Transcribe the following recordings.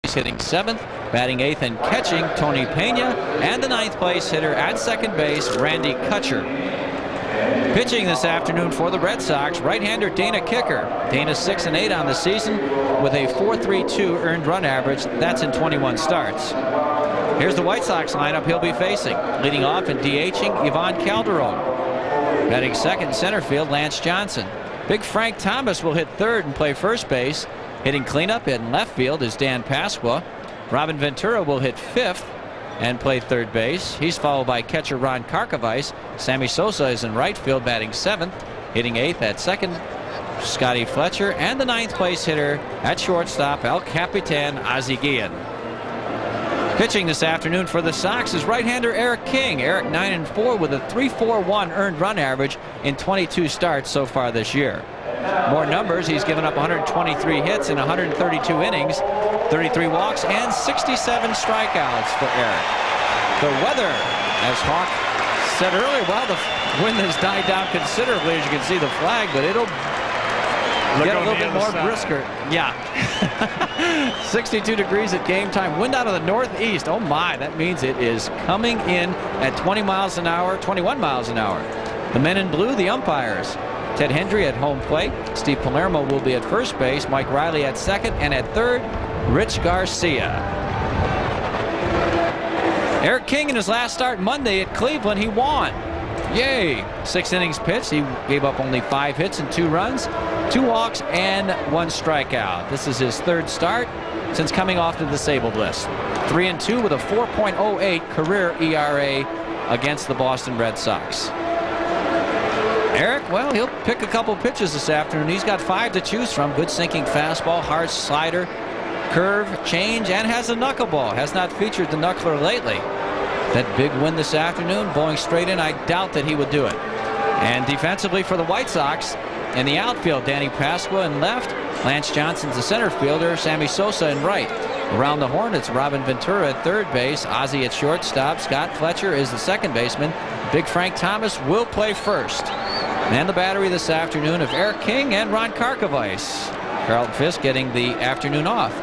He's hitting 7th, batting 8th and catching Tony Pena, and the 9th place hitter at second base, Randy Kutcher. Pitching this afternoon for the Red Sox, right-hander Dana Kicker. Dana's 6-8 on the season with a 4.32 earned run average. That's in 21 starts. Here's the White Sox lineup he'll be facing. Leading off and DHing, Ivan Calderon. Batting second center field, Lance Johnson. Big Frank Thomas will hit third and play first base. Hitting cleanup in left field is Dan Pasqua. Robin Ventura will hit fifth and play third base. He's followed by catcher Ron Karkovice. Sammy Sosa is in right field, batting 7th. Hitting 8th at second, Scotty Fletcher. And the 9th place hitter at shortstop, El Capitan Ozzie Guillen. Pitching this afternoon for the Sox is right-hander Eric King. Eric 9-4 with a 3.41 earned run average in 22 starts so far this year. More numbers, he's given up 123 hits in 132 innings, 33 walks, and 67 strikeouts for Eric. The weather, as Hawk said earlier, well, the wind has died down considerably, as you can see the flag, but it'll get a little bit more brisker. Yeah. 62 degrees at game time. Wind out of the northeast. Oh my, that means it is coming in at 20 miles an hour, 21 miles an hour. The men in blue, the umpires. Ted Hendry at home plate. Steve Palermo will be at first base. Mike Riley at second, and at third, Rich Garcia. Eric King in his last start Monday at Cleveland, he won. Yay! 6 innings pitched. He gave up only 5 hits and 2 runs, 2 walks, and 1 strikeout. This is his 3rd start since coming off the disabled list. 3-2 with a 4.08 career ERA against the Boston Red Sox. Eric, well, he'll pick a couple pitches this afternoon. He's got 5 to choose from. Good sinking fastball, hard slider, curve, change, and has a knuckleball. Has not featured the knuckler lately. That big win this afternoon, blowing straight in, I doubt that he would do it. And defensively for the White Sox, in the outfield, Danny Pasqua in left, Lance Johnson's the center fielder, Sammy Sosa in right. Around the horn, it's Robin Ventura at third base, Ozzie at shortstop, Scott Fletcher is the second baseman, Big Frank Thomas will play first. And the battery this afternoon of Eric King and Ron Karkovice. Carlton Fisk getting the afternoon off.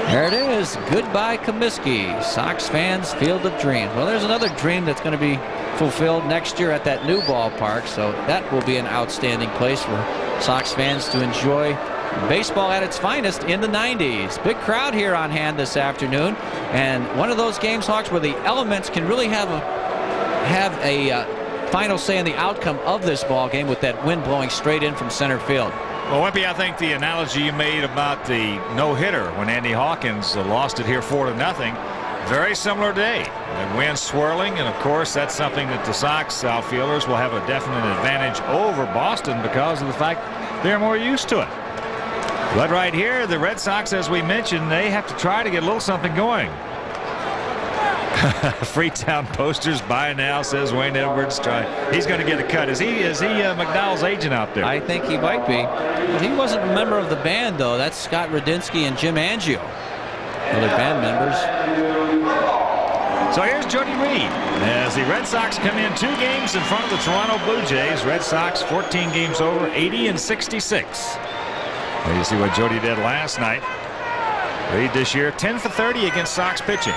There it is. Goodbye Comiskey. Sox fans' field of dreams. Well, there's another dream that's going to be fulfilled next year at that new ballpark. So that will be an outstanding place for Sox fans to enjoy baseball at its finest in the 90s. Big crowd here on hand this afternoon. And one of those games, Hawks, where the elements can really have a final say in the outcome of this ball game with that wind blowing straight in from center field. Well, Wimpy, I think the analogy you made about the no-hitter when Andy Hawkins lost it here 4-0, very similar day. The wind swirling, and of course that's something that the Sox outfielders will have a definite advantage over Boston because of the fact they're more used to it. But right here, the Red Sox, as we mentioned, they have to try to get a little something going. Freetown posters by now, says Wayne Edwards. He's going to get a cut. Is he McDowell's agent out there? I think he might be. But he wasn't a member of the band, though. That's Scott Radinsky and Jim Angio, other band members. So here's Jody Reed as the Red Sox come in 2 games in front of the Toronto Blue Jays. Red Sox 14 games over, 80-66. Well, you see what Jody did last night. Reed this year 10 for 30 against Sox pitching.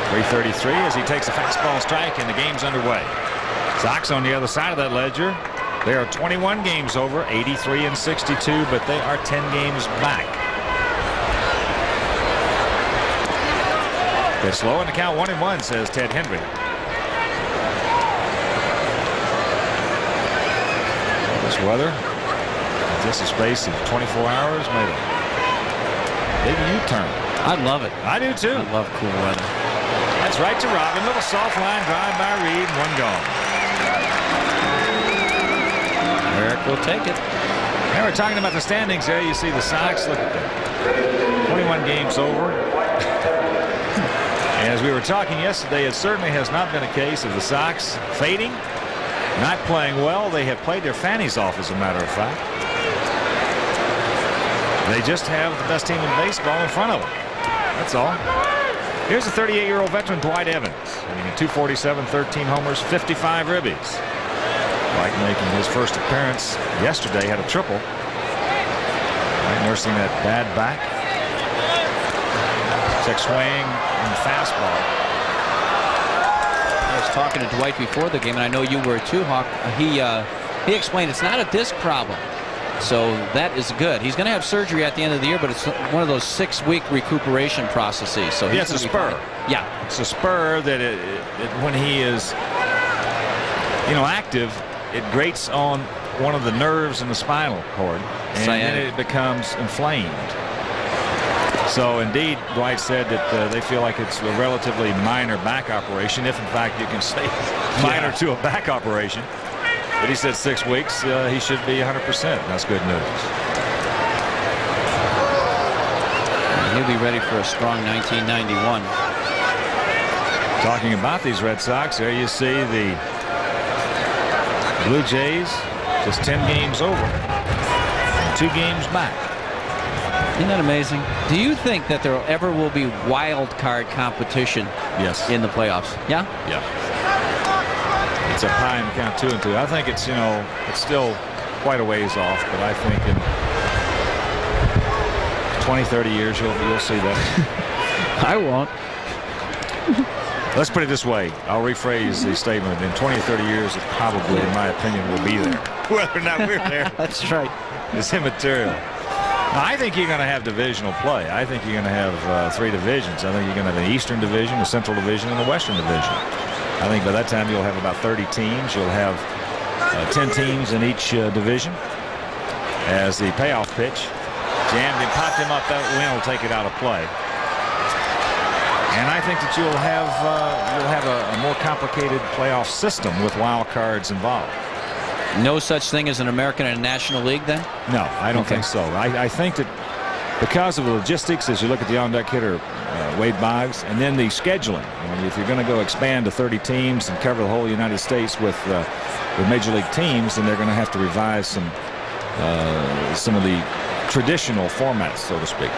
333 as he takes a fastball strike and the game's underway. Sox on the other side of that ledger. They are 21 games over, 83-62, but they are 10 games back. They're slow in the count 1-1, says Ted Hendry. This weather, just a space of 24 hours, made a big U-turn. I love it. I do too. I love cool weather. That's right to Robin. Little soft line drive by Reed. 1 gone. Eric will take it. Now we're talking about the standings there. You see the Sox. Look at that. 21 games over. And as we were talking yesterday, it certainly has not been a case of the Sox fading, not playing well. They have played their fannies off, as a matter of fact. They just have the best team in baseball in front of them. That's all. Here's a 38-year-old veteran, Dwight Evans, hitting 247, 13 homers, 55 ribbies. Dwight making his first appearance yesterday, had a triple. Dwight nursing that bad back. Check swing and fastball. I was talking to Dwight before the game, and I know you were too, Hawk. He explained it's not a disc problem. So that is good. He's going to have surgery at the end of the year, but it's one of those 6-week recuperation processes. So yeah, it's a spur. Yeah, it's a spur that when he is, active, it grates on one of the nerves in the spinal cord, and then it becomes inflamed. So indeed, Dwight said that they feel like it's a relatively minor back operation, if in fact you can say minor to a back operation. But he said 6 weeks, he should be 100%. That's good news. He'll be ready for a strong 1991. Talking about these Red Sox, there you see the Blue Jays just 10 games over, 2 games back. Isn't that amazing? Do you think that there ever will be wild card competition? Yes. In the playoffs? Yeah? Yeah. It's a pie and count 2 and 2. I think it's, it's still quite a ways off, but I think in 20, 30 years you'll see that. I won't. Let's put it this way. I'll rephrase the statement. In 20 or 30 years, it probably, in my opinion, will be there. Whether or not we're there. That's right. It's immaterial. Now, I think you're going to have divisional play. I think you're going to have 3 divisions. I think you're going to have an Eastern Division, a Central Division, and a Western Division. I think by that time you'll have about 30 teams. You'll have 10 teams in each division. As the payoff pitch jammed him, popped him up, that wind will take it out of play. And I think that you'll have a more complicated playoff system with wild cards involved. No such thing as an American and National League then? No, I don't think so. I think that because of the logistics, as you look at the on-deck hitter, Wade Boggs, and then the scheduling. If you're going to go expand to 30 teams and cover the whole United States with Major League teams, then they're going to have to revise some of the traditional formats, so to speak.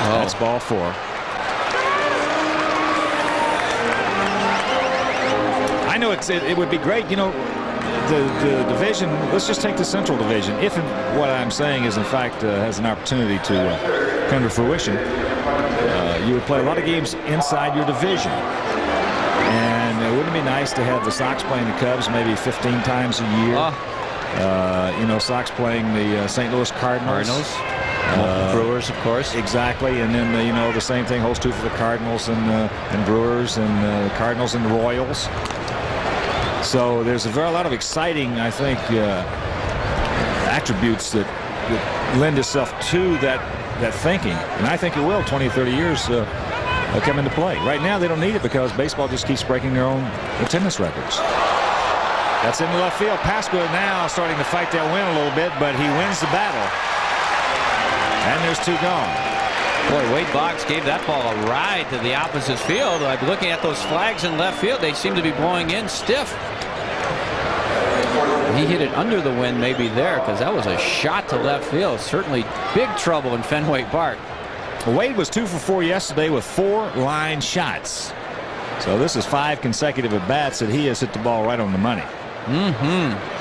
That's ball 4. I know it would be great, the division. Let's just take the Central Division. If what I'm saying is in fact has an opportunity to come to fruition, you would play a lot of games inside your division. And wouldn't it be nice to have the Sox playing the Cubs maybe 15 times a year? Sox playing the St. Louis Cardinals. Brewers, of course. Exactly, and then the same thing holds true for the Cardinals and Brewers and Cardinals and the Royals. So there's a lot of exciting, I think, attributes that lend itself to that thinking, and I think it will 20, 30 years come into play. Right now they don't need it because baseball just keeps breaking their own attendance records. That's into left field. Pasco now starting to fight that win a little bit, but he wins the battle. And there's 2 gone. Boy, Wade Boggs gave that ball a ride to the opposite field. I'm looking at those flags in left field. They seem to be blowing in stiff. He hit it under the wind maybe there because that was a shot to left field. Certainly big trouble in Fenway Park. Wade was 2 for 4 yesterday with 4 line shots. So this is 5 consecutive at-bats that he has hit the ball right on the money.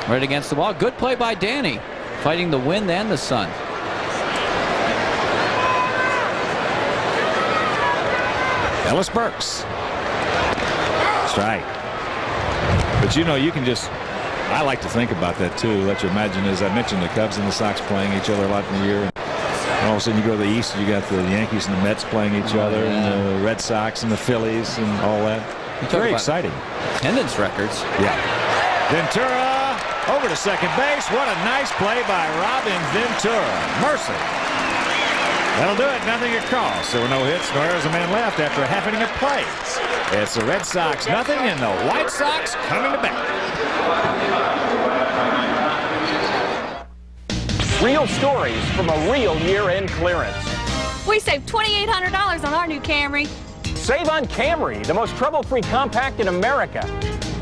Right against the wall. Good play by Danny, fighting the wind and the sun. Ellis Burks. Strike. But you can just, I like to think about that too. Let you imagine, as I mentioned, the Cubs and the Sox playing each other a lot in the year. And all of a sudden you go to the East, you got the Yankees and the Mets playing each other, and the Red Sox and the Phillies and all that. Very exciting. Attendance records. Yeah. Ventura over to second base. What a nice play by Robin Ventura. Mercy. That'll do it. Nothing across. There were no hits, nor was a man left after a half inning of play. It's the Red Sox nothing, and the White Sox coming to bat. Real stories from a real year-end clearance. We saved $2,800 on our new Camry. Save on Camry, the most trouble-free compact in America.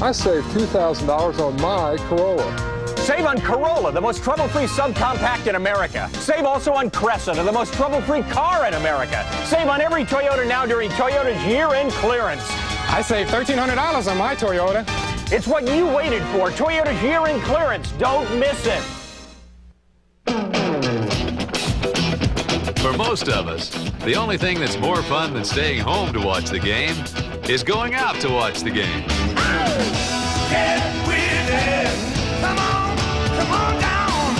I saved $2,000 on my Corolla. Save on Corolla, the most trouble-free subcompact in America. Save also on Cressida, the most trouble-free car in America. Save on every Toyota now during Toyota's year-end clearance. I saved $1,300 on my Toyota. It's what you waited for, Toyota's year-end clearance. Don't miss it. For most of us, the only thing that's more fun than staying home to watch the game is going out to watch the game. Get with it. Come on down.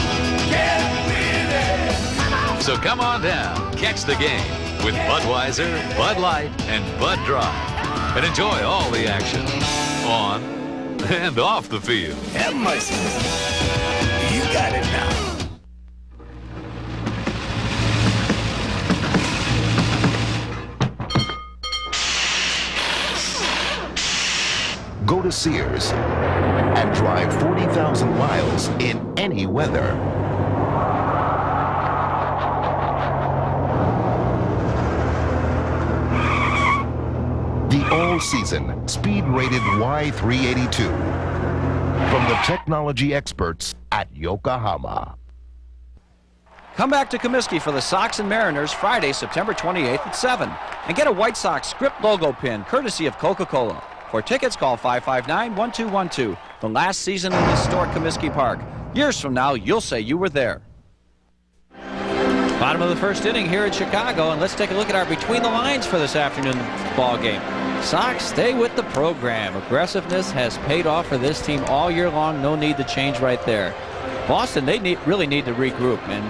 Get with it. Come on. So come on down, catch the game with Budweiser, Bud Light, and Bud Dry, and enjoy all the action on and off the field. Have mercy. You got it now. Go to Sears and drive 40,000 miles in any weather. The all-season speed-rated Y382 from the technology experts at Yokohama. Come back to Comiskey for the Sox and Mariners Friday, September 28th at 7. And get a White Sox script logo pin courtesy of Coca-Cola. For tickets, call 559-1212. The last season in historic Comiskey Park. Years from now, you'll say you were there. Bottom of the first inning here in Chicago, and let's take a look at our between the lines for this afternoon ball game. Sox stay with the program. Aggressiveness has paid off for this team all year long. No need to change right there. Boston, they really need to regroup, and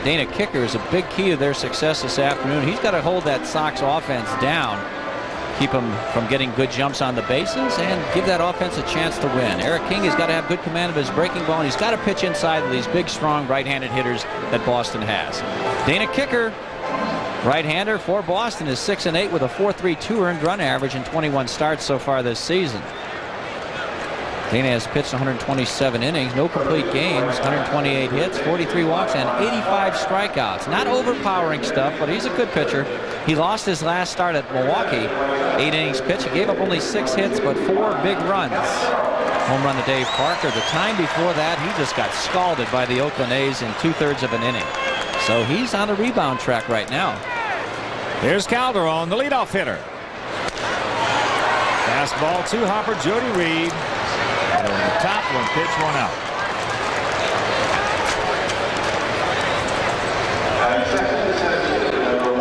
Dana Kicker is a big key to their success this afternoon. He's got to hold that Sox offense down, keep them from getting good jumps on the bases, and give that offense a chance to win. Eric King has got to have good command of his breaking ball, and he's got to pitch inside of these big, strong right-handed hitters that Boston has. Dana Kicker, right-hander for Boston, is 6-8 with a 4.32 earned run average in 21 starts so far this season. Dana has pitched 127 innings, no complete games, 128 hits, 43 walks, and 85 strikeouts. Not overpowering stuff, but he's a good pitcher. He lost his last start at Milwaukee, 8 innings pitched. He gave up only 6 hits, but 4 big runs. Home run to Dave Parker. The time before that, he just got scalded by the Oakland A's in 2/3 of an inning. So he's on the rebound track right now. Here's Calderon, the leadoff hitter. Fastball to Hopper, Jody Reed. Over the top, 1 pitch, 1 out.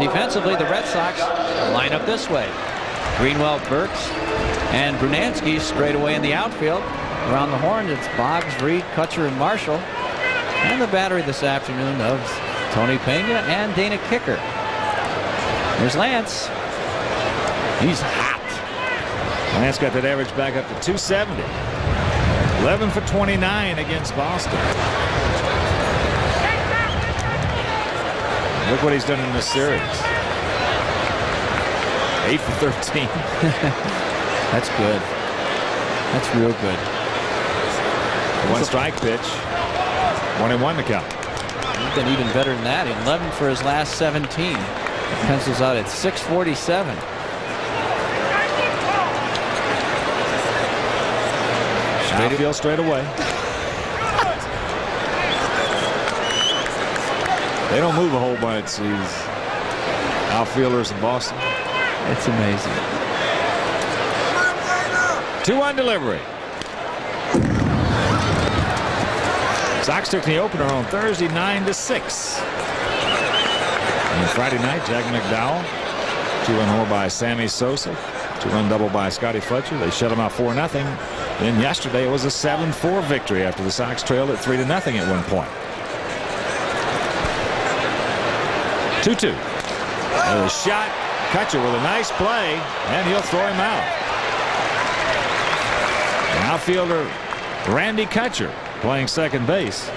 Defensively, the Red Sox line up this way. Greenwell, Burks, and Brunansky straight away in the outfield. Around the horn, it's Boggs, Reed, Kutcher, and Marshall. And the battery this afternoon of Tony Pena and Dana Kicker. There's Lance. He's hot. Lance got that average back up to 270. 11 for 29 against Boston. Look what he's done in this series. 8 for 13. That's good. That's real good. 1 strike pitch. 1-1 to count. He's been even better than that. 11 for his last 17. Pencils out at 647. Outfield straight away. They don't move a whole bunch, these outfielders in Boston. It's amazing. 2-1 delivery. Sox took the opener on Thursday 9-6. And Friday night, Jack McDowell, 2-run homer by Sammy Sosa, 2-run double by Scotty Fletcher. They shut him out 4-0. Then yesterday it was a 7-4 victory after the Sox trailed at 3-0 at one point. 2-2. A shot. Kutcher with a nice play, and he'll throw him out. The outfielder Randy Kutcher playing second base.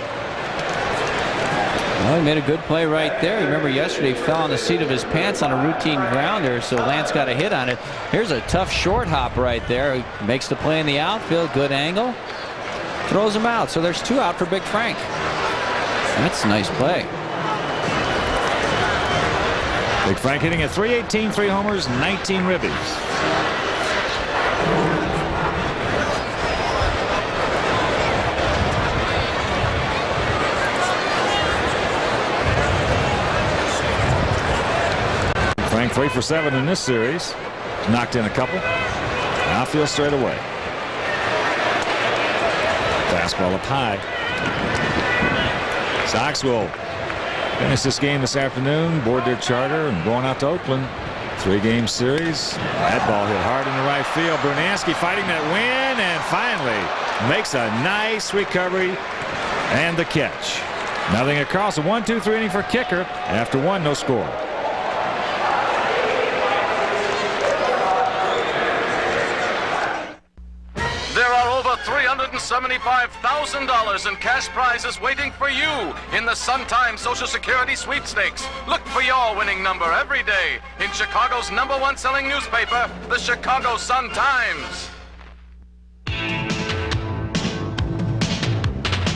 Well, he made a good play right there. Remember yesterday he fell on the seat of his pants on a routine grounder, so Lance got a hit on it. Here's a tough short hop right there. He makes the play in the outfield. Good angle. Throws him out. So there's 2 out for Big Frank. That's a nice play. Big Frank hitting at .318, 3 homers, 19 ribbies. Frank 3 for 7 in this series. Knocked in a couple. Outfield straight away. Fastball up high. Sox will Finish this game this afternoon, board their charter, and going out to Oakland. 3-game series. That ball hit hard in the right field. Brunansky fighting that win and finally makes a nice recovery and the catch. Nothing across. A 1-2-3 inning for Kicker. After 1, no score. There are over $375,000 in cash prizes waiting for you in the Sun-Times Social Security Sweepstakes. Look for your winning number every day in Chicago's #1 selling newspaper, the Chicago Sun-Times.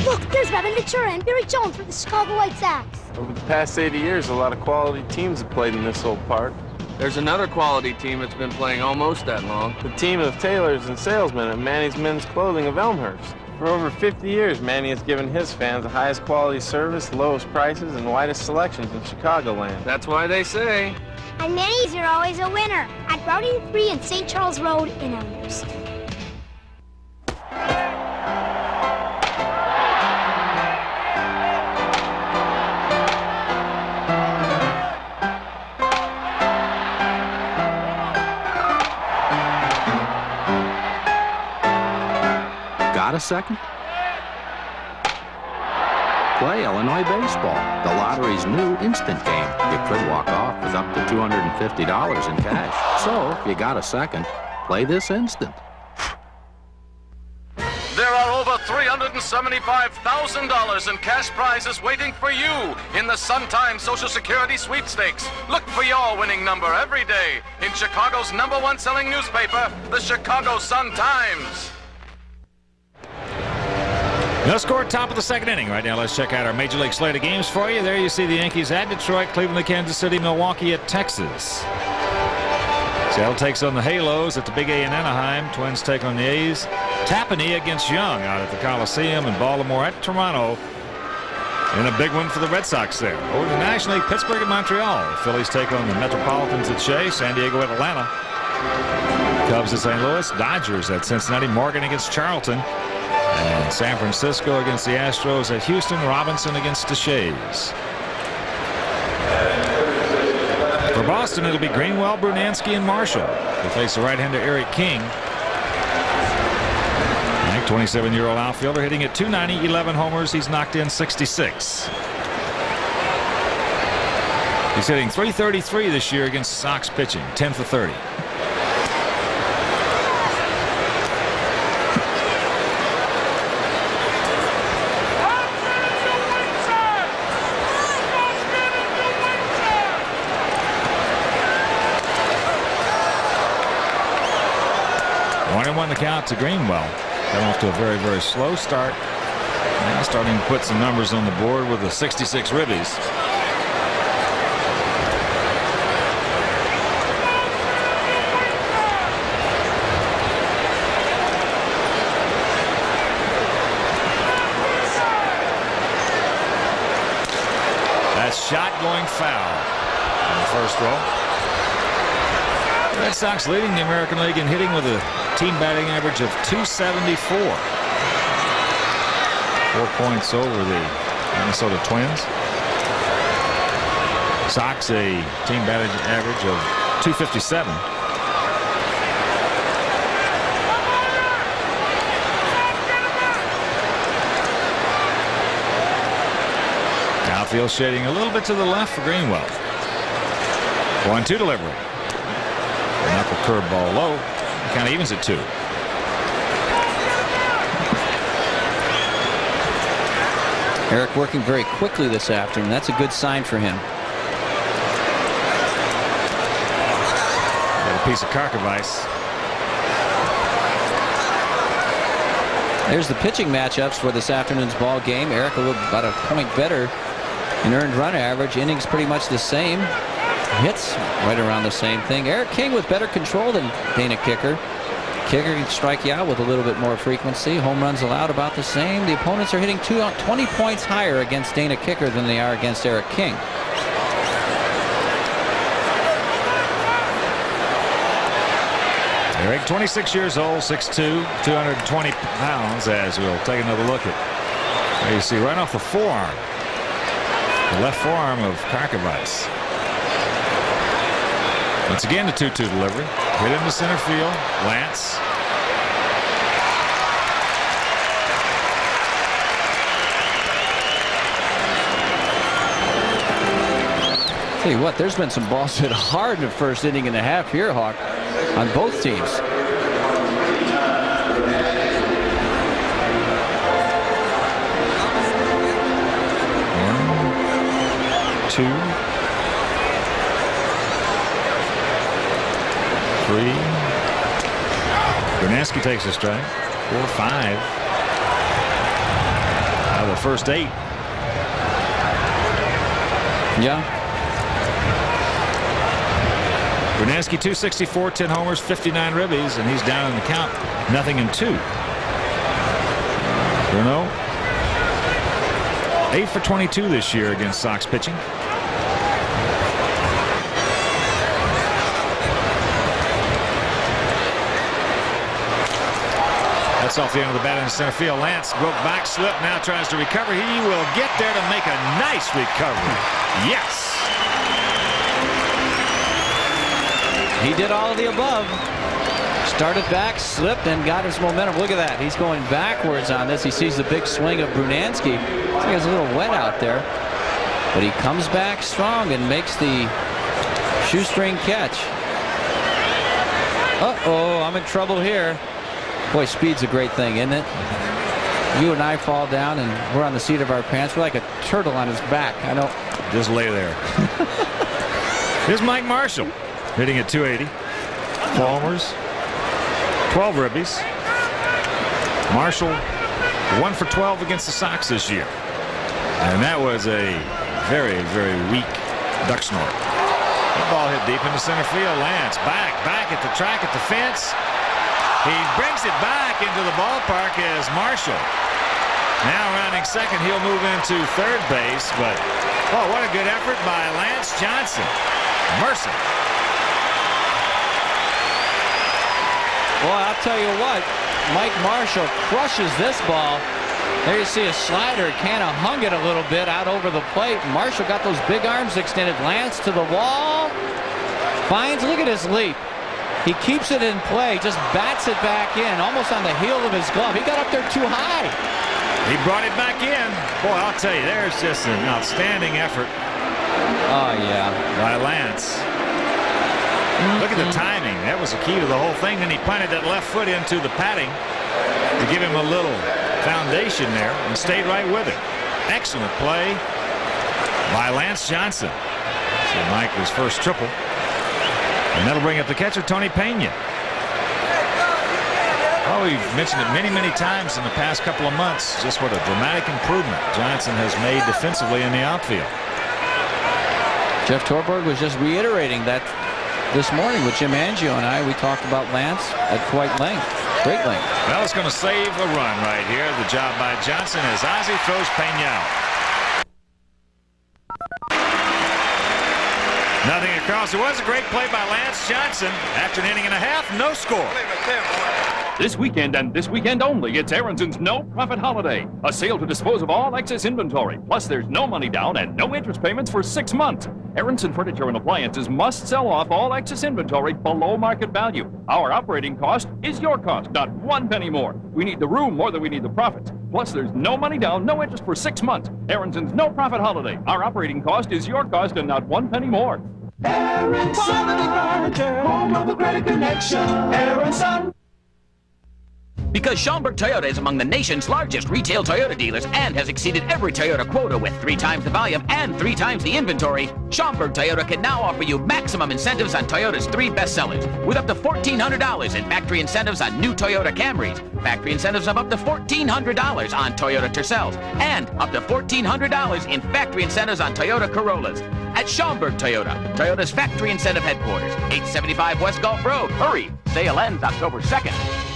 Look, there's Robin Ventura and Barry Jones for the Chicago White Sox. Over the past 80 years, a lot of quality teams have played in this old park. There's another quality team that's been playing almost that long. The team of tailors and salesmen at Manny's Men's Clothing of Elmhurst. For over 50 years, Manny has given his fans the highest quality service, lowest prices, and widest selections in Chicagoland. That's why they say. And Manny's are always a winner at Routing 3 and St. Charles Road in Elmhurst. Got a second? Play Illinois baseball, the lottery's new instant game. You could walk off with up to $250 in cash. So, if you got a second, play this instant. There are over $375,000 in cash prizes waiting for you in the Sun-Times Social Security Sweepstakes. Look for your winning number every day in Chicago's #1 selling newspaper, the Chicago Sun-Times. No score, top of the 2nd inning. Right now, let's check out our Major League slate of games for you. There you see the Yankees at Detroit, Cleveland at Kansas City, Milwaukee at Texas. Seattle takes on the Halos at the Big A in Anaheim. Twins take on the A's. Tapani against Young out at the Coliseum, and Baltimore at Toronto. And a big one for the Red Sox there. Over to the National League, Pittsburgh at Montreal. The Phillies take on the Metropolitans at Shea. San Diego at Atlanta. Cubs at St. Louis. Dodgers at Cincinnati. Morgan against Charlton. And San Francisco against the Astros at Houston. Robinson against the Shays. For Boston, it'll be Greenwell, Brunansky, and Marshall. They face the right-hander Eric King. 27-year-old outfielder hitting at .290, 11 homers. He's knocked in 66. He's hitting .333 this year against Sox pitching, 10 for 30. One the count to Greenwell. Got off to a very, very slow start. Now starting to put some numbers on the board with the 66 ribbies. That shot going foul in the first row. Red Sox leading the American League in hitting with a team batting average of .274. 4 points over the Minnesota Twins. Sox a team batting average of .257. Outfield shading a little bit to the left for Greenwell. 1-2 delivery. Knuckle curveball low. Kind of evens at 2. Eric working very quickly this afternoon. That's a good sign for him. Got a piece of carcass ice. There's the pitching matchups for this afternoon's ball game. Eric a little about a point better in earned run average. Innings pretty much the same. Hits right around the same thing. Eric King with better control than Dana Kicker. Kicker can strike you out with a little bit more frequency. Home runs allowed about the same. The opponents are hitting 20 points higher against Dana Kicker than they are against Eric King. Eric, 26 years old, 6'2", 220 pounds, as we'll take another look at. There you see right off the forearm. The left forearm of Karkovice. Once again, the 2-2 delivery. Hit into center field. Lance. Tell you what, there's been some balls hit hard in the first inning and a half here, Hawk, on both teams. 1, 2, 3. Brunansky takes a strike. 4, 5. Out of the first 8. Yeah. Brunansky 264, 10 homers, 59 ribbies, and he's down in the count. 0-2. Bruno 8 for 22 this year against Sox pitching. That's off the end of the bat in center field. Lance broke back slip, now tries to recover. He will get there to make a nice recovery. Yes. He did all of the above. Started back, slipped, and got his momentum. Look at that. He's going backwards on this. He sees the big swing of Brunansky. I think it's a little wet out there. But he comes back strong and makes the shoestring catch. Uh-oh, I'm in trouble here. Boy, speed's a great thing, isn't it? You and I fall down, and we're on the seat of our pants. We're like a turtle on his back. I know. Just lay there. Here's Mike Marshall. Hitting at 280. 4 homers, 12 ribbies. Marshall 1 for 12 against the Sox this year. And that was a very, very weak duck snort. That ball hit deep into center field. Lance back at the track at the fence. He brings it back into the ballpark as Marshall. Now rounding second, he'll move into third base. But, oh, what a good effort by Lance Johnson. Mercy. Well, I'll tell you what, Mike Marshall crushes this ball. There you see a slider, kind of hung it a little bit out over the plate. Marshall got those big arms extended. Lance to the wall. Finds, look at his leap. He keeps it in play, just bats it back in, almost on the heel of his glove. He got up there too high. He brought it back in. Boy, I'll tell you, there's just an outstanding effort. Oh, yeah. By Lance. Look at the timing. That was the key to the whole thing. Then he planted that left foot into the padding to give him a little foundation there and stayed right with it. Excellent play by Lance Johnson. So Mike, his first triple. And that'll bring up the catcher, Tony Pena. Oh, we've mentioned it many, many times in the past couple of months, just what a dramatic improvement Johnson has made defensively in the outfield. Jeff Torborg was just reiterating that this morning with Jim Angio and I. We talked about Lance at great length. Well, it's going to save a run right here. The job by Johnson as Ozzie throws Pena out. Nothing across. It was a great play by Lance Johnson. After an inning and a half, no score. This weekend and this weekend only, it's Aaronson's No Profit Holiday. A sale to dispose of all excess inventory. Plus, there's no money down and no interest payments for 6 months. Aronson Furniture and Appliances must sell off all excess inventory below market value. Our operating cost is your cost, not 1 penny more. We need the room more than we need the profits. Plus, there's no money down, no interest for 6 months. Aaronson's No Profit Holiday. Our operating cost is your cost and not 1 penny more. Aronson Furniture, home of a credit connection. Aronson. Because Schaumburg Toyota is among the nation's largest retail Toyota dealers and has exceeded every Toyota quota with 3 times the volume and 3 times the inventory, Schaumburg Toyota can now offer you maximum incentives on Toyota's 3 best sellers, with up to $1,400 in factory incentives on new Toyota Camrys, factory incentives of up to $1,400 on Toyota Tercels, and up to $1,400 in factory incentives on Toyota Corollas. At Schaumburg Toyota, Toyota's factory incentive headquarters, 875 West Gulf Road. Hurry! Sale ends October 2nd.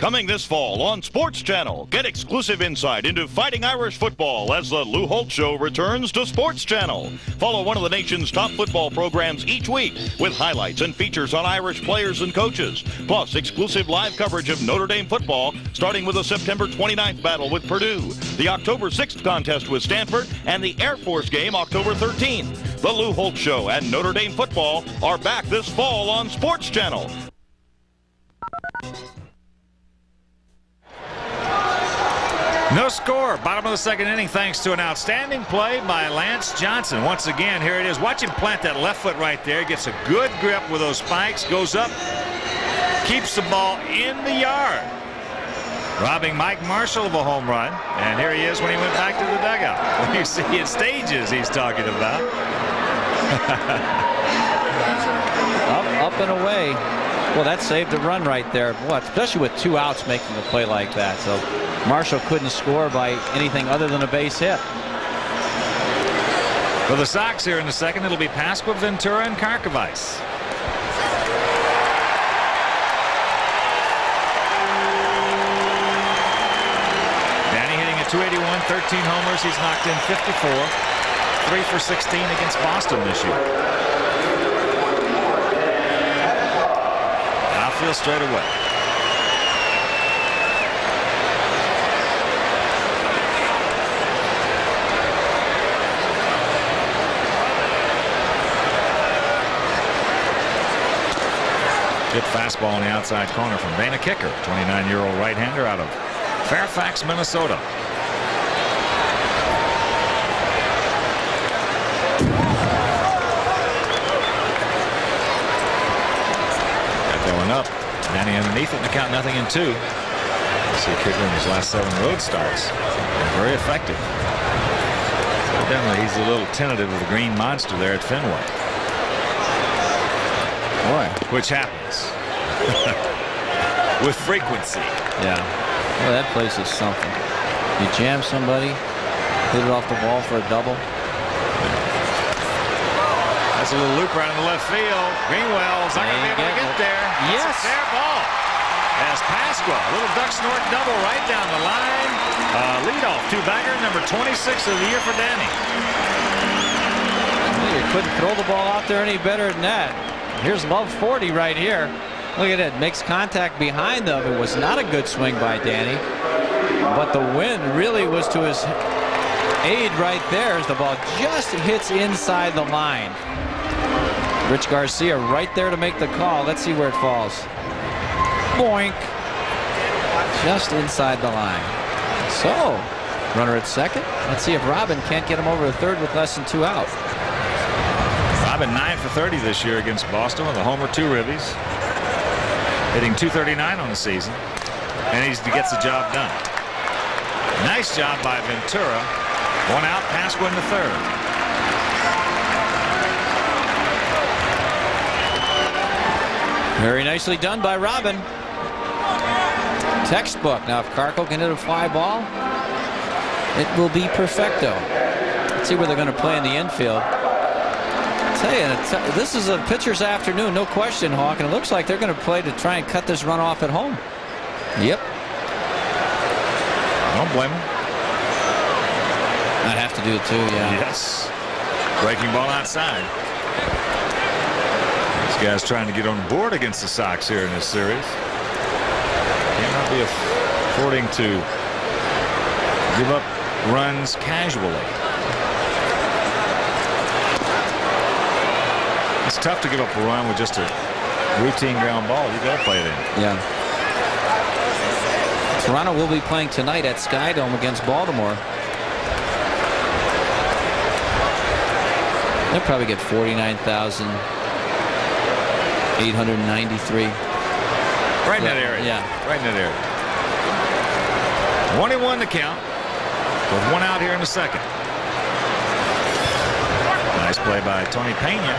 Coming this fall on Sports Channel, get exclusive insight into Fighting Irish football as the Lou Holtz Show returns to Sports Channel. Follow one of the nation's top football programs each week with highlights and features on Irish players and coaches, plus exclusive live coverage of Notre Dame football, starting with the September 29th battle with Purdue, the October 6th contest with Stanford, and the Air Force game October 13th. The Lou Holtz Show and Notre Dame football are back this fall on Sports Channel. No score. Bottom of the second inning thanks to an outstanding play by Lance Johnson. Once again, here it is. Watch him plant that left foot right there. Gets a good grip with those spikes. Goes up. Keeps the ball in the yard. Robbing Mike Marshall of a home run. And here he is when he went back to the dugout. When you see it stages he's talking about. Up and away. Well, that saved a run right there. What, especially with 2 outs making a play like that. So Marshall couldn't score by anything other than a base hit. For the Sox here in the second, it'll be Pasqua, Ventura, and Karkovice. Danny hitting at .281, 13 homers. He's knocked in 54, 3 for 16 against Boston this year. Outfield straight away. Good fastball on the outside corner from Dana Kicker, 29-year-old right-hander out of Fairfax, Minnesota. Got going up. Danny underneath it, and the count 0-2. You see Kicker in his last 7 road starts. Been very effective. Evidently, he's a little tentative of the Green Monster there at Fenway. Boy, which happens with frequency. Yeah. Well, that place is something. You jam somebody, hit it off the wall for a double. That's a little loop around the left field. Greenwell's not going to be able to get there. Yes. It's a fair ball. As Pasqua, a little duck snort double right down the line. Leadoff two-bagger, number 26 of the year for Danny. Well, you couldn't throw the ball out there any better than that. Here's Love 40 right here. Look at it. Makes contact behind them. It was not a good swing by Danny. But the wind really was to his aid right there as the ball just hits inside the line. Rich Garcia right there to make the call. Let's see where it falls. Boink. Just inside the line. So, runner at second. Let's see if Robin can't get him over to third with less than 2 out. Robin 9 for 30 this year against Boston with a homer, 2 ribbies. Hitting .239 on the season. And he gets the job done. Nice job by Ventura. 1 out, Pasqua in the third. Very nicely done by Robin. Textbook. Now, if Carco can hit a fly ball, it will be perfecto. Let's see where they're going to play in the infield. Tell you, this is a pitcher's afternoon, no question, Hawk, and it looks like they're going to play to try and cut this run off at home. Yep. I don't blame him. I'd have to do it too, yeah. Yes. Breaking ball outside. This guy's trying to get on board against the Sox here in this series. Cannot be affording to give up runs casually. It's tough to give up a run with just a routine ground ball. You got to play it in. Yeah. Toronto will be playing tonight at Skydome against Baltimore. They'll probably get 49,893. Right in that area. Yeah. Right in that area. 1-1 to count with 1 out here in the second. Nice play by Tony Pena.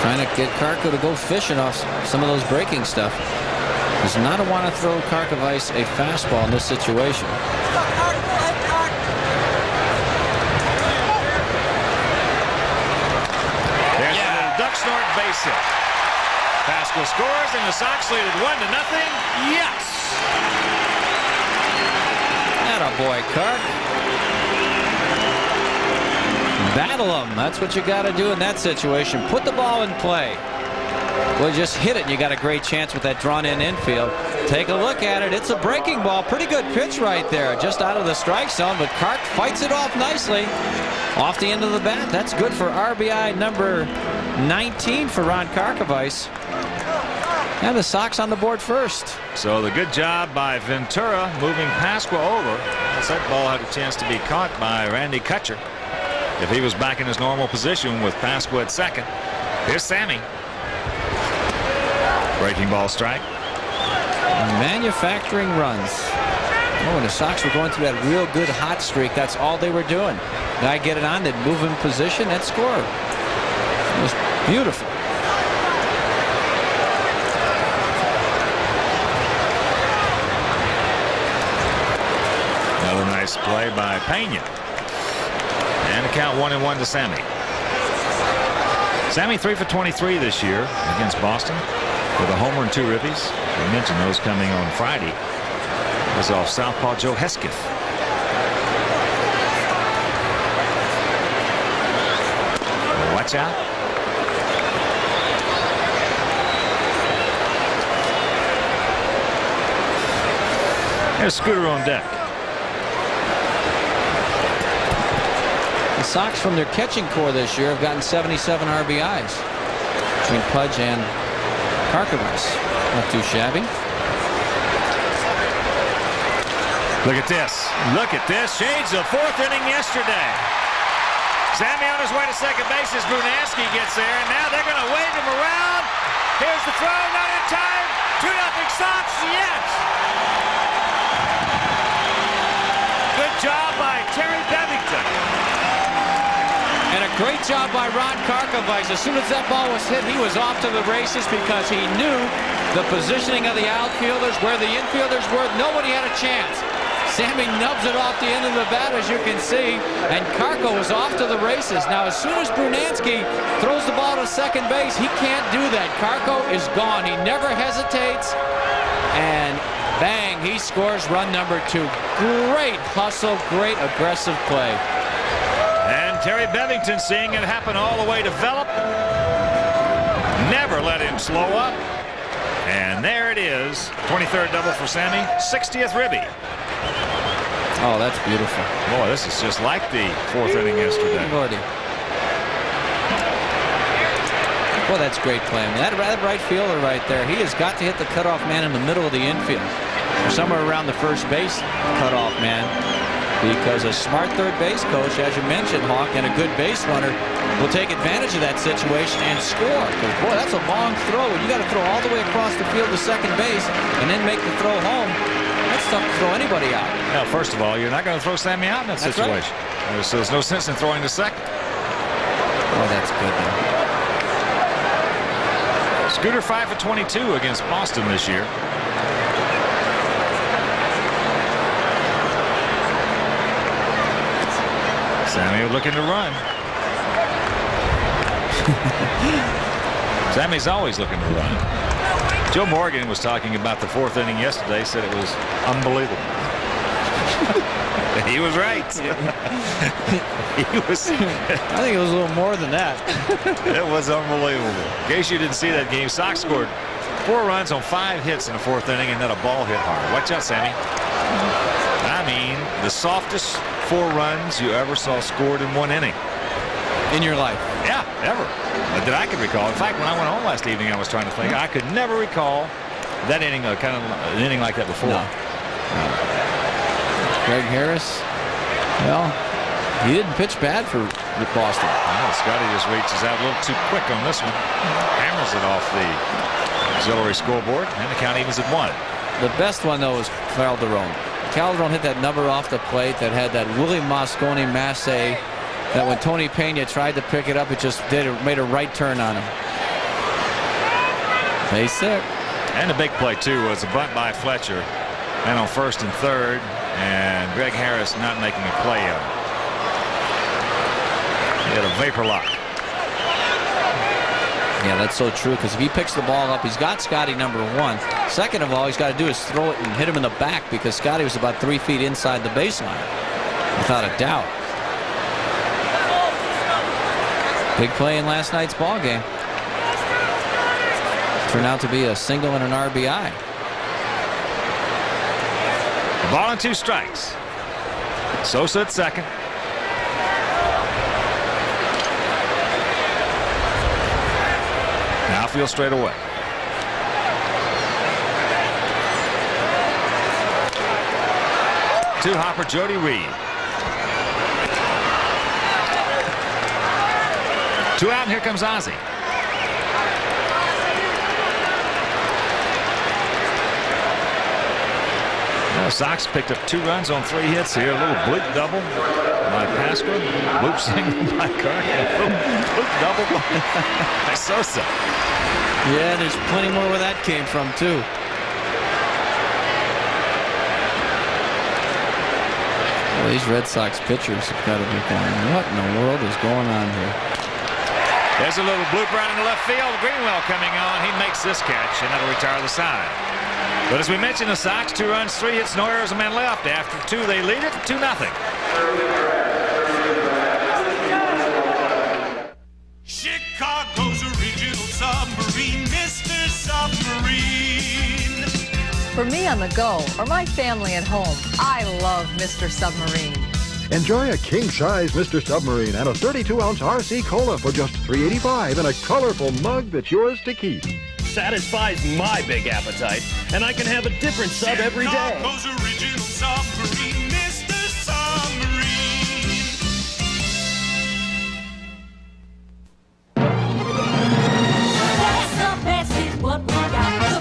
Trying to get Carco to go fishing off some of those breaking stuff. Does not want to throw Karkovice a fastball in this situation. There's a little duck snort base hit. Pasqua scores, and the Sox lead it 1-0. Yes! Attaboy, Kirk. Battle them. That's what you got to do in that situation. Put the ball in play. Well, just hit it, and you got a great chance with that drawn-in infield. Take a look at it. It's a breaking ball. Pretty good pitch right there. Just out of the strike zone, but Kark fights it off nicely. Off the end of the bat. That's good for RBI number 19 for Ron Karkovice. And the Sox on the board first. So the good job by Ventura moving Pasqua over. That ball had a chance to be caught by Randy Kutcher if he was back in his normal position with Pasqua at second. Here's Sammy. Breaking ball strike. Manufacturing runs. Oh, and the Sox were going through that real good hot streak. That's all they were doing. Guy get it on, they'd move him in position, they'd score. It was beautiful. Another nice play by Pena. And a count 1-1 to Sammy. Sammy 3 for 23 this year against Boston with a homer and 2 ribbies. We mentioned those coming on Friday. That's off southpaw Joe Hesketh. Watch out. There's Scooter on deck. The Sox from their catching core this year have gotten 77 RBIs between Pudge and Karkovice. Not too shabby. Look at this. Look at this. Shades of 4th inning yesterday. Sammy on his way to second base as Brunansky gets there, and now they're going to wave him around. Here's the throw, not in time. 2-0 Sox, yes. Good job by Terry Bevington. And a great job by Ron Karkovice. As soon as that ball was hit, he was off to the races because he knew the positioning of the outfielders, where the infielders were. Nobody had a chance. Sammy nubs it off the end of the bat, as you can see, and Karko is off to the races. Now, as soon as Brunansky throws the ball to second base, he can't do that. Karko is gone. He never hesitates, and bang, he scores run number 2. Great hustle, great aggressive play. And Terry Bevington, seeing it happen all the way to Phillip, never let him slow up. And there it is. 23rd double for Sammy, 60th ribby. Oh, that's beautiful. Boy, this is just like the 4th inning yesterday. Lordy. Well, that's great play. I mean, that right fielder right there, he has got to hit the cutoff man in the middle of the infield, or somewhere around the first base cutoff man, because a smart third base coach, as you mentioned, Hawk, and a good base runner will take advantage of that situation and score. Because, boy, that's a long throw. You got to throw all the way across the field to second base and then make the throw home. That's tough to throw anybody out. Now, first of all, you're not going to throw Sammy out in that situation. Right. So there's no sense in throwing to second. Oh, that's good, though. Scooter 5 for 22 against Boston this year. Sammy looking to run. Sammy's always looking to run. Joe Morgan was talking about the 4th inning yesterday, said it was unbelievable. He was right. He was. I think it was a little more than that. It was unbelievable. In case you didn't see that game, Sox scored 4 runs on 5 hits in the 4th inning, and then a ball hit hard. Watch out, Sammy. I mean, the softest 4 runs you ever saw scored in 1 inning. In your life? Yeah, ever. That I could recall. In fact, when I went home last evening, I was trying to think. I could never recall that inning, kind of an inning like that before. No. Greg Harris, well, he didn't pitch bad for Boston. Well, Scotty just reaches out a little too quick on this one. Hammers it off the auxiliary scoreboard, and the count evens at 1. The best one, though, was Calderon. Calderon hit that number off the plate that had that Willie Mosconi Masse, that when Tony Pena tried to pick it up, it just made a right turn on him. Base hit. And the big play, too, was a bunt by Fletcher. And on 1st and 3rd, and Greg Harris not making a play of it. He had a vapor lock. Yeah, that's so true, because if he picks the ball up, he's got Scotty number 1. Second of all, he's got to do is throw it and hit him in the back, because Scotty was about 3 feet inside the baseline, without a doubt. Big play in last night's ball game. Turned out to be a single and an RBI. A ball and 2 strikes. Sosa at second. Now field straight away. To hopper Jody Reed. 2 out, and here comes Ozzie. The Sox picked up 2 runs on 3 hits here. A little bloop double by Pasqua, bloop single by Kirk, bloop double by Sosa. Yeah, there's plenty more where that came from, too. Well, these Red Sox pitchers have got to be going, what in the world is going on here? There's a little bloop right in the left field. Greenwell coming on. He makes this catch, and that'll retire the side. But as we mentioned, the Sox, 2 runs, 3 hits, no errors, a man left. After 2, they lead it 2-0. Chicago's original submarine, Mr. Submarine. For me on the go or my family at home, I love Mr. Submarine. Enjoy a king-size Mr. Submarine and a 32-ounce RC Cola for just $3.85 in a colorful mug that's yours to keep. Satisfies my big appetite, and I can have a different sub every day. Chicago's original submarine, Mr. Submarine. The best is what we got. The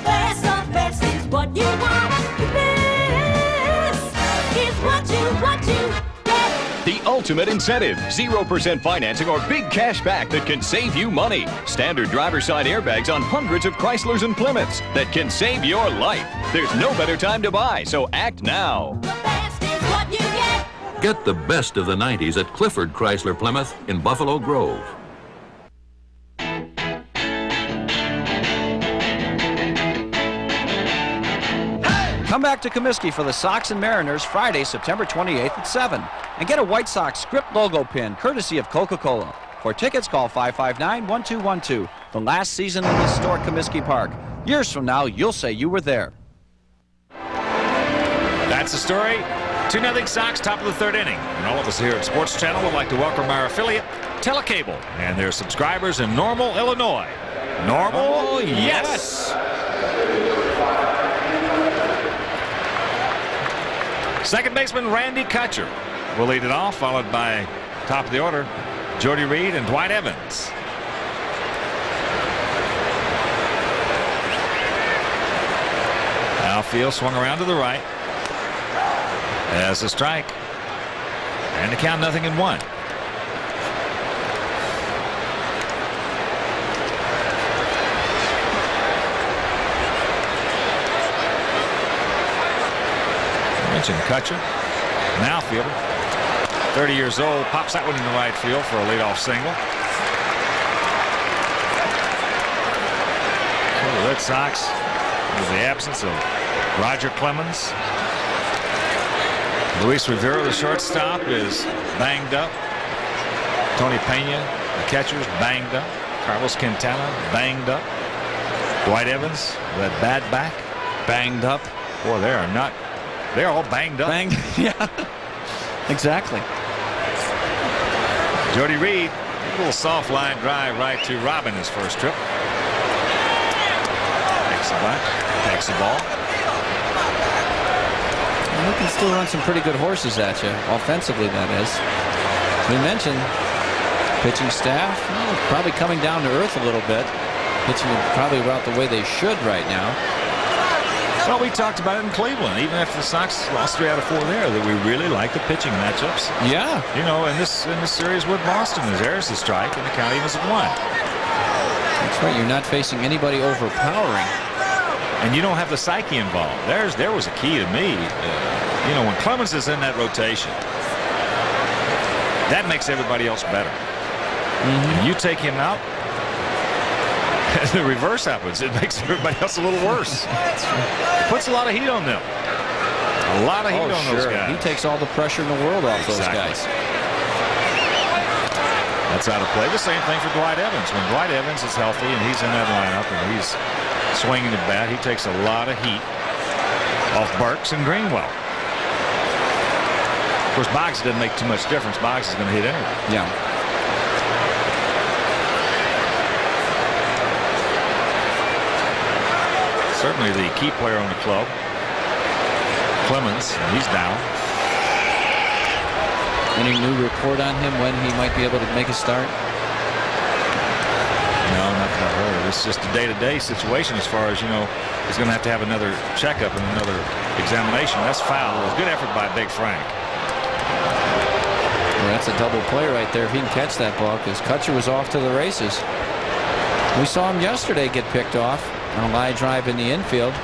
best is what you want. The best is what you get. The ultimate incentive, 0% financing or big cash back that can save you money. Standard driver's side airbags on hundreds of Chryslers and Plymouths that can save your life. There's no better time to buy, so act now. The best is what you get. Get the best of the 90s at Clifford Chrysler Plymouth in Buffalo Grove. Come back to Comiskey for the Sox and Mariners Friday, September 28th at 7. And get a White Sox script logo pin courtesy of Coca-Cola. For tickets, call 559-1212. The last season in historic Comiskey Park. Years from now, you'll say you were there. That's the story. 2-0 Sox, top of the 3rd inning. And all of us here at Sports Channel would like to welcome our affiliate, Telecable, and their subscribers in Normal, Illinois. Normal? Yes! Second baseman Randy Kutcher will lead it off, followed by top of the order Jody Reed and Dwight Evans. Outfield swung around to the right as a strike, and the count 0-1. Mentioned Kutcher, an outfielder, 30 years old, pops that one in the right field for a leadoff single. So the Red Sox, with the absence of Roger Clemens, Luis Rivera, the shortstop, is banged up. Tony Pena, the catcher, is banged up. Carlos Quintana, banged up. Dwight Evans, that bad back, banged up. Boy, they're all banged up. Banged, yeah, exactly. Jody Reed, a little soft line drive right to Robin his first trip. Takes the ball. And he can still run some pretty good horses at you, offensively, that is. We mentioned pitching staff, probably coming down to earth a little bit. Pitching probably about the way they should right now. Well, we talked about it in Cleveland, even after the Sox lost 3 out of 4 there, that we really like the pitching matchups. Yeah. You know, in this series with Boston, there's a strike, and the count evens at 1. That's right. You're not facing anybody overpowering. And you don't have the psyche involved. There was a key to me. You know, when Clemens is in that rotation, that makes everybody else better. And you take him out, The reverse happens. It makes everybody else a little worse. Puts a lot of heat on them. A lot of heat on those guys. He takes all the pressure in the world off those guys. That's out of play. The same thing for Dwight Evans. When Dwight Evans is healthy and he's in that lineup and he's swinging the bat, he takes a lot of heat off Burks and Greenwell. Of course, Boggs doesn't make too much difference. Boggs is going to hit anyway. Yeah. Certainly the key player on the club. Clemens, he's down. Any new report on him when he might be able to make a start? No, nothing I've heard. It's just a day-to-day situation as far as, you know, he's going to have another checkup and another examination. That's foul. It was a good effort by Big Frank. Well, that's a double play right there if he can catch that ball, because Kutcher was off to the races. We saw him yesterday get picked off on a line drive in the infield.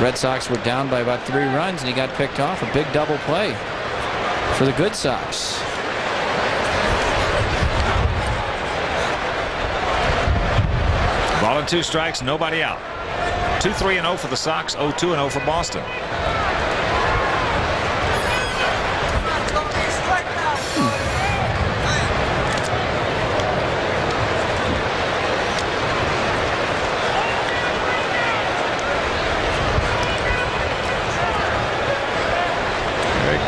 Red Sox were down by about 3 runs and he got picked off. A big double play for the good Sox. Ball and 2 strikes, nobody out. 2-3-0 for the Sox, 0-2-0 for Boston.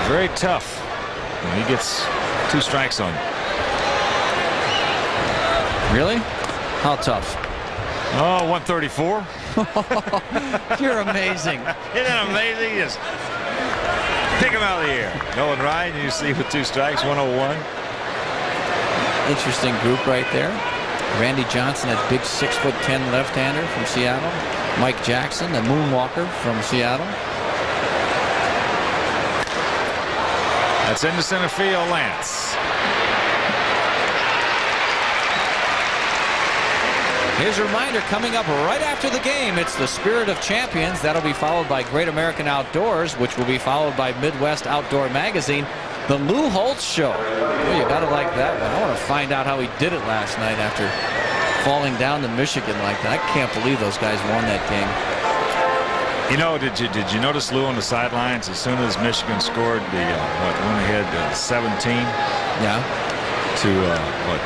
Very tough when he gets 2 strikes on you. Really? How tough? Oh, 134. You're amazing. Isn't that amazing? Just pick him out of the air. Nolan Ryan, you see with 2 strikes, 101. Interesting group right there. Randy Johnson, that big 6'10" left-hander from Seattle. Mike Jackson, the moonwalker from Seattle. That's into center field, Lance. Here's a reminder coming up right after the game. It's the Spirit of Champions. That'll be followed by Great American Outdoors, which will be followed by Midwest Outdoor Magazine. The Lou Holtz Show. Oh, you gotta like that one. I want to find out how he did it last night after falling down to Michigan like that. I can't believe those guys won that game. You know, did you notice Lou on the sidelines as soon as Michigan scored the went ahead 17? Yeah. To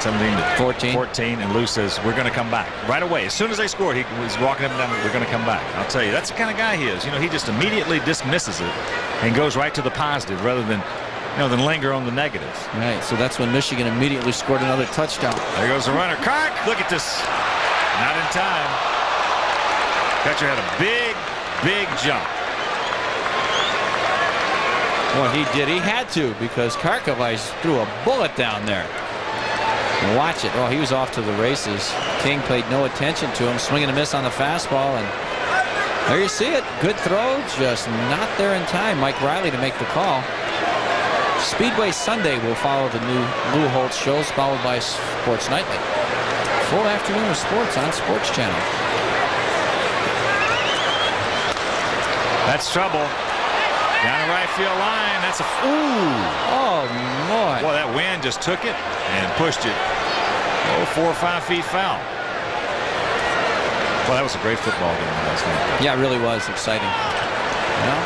17 to 14, and Lou says we're going to come back right away. As soon as they scored, he was walking up and down. We're going to come back. I'll tell you, that's the kind of guy he is. You know, he just immediately dismisses it and goes right to the positive rather than, you know, than linger on the negative. Right. So that's when Michigan immediately scored another touchdown. There goes the runner. Kirk, look at this. Not in time. Catcher had a big jump. Well, he did. He had to, because Karkovic threw a bullet down there. And watch it. Oh, he was off to the races. King paid no attention to him. Swing and a miss on the fastball. And there you see it. Good throw. Just not there in time. Mike Riley to make the call. Speedway Sunday will follow the new Lou Holtz shows, followed by Sports Nightly. Full afternoon of sports on Sports Channel. That's trouble. Down the right field line. That's a Oh, boy. Boy, that wind just took it and pushed it 4 or 5 feet foul. Well, that was a great football game last night. Yeah, it really was exciting. Well,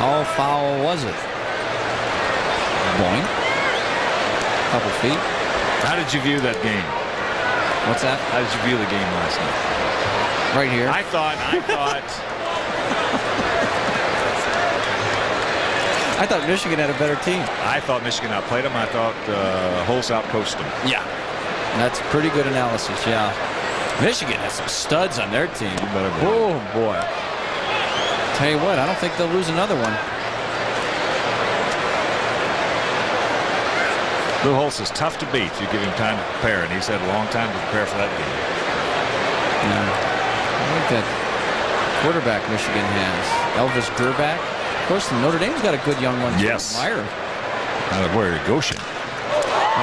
how foul was it? Boing. Couple feet. How did you view that game? What's that? How did you view the game last night? Right here. I thought I thought Michigan had a better team. I thought Michigan outplayed them. I thought Holtz outcoached them. Yeah. That's pretty good analysis, yeah. Michigan has some studs on their team. Oh, boy. Tell you what, I don't think they'll lose another one. Lou Holtz is tough to beat if you give him time to prepare, and he's had a long time to prepare for that game. Yeah. I think that quarterback Michigan has, Elvis Grbac. Of course, Notre Dame's got a good young one. Yes. Meyer. Out of where? Goshen.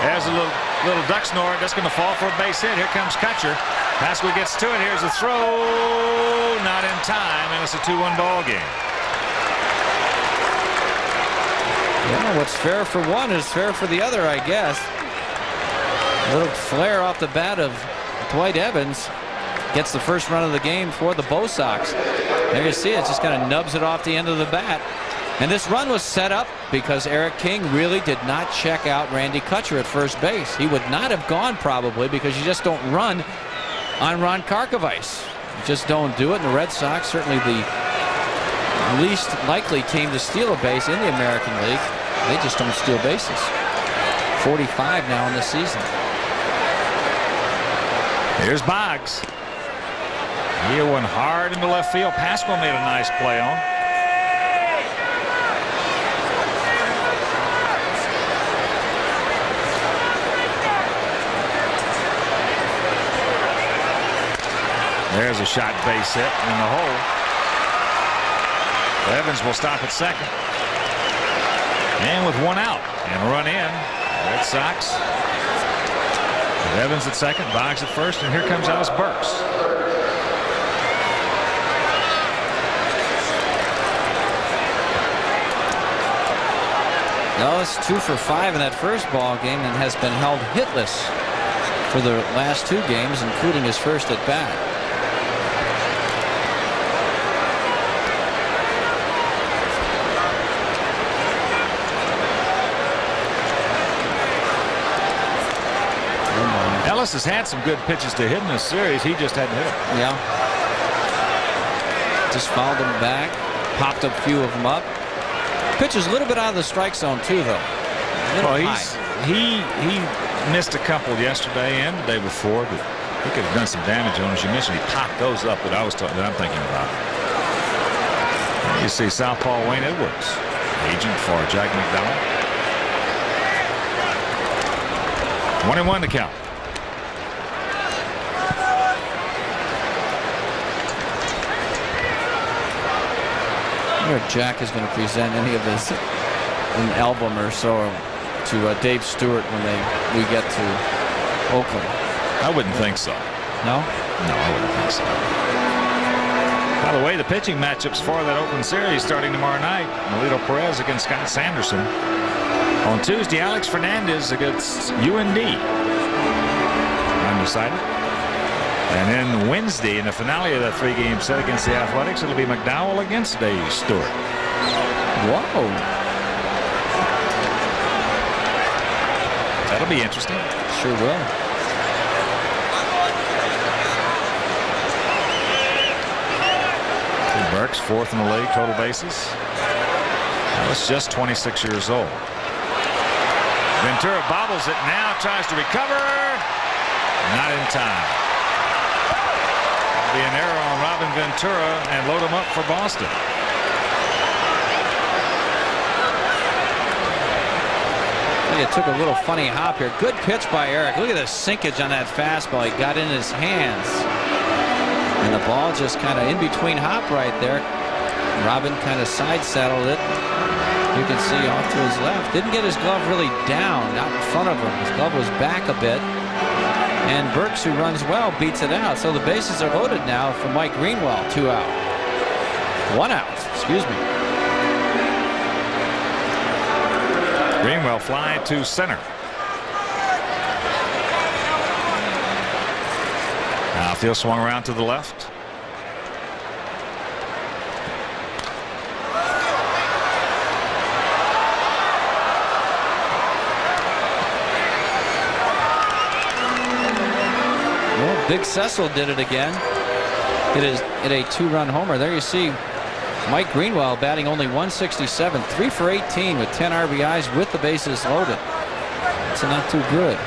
There's a little duck snort. That's going to fall for a base hit. Here comes Kutcher. Pascal gets to it. Here's a throw. Not in time, and it's a 2-1 ball game. Yeah, what's fair for one is fair for the other, I guess. A little flare off the bat of Dwight Evans. Gets the first run of the game for the Bo Sox. There you see it, just kind of nubs it off the end of the bat. And this run was set up because Eric King really did not check out Randy Kutcher at first base. He would not have gone probably because you just don't run on Ron Karkovice. You just don't do it. And the Red Sox, certainly the least likely team to steal a base in the American League. They just don't steal bases. 45 now in the season. Here's Boggs. He hit one hard into left field. Pascal made a nice play on. There's a shot base hit in the hole. Evans will stop at second. And with one out and run in, Red Sox. Evans at second, Boggs at first, and here comes Ellis Burks. Ellis 2 for 5 in that first ball game and has been held hitless for the last 2 games, including his first at bat. Ellis has had some good pitches to hit in this series. He just hadn't hit it. Yeah. Just fouled them back, popped a few of them up. Pitches a little bit out of the strike zone too, though. Well, he missed a couple yesterday and the day before, but he could have done some damage on. As you mentioned, he popped those up that I'm thinking about. You see southpaw Wayne Edwards, agent for Jack McDowell. 1-1 to count. I wonder if Jack is going to present any of this an album or so to Dave Stewart when we get to Oakland. I wouldn't think so. No? No, I wouldn't think so. By the way, the pitching matchups for that Oakland series starting tomorrow night. Melito Perez against Scott Sanderson. On Tuesday, Alex Fernandez against UND. Undecided. And then Wednesday, in the finale of that 3-game set against the Athletics, it'll be McDowell against Dave Stewart. Whoa. That'll be interesting. Sure will. Burks, 4th in the league, total bases. That's just 26 years old. Ventura bobbles it now, tries to recover. Not in time. Be an error on Robin Ventura and load him up for Boston. It took a little funny hop here. Good pitch by Eric. Look at the sinkage on that fastball. He got in his hands. And the ball just kind of in between hop right there. Robin kind of side saddled it. You can see off to his left. Didn't get his glove really down, out in front of him. His glove was back a bit. And Burks, who runs well, beats it out. So the bases are loaded now for Mike Greenwell. 2 out. 1 out, excuse me. Greenwell fly to center. Outfield swung around to the left. Big Cecil did it again. Hit a 2-run homer. There you see Mike Greenwell batting only 167, 3 for 18 with 10 RBIs with the bases loaded. That's not too good.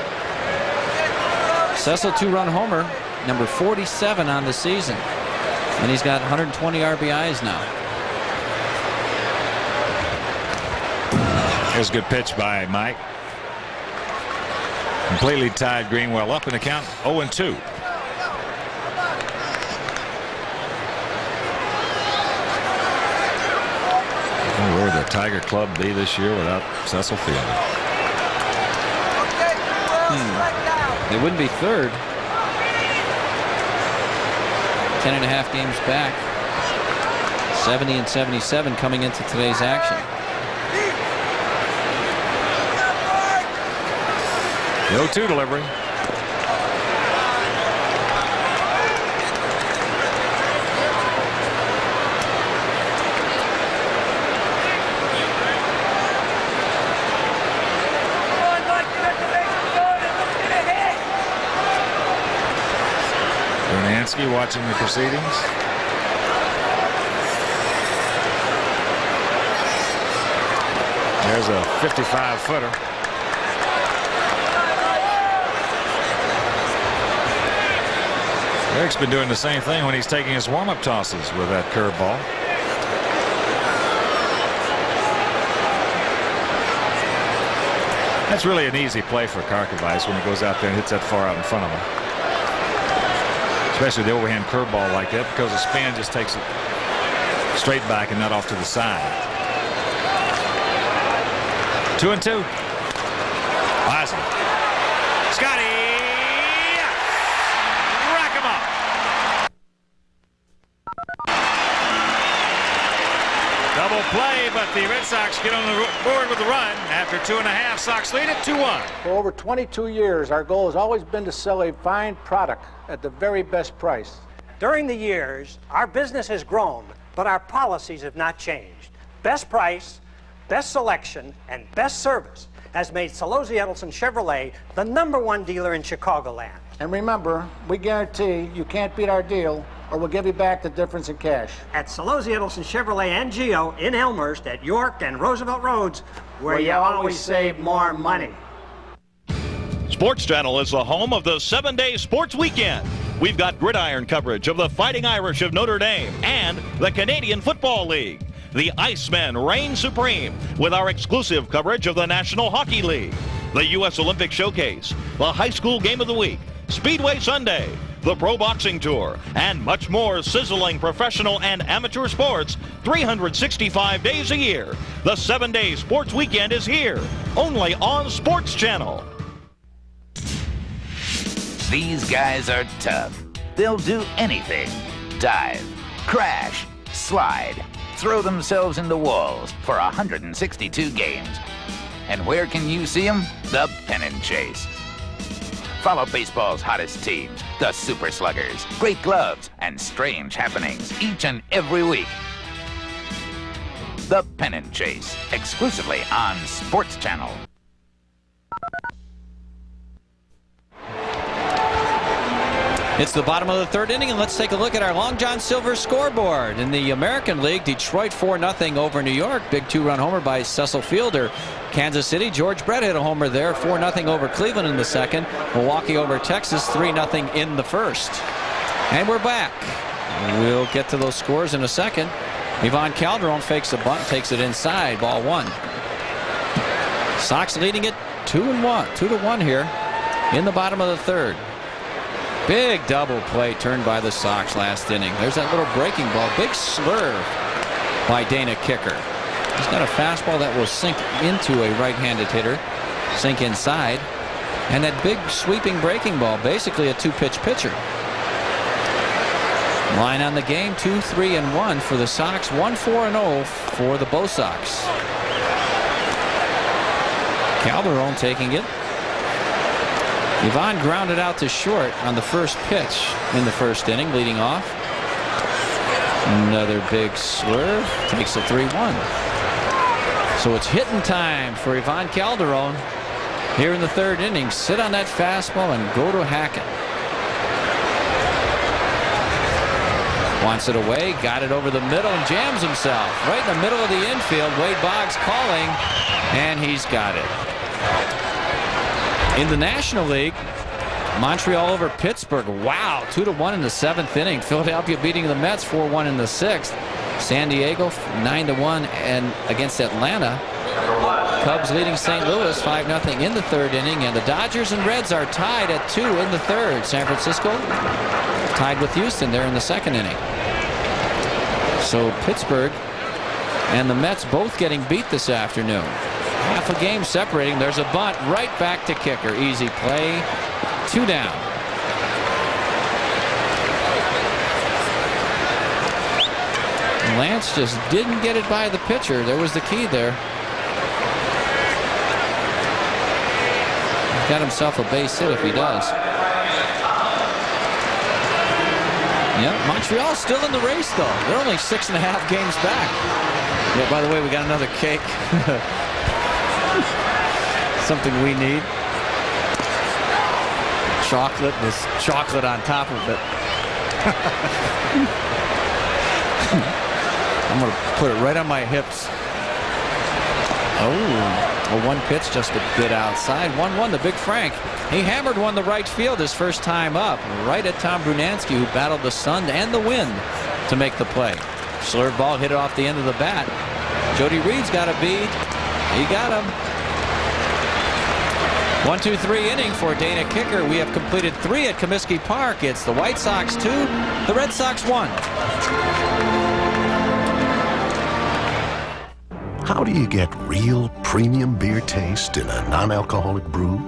Cecil 2-run homer, number 47 on the season, and he's got 120 RBIs now. Here's a good pitch by Mike. Completely tied Greenwell up in the count 0-2. Where would the Tiger Club be this year without Cecil Fielder? They wouldn't be third. 10.5 games back. 70 and 77 coming into today's action. The 0-2 delivery. Stefanski watching the proceedings. There's a 55-footer. Eric's been doing the same thing when he's taking his warm-up tosses with that curveball. That's really an easy play for Karkovice when he goes out there and hits that far out in front of him. Especially the overhand curveball like that, because the spin just takes it straight back and not off to the side. 2-2. Ozzie. Scotty. Rack him up. Double play, but the Red Sox get on the board with the run. After 2.5, Sox lead it 2-1. For over 22 years, our goal has always been to sell a fine product at the very best price. During the years, our business has grown, but our policies have not changed. Best price, best selection, and best service has made Solozzi Edelson Chevrolet the #1 dealer in Chicagoland. And remember, we guarantee you can't beat our deal, or we'll give you back the difference in cash. At Solozzi Edelson Chevrolet and Geo in Elmhurst at York and Roosevelt Roads, where you always save more money. Sports Channel is the home of the 7-day sports weekend. We've got gridiron coverage of the Fighting Irish of Notre Dame and the Canadian Football League. The Icemen reign supreme with our exclusive coverage of the National Hockey League, the U.S. Olympic Showcase, the High School Game of the Week, Speedway Sunday, the Pro Boxing Tour, and much more sizzling professional and amateur sports 365 days a year. The 7-day sports weekend is here, only on Sports Channel. These guys are tough. They'll do anything. Dive, crash, slide, throw themselves into walls for 162 games. And where can you see them? The Pennant Chase. Follow baseball's hottest teams, the Super Sluggers, great gloves, and strange happenings each and every week. The Pennant Chase, exclusively on Sports Channel. It's the bottom of the third inning, and let's take a look at our Long John Silver scoreboard. In the American League, Detroit 4-0 over New York. Big 2-run homer by Cecil Fielder. Kansas City, George Brett hit a homer there. 4-0 over Cleveland in the second. Milwaukee over Texas, 3-0 in the first. And we're back. We'll get to those scores in a second. Ivan Calderon fakes a bunt, takes it inside, ball one. Sox leading it 2-1 here in the bottom of the third. Big double play turned by the Sox last inning. There's that little breaking ball. Big slurve by Dana Kicker. He's got a fastball that will sink into a right-handed hitter, sink inside, and that big sweeping breaking ball, basically a two-pitch pitcher. Line on the game, 2-3-1 for the Sox, 1-4-0 for the Bo Sox. Calderon taking it. Ivan grounded out to short on the first pitch in the first inning, leading off. Another big swerve, takes a 3-1. So it's hitting time for Ivan Calderon here in the third inning. Sit on that fastball and go to Hackett. Wants it away, got it over the middle and jams himself right in the middle of the infield. Wade Boggs calling, and he's got it. In the National League, Montreal over Pittsburgh. Wow, 2-1 in the seventh inning. Philadelphia beating the Mets 4-1 in the sixth. San Diego 9-1 and against Atlanta. Cubs leading St. Louis 5-0 in the third inning, and the Dodgers and Reds are tied at 2 in the third. San Francisco tied with Houston there in the second inning. So Pittsburgh and the Mets both getting beat this afternoon. Half a game separating. There's a bunt right back to Kicker. Easy play. 2 down. Lance just didn't get it by the pitcher. There was the key there. He's got himself a base hit if he does. Yep, Montreal's still in the race though. They're only 6.5 games back. Yeah, by the way, we got another cake. Something we need. Chocolate with chocolate on top of it. I'm going to put it right on my hips. Oh, a one pitch just a bit outside. 1-1 to Big Frank. He hammered one to right field his first time up, right at Tom Brunansky, who battled the sun and the wind to make the play. Slurve ball hit it off the end of the bat. Jody Reed's got a beat. He got him. 1-2-3 inning for Dana Kicker. We have completed 3 at Comiskey Park. It's the White Sox 2, the Red Sox 1. How do you get real premium beer taste in a non-alcoholic brew?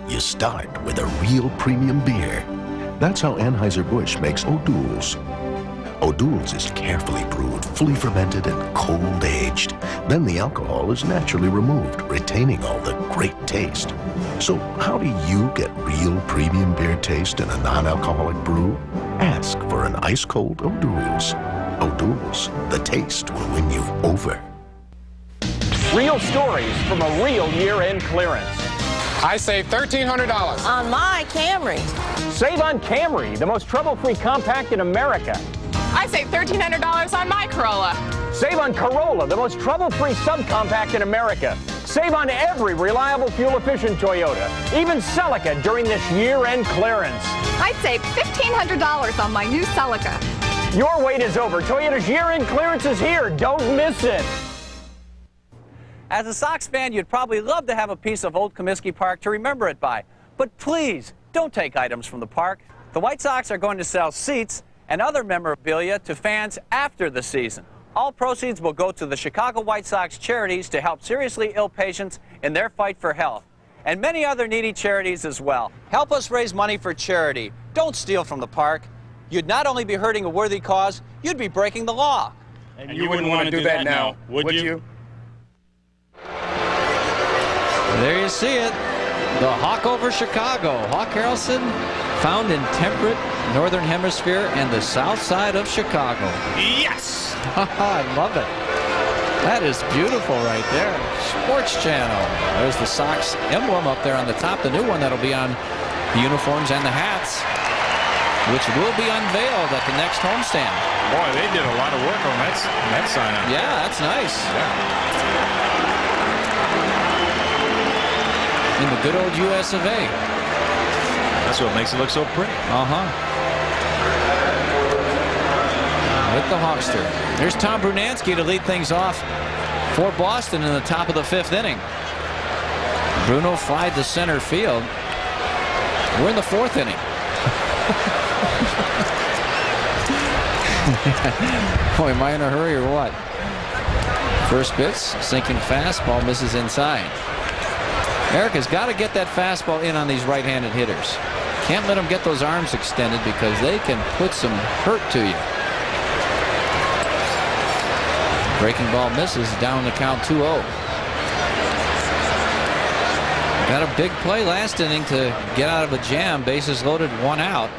You start with a real premium beer. That's how Anheuser-Busch makes O'Doul's. O'Doul's is carefully brewed, fully fermented, and cold-aged. Then the alcohol is naturally removed, retaining all the great taste. So how do you get real premium beer taste in a non-alcoholic brew? Ask for an ice-cold O'Doul's. O'Doul's, the taste will win you over. Real stories from a real year-end clearance. I saved $1,300 on my Camry. Save on Camry, the most trouble-free compact in America. I saved $1,300 on my Corolla. Save on Corolla, the most trouble-free subcompact in America. Save on every reliable, fuel-efficient Toyota, even Celica during this year-end clearance. I saved $1,500 on my new Celica. Your wait is over. Toyota's year-end clearance is here. Don't miss it. As a Sox fan, you'd probably love to have a piece of old Comiskey Park to remember it by. But please, don't take items from the park. The White Sox are going to sell seats and other memorabilia to fans after the season. All proceeds will go to the Chicago White Sox charities to help seriously ill patients in their fight for health, and many other needy charities as well. Help us raise money for charity. Don't steal from the park. You'd not only be hurting a worthy cause, you'd be breaking the law. And you wouldn't want to do that now, would you? There you see it. The Hawk over Chicago. Hawk Harrelson, found in temperate northern hemisphere and the south side of Chicago. Yes! I love it. That is beautiful right there. Sports Channel. There's the Sox emblem up there on the top. The new one that'll be on the uniforms and the hats, which will be unveiled at the next homestand. Boy, they did a lot of work on that sign up. Yeah, that's nice. Yeah. In the good old US of A. That's what makes it look so pretty. With the Hawkster. There's Tom Brunansky to lead things off for Boston in the top of the 5th inning. Bruno flied to center field. We're in the 4th inning. Boy, am I in a hurry or what? First pitch, sinking fastball, misses inside. Erica's got to get that fastball in on these right-handed hitters. Can't let them get those arms extended because they can put some hurt to you. Breaking ball misses, down the count 2-0. Got a big play last inning to get out of a jam. Bases loaded, 1 out.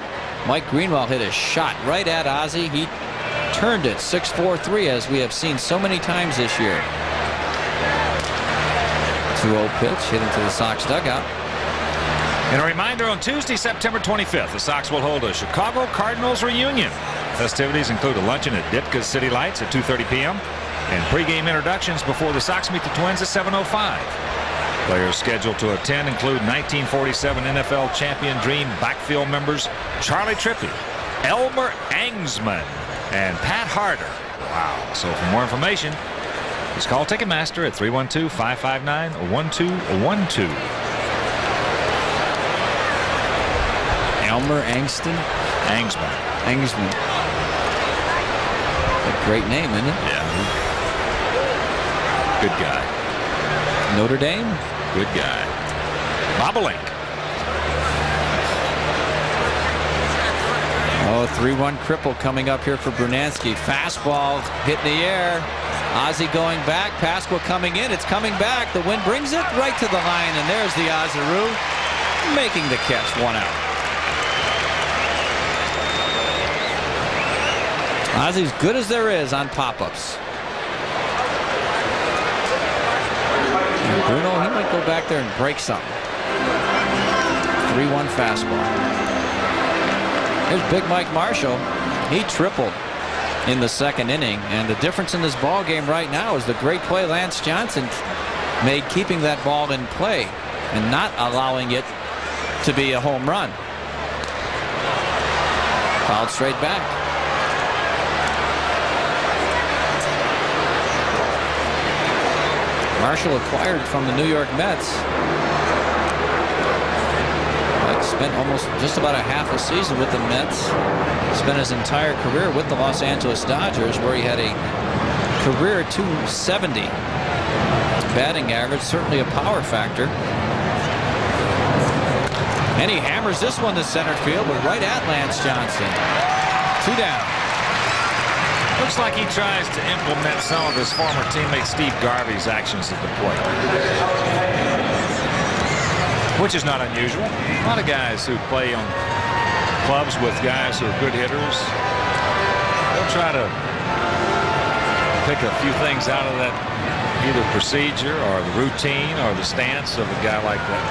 Mike Greenwald hit a shot right at Ozzie. He turned it 6-4-3, as we have seen so many times this year. 2-0 pitch hit into the Sox dugout. And a reminder, on Tuesday, September 25th, the Sox will hold a Chicago Cardinals reunion. Festivities include a luncheon at Ditka's City Lights at 2:30 p.m. and pregame introductions before the Sox meet the Twins at 7:05. Players scheduled to attend include 1947 NFL champion Dream backfield members Charlie Trippey, Elmer Angsman, and Pat Harder. Wow. So for more information, just call Ticketmaster at 312-559-1212. Elmer Angston? Angsman. A great name, isn't it? Yeah. Good guy. Notre Dame? Good guy. Bobolink. Oh, 3-1 cripple coming up here for Brunansky. Fastball hit in the air. Ozzie going back. Pasqua coming in. It's coming back. The wind brings it right to the line, and there's the Ozzaroo making the catch. 1 out. Ozzie's good as there is on pop-ups. And Bruno, he might go back there and break something. 3-1 fastball. Here's Big Mike Marshall. He tripled in the second inning, and the difference in this ball game right now is the great play Lance Johnson made keeping that ball in play and not allowing it to be a home run. Fouled straight back. Marshall acquired from the New York Mets. Spent almost just about a half a season with the Mets. Spent his entire career with the Los Angeles Dodgers, where he had a career .270 batting average, certainly a power factor. And he hammers this one to center field, but right at Lance Johnson. 2 down. Looks like he tries to implement some of his former teammate Steve Garvey's actions at the plate, which is not unusual. A lot of guys who play on clubs with guys who are good hitters, they'll try to pick a few things out of that either procedure or the routine or the stance of a guy like that.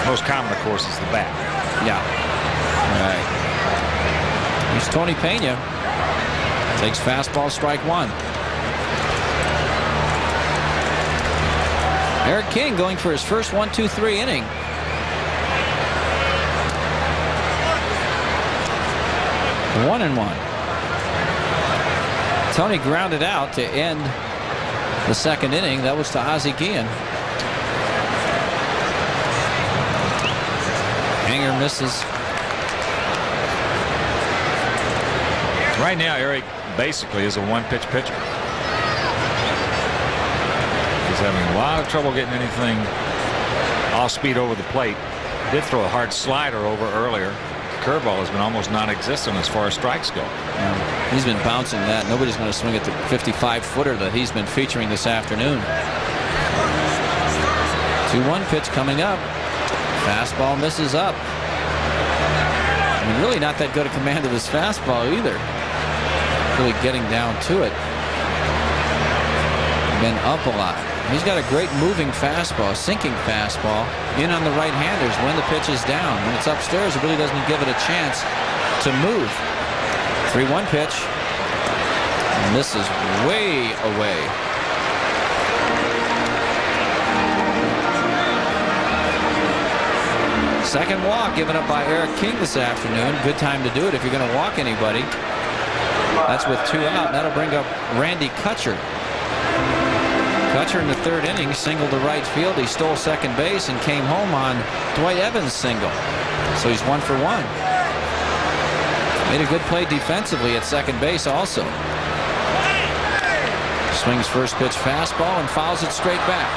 Most common, of course, is the bat. Yeah. All right. Here's Tony Pena. Takes fastball, strike 1. Eric King going for his first 1-2-3 inning. One and 1. Tony grounded out to end the second inning. That was to Ozzie Guillen. Hanger misses. Right now, Eric basically is a one-pitch pitcher. He's having a lot of trouble getting anything off speed over the plate. Did throw a hard slider over earlier. Curveball has been almost non-existent as far as strikes go. He's been bouncing that. Nobody's going to swing at the 55-footer that he's been featuring this afternoon. 2-1 pitch coming up. Fastball misses up. I mean, really not that good a command of his fastball either. Really getting down to it. Been up a lot. He's got a great moving fastball, sinking fastball in on the right-handers when the pitch is down. When it's upstairs, it really doesn't give it a chance to move. 3-1 pitch. Misses way away. Second walk given up by Eric King this afternoon. Good time to do it if you're going to walk anybody. That's with 2 out. And that'll bring up Randy Kutcher. Kutcher in the third inning singled to right field. He stole second base and came home on Dwight Evans' single. So he's 1 for 1. Made a good play defensively at second base also. Swings first pitch fastball and fouls it straight back.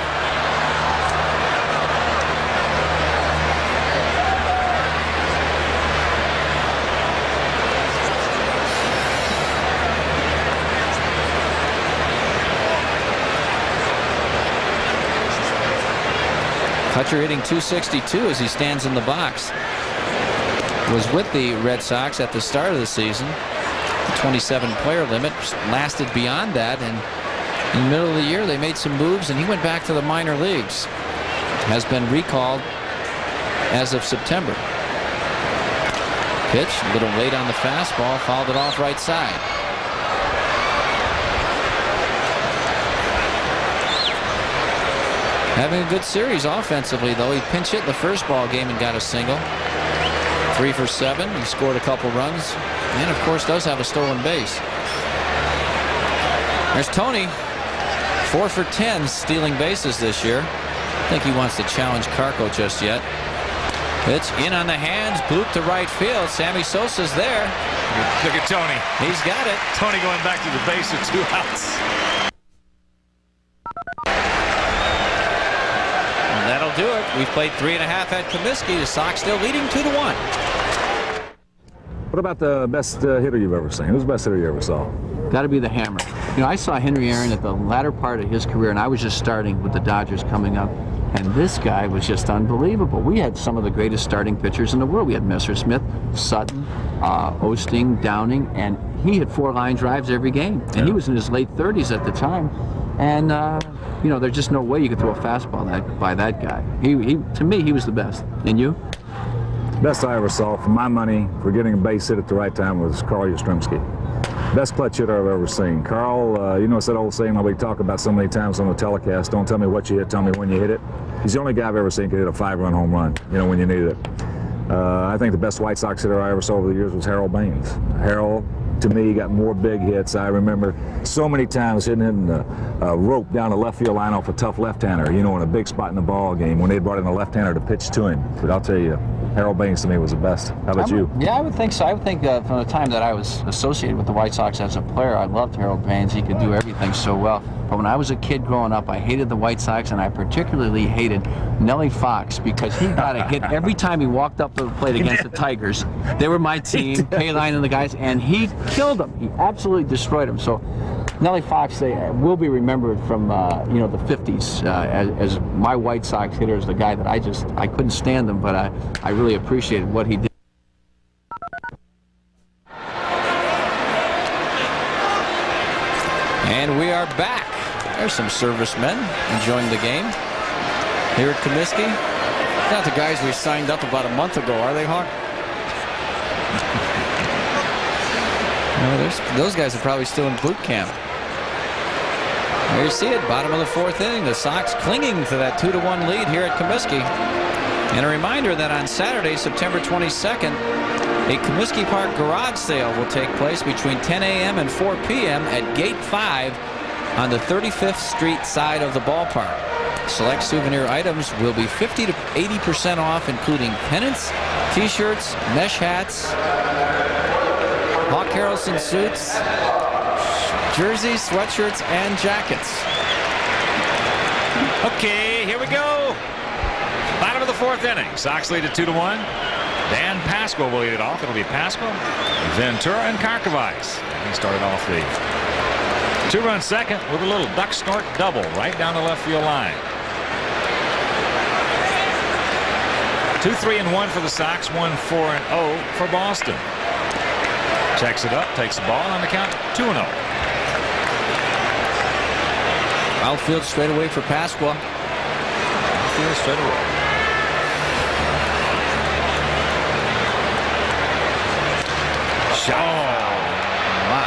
Kutcher hitting .262 as he stands in the box. Was with the Red Sox at the start of the season. The 27-player limit lasted beyond that, and in the middle of the year they made some moves and he went back to the minor leagues. Has been recalled as of September. Pitch a little late on the fastball, fouled it off right side. Having a good series offensively, though. He pinch hit in the first ball game and got a single. 3 for 7. He scored a couple runs. And, of course, does have a stolen base. There's Tony. 4 for 10 stealing bases this year. I think he wants to challenge Carco just yet. Pitch in on the hands. Bloop to right field. Sammy Sosa's there. Look at Tony. He's got it. Tony going back to the base with 2 outs. That'll do it. We've played 3.5 at Comiskey. The Sox still leading 2-1. What about the best hitter you've ever seen? Who's the best hitter you ever saw? Got to be the Hammer. You know, I saw Henry Aaron at the latter part of his career, and I was just starting with the Dodgers coming up. And this guy was just unbelievable. We had some of the greatest starting pitchers in the world. We had Messersmith, Sutton, Osting, Downing, and he hit 4-line drives every game. And he was in his late 30s at the time. And you know, there's just no way you could throw a fastball by that guy. He to me, he was the best. And you? Best I ever saw, for my money, for getting a base hit at the right time, was Carl Yastrzemski. Best clutch hitter I've ever seen. Carl, you know, it's that old saying that we talk about so many times on the telecast, don't tell me what you hit, tell me when you hit it. He's the only guy I've ever seen can hit a 5-run home run, you know, when you needed it. I think the best White Sox hitter I ever saw over the years was Harold Baines. Harold, to me, got more big hits. I remember so many times hitting a rope down the left field line off a tough left-hander, you know, in a big spot in the ball game when they brought in a left-hander to pitch to him. But I'll tell you, Harold Baines to me was the best. How about you? Yeah, I would think so. I would think from the time that I was associated with the White Sox as a player, I loved Harold Baines. He could do everything so well. But when I was a kid growing up, I hated the White Sox, and I particularly hated Nellie Fox because he got a hit every time he walked up to the plate against the Tigers. They were my team, Payline and the guys, and he killed them. He absolutely destroyed them. So Nellie Fox will be remembered from you know, the 50s as my White Sox hitter, as the guy that I couldn't stand him, but I really appreciated what he did. And we are back. There's some servicemen enjoying the game here at Comiskey. Not the guys we signed up about a month ago, are they, Hawk? No, those guys are probably still in boot camp. There you see it, bottom of the 4th inning. The Sox clinging to that 2-1 lead here at Comiskey. And a reminder that on Saturday, September 22nd, a Comiskey Park garage sale will take place between 10 a.m. and 4 p.m. at Gate 5 on the 35th Street side of the ballpark. Select souvenir items will be 50 to 80% off, including pennants, t-shirts, mesh hats, Hawk Harrelson suits, jerseys, sweatshirts, and jackets. Okay, here we go. Bottom of the 4th inning. Sox lead at 2-1. Dan Pasco will lead it off. It'll be Pasco, Ventura, and Karkovice. He started off the 2-run second with a little duck snort double right down the left field line. 2-3-1 for the Sox, 1-4-0 for Boston. Checks it up, takes the ball on the count, 2-0. Outfield straight away for Pasqua. Outfield straight away. Shot. Oh, my.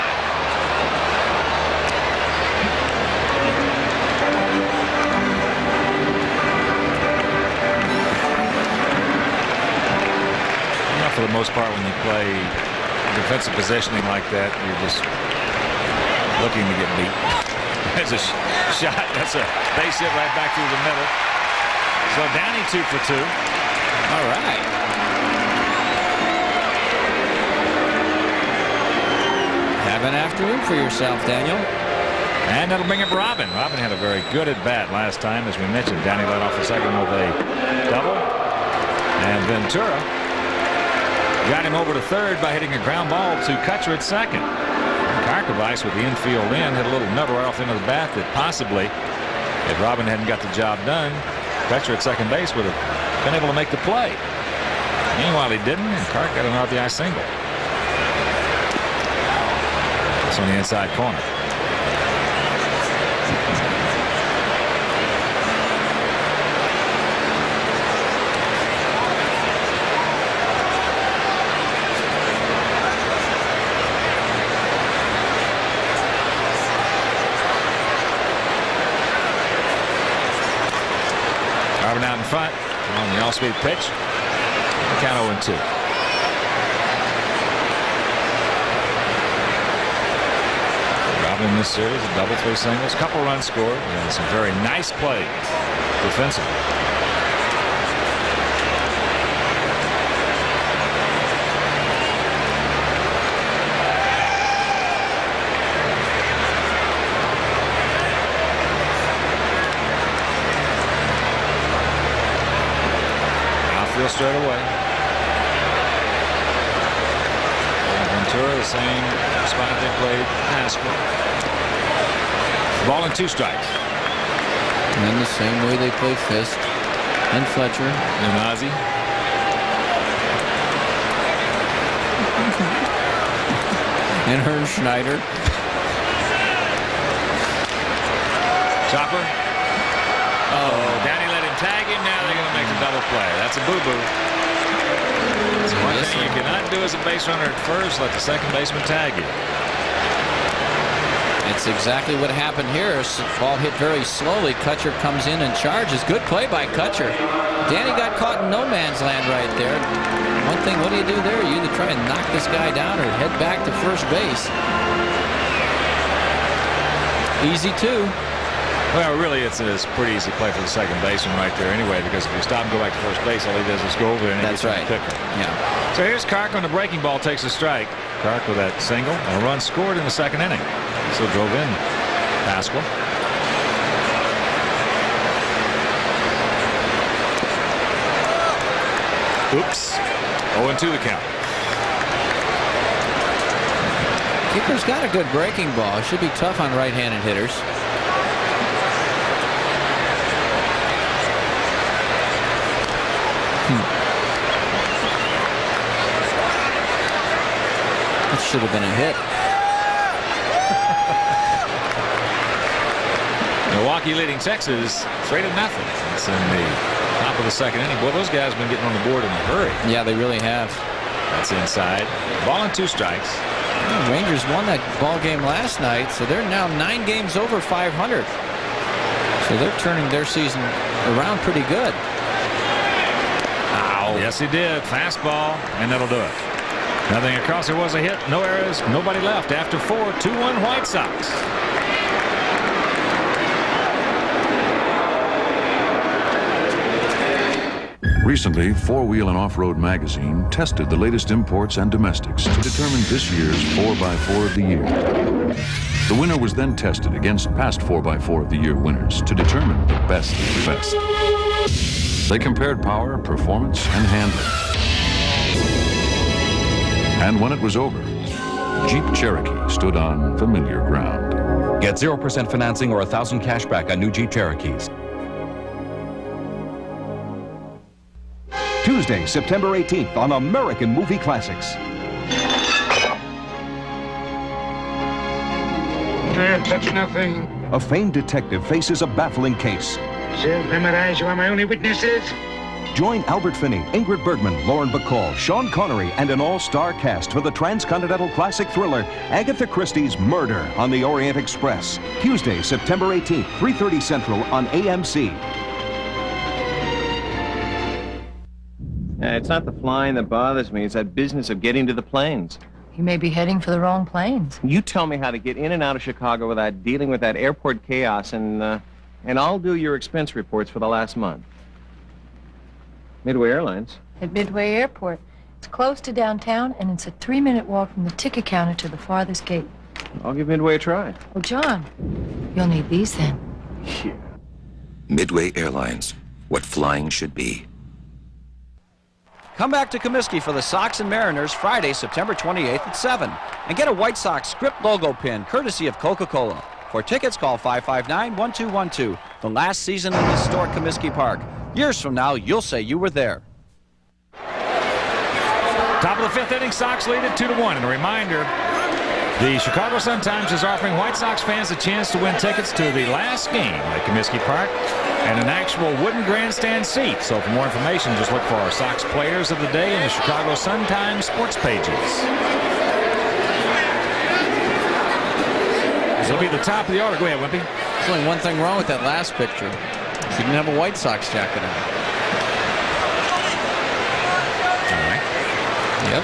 For the most part, when you play defensive positioning like that, you're just looking to get beat. There's a shot. That's a base hit right back through the middle. So Downey 2 for 2. All right. Have an afternoon for yourself, Daniel. And that'll bring up Robin. Robin had a very good at bat last time, as we mentioned. Downey led off the second with a double. And Ventura got him over to third by hitting a ground ball to Kutcher at second. Karkovice with the infield in had a little nubber right off into the bat that possibly, if Robin hadn't got the job done, Kutcher at second base would have been able to make the play. Meanwhile, he didn't, and Kark got an RBI single. It's on the inside corner. Out in front on the all-speed pitch. Count 0-2. Robin in this series, a double, 3 singles, couple runs scored, and some very nice plays defensively. Straight away. Ventura, the same spot they played Pascal. Ball and 2 strikes. And then the same way they play Fisk and Fletcher and Ozzie. And Herm Schneider. Chopper. Oh, Downey let him tag him. Now they're going to make a double play. That's a boo-boo. That's one thing you cannot do as a base runner at first. Let the second baseman tag you. It's exactly what happened here. Ball hit very slowly. Kutcher comes in and charges. Good play by Kutcher. Danny got caught in no man's land right there. One thing, what do you do there? You either try and knock this guy down or head back to first base. Easy too. Well, really, it's a pretty easy play for the second baseman right there anyway, because if you stop and go back to first base, all he does is go over there and that's right. Picker. Yeah. So here's Kark on the breaking ball, takes a strike. Kark with that single and a run scored in the second inning. So drove in Pascal. Oops. 0-2 the count. Keeper's got a good breaking ball. It should be tough on right-handed hitters. That should have been a hit. Milwaukee leading Texas 3-0. It's in the top of the second inning. Boy, those guys have been getting on the board in a hurry. Yeah, they really have. That's inside. Ball and 2 strikes. The Rangers won that ball game last night, so they're now 9 games over 500. So they're turning their season around pretty good. Ow. Yes, he did. Fastball, and that'll do it. Nothing across. There was a hit. No errors. Nobody left after 4. 2-1 White Sox. Recently, Four Wheel and Off-Road magazine tested the latest imports and domestics to determine this year's 4x4 of the year. The winner was then tested against past 4x4 of the year winners to determine the best of the best. They compared power, performance, and handling. And when it was over, Jeep Cherokee stood on familiar ground. Get 0% financing or 1,000 cash back on new Jeep Cherokees. Tuesday, September 18th on American Movie Classics. Can't touch nothing. A famed detective faces a baffling case. Self-memorize, you are my only witnesses. Join Albert Finney, Ingrid Bergman, Lauren Bacall, Sean Connery, and an all-star cast for the transcontinental classic thriller Agatha Christie's Murder on the Orient Express. Tuesday, September 18th, 3:30 Central on AMC. It's not the flying that bothers me. It's that business of getting to the planes. You may be heading for the wrong planes. You tell me how to get in and out of Chicago without dealing with that airport chaos, and I'll do your expense reports for the last month. Midway Airlines. At Midway Airport. It's close to downtown, and it's a 3-minute walk from the ticket counter to the farthest gate. I'll give Midway a try. Oh, John, you'll need these then. Yeah. Midway Airlines. What flying should be. Come back to Comiskey for the Sox and Mariners Friday, September 28th at 7. And get a White Sox script logo pin courtesy of Coca-Cola. For tickets, call 559-1212. The last season in historic Comiskey Park. Years from now, you'll say you were there. Top of the 5th inning, Sox lead it 2-1. And a reminder, the Chicago Sun-Times is offering White Sox fans a chance to win tickets to the last game at Comiskey Park and an actual wooden grandstand seat. So for more information, just look for our Sox players of the day in the Chicago Sun-Times sports pages. This will be the top of the order. Go ahead, Wimpy. There's only one thing wrong with that last picture. She didn't have a White Sox jacket on. All right. Yep.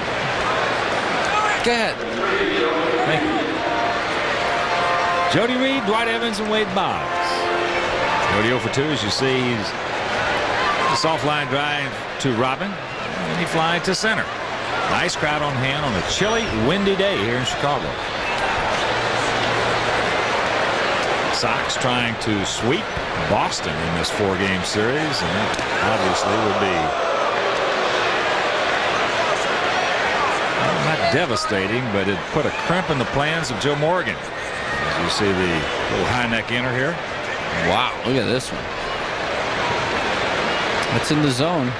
Go ahead. Thank you. Jody Reed, Dwight Evans, and Wade Boggs. Jody 0 for 2, as you see. He's a soft line drive to Robin, and he flies to center. Nice crowd on hand on a chilly, windy day here in Chicago. Sox trying to sweep Boston in this 4-game series, and that obviously would be not devastating, but it put a crimp in the plans of Joe Morgan. As you see the little high neck inner here. Wow, look at this one. It's in the zone.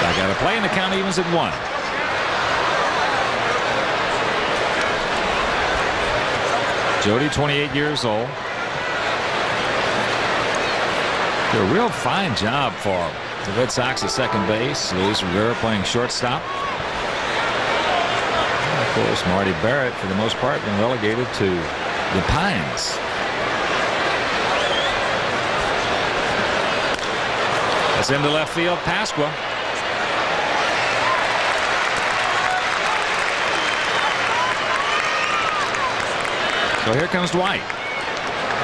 I got a play, and the count evens at 1. Jody, 28 years old. Did a real fine job for the Red Sox at second base. Luis Rivera playing shortstop. And of course, Marty Barrett, for the most part, been relegated to the Pines. That's into left field. Pasqua. So here comes Dwight.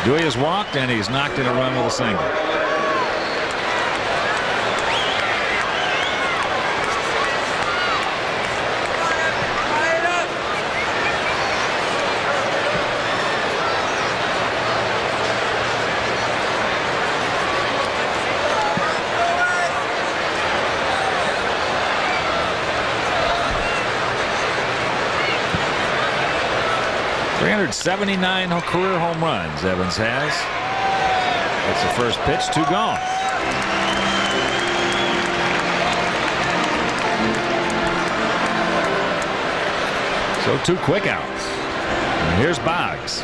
Dewey has walked, and he's knocked in a run with a single. .379 career home runs Evans has. That's the first pitch, 2 gone. So 2 quick outs. And here's Boggs.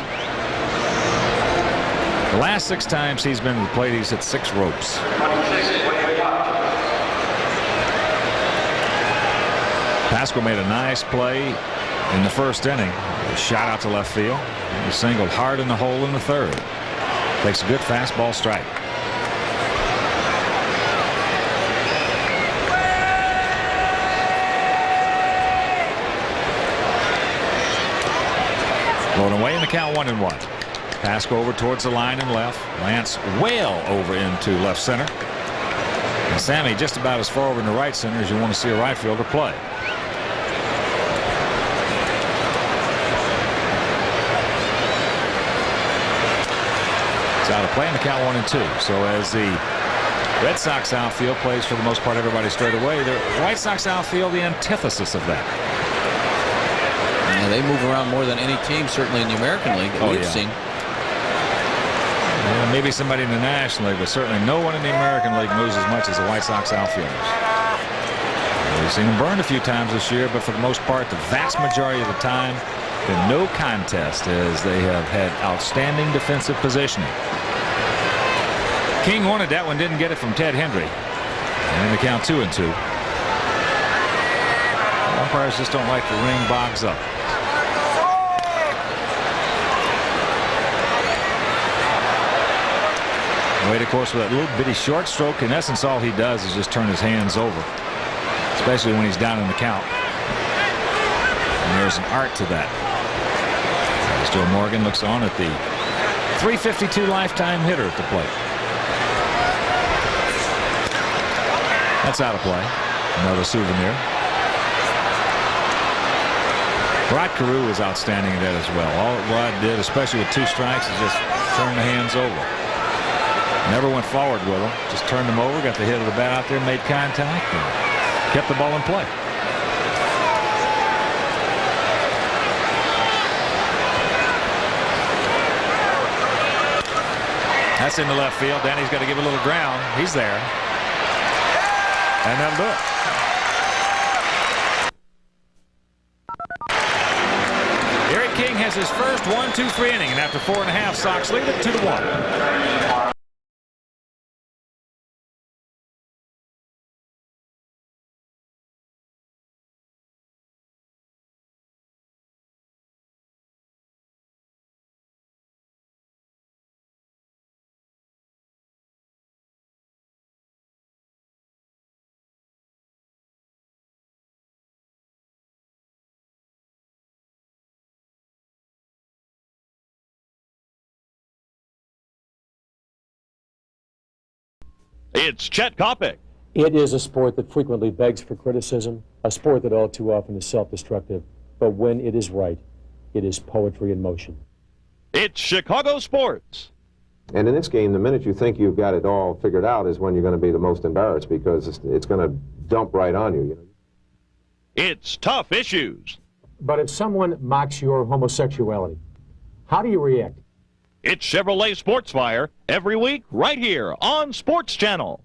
The last 6 times he's been to the plate, he's hit 6 ropes. Pascal made a nice play in the first inning. A shot out to left field. He singled hard in the hole in the third. Takes a good fastball strike. Going away in the count 1-1. Pascal over towards the line and left. Lance well over into left center. And Sammy just about as far over in the right center as you want to see a right fielder play. Out of play in the count 1-2. So as the Red Sox outfield plays for the most part everybody straight away, the White Sox outfield the antithesis of that. Yeah, they move around more than any team, certainly in the American League that we've seen. Yeah, maybe somebody in the National League, but certainly no one in the American League moves as much as the White Sox outfielders. We've seen them burned a few times this year, but for the most part, the vast majority of the time, been no contest as they have had outstanding defensive positioning. King wanted that one, didn't get it from Ted Hendry. And in the count 2-2. Umpires just don't like to ring Boggs up. Wade, of course, with that little bitty short stroke, in essence, all he does is just turn his hands over, especially when he's down in the count. And there's an art to that. As Joe Morgan looks on at the .352 lifetime hitter at the plate. That's out of play. Another souvenir. Rod Carew was outstanding at that as well. All Rod did, especially with 2 strikes, is just turn the hands over. Never went forward with them. Just turned them over, got the hit of the bat out there, made contact, and kept the ball in play. That's into left field. Danny's got to give a little ground. He's there. And that'll do it. Eric King has his first 1-2-3 inning, and after 4.5, Sox lead it 2-1. It's Chet Kopic. It is a sport that frequently begs for criticism, a sport that all too often is self-destructive. But when it is right, it is poetry in motion. It's Chicago Sports. And in this game, the minute you think you've got it all figured out is when you're going to be the most embarrassed, because it's going to dump right on you. It's Tough Issues. But if someone mocks your homosexuality, how do you react? It's Chevrolet Sports Fire every week right here on Sports Channel.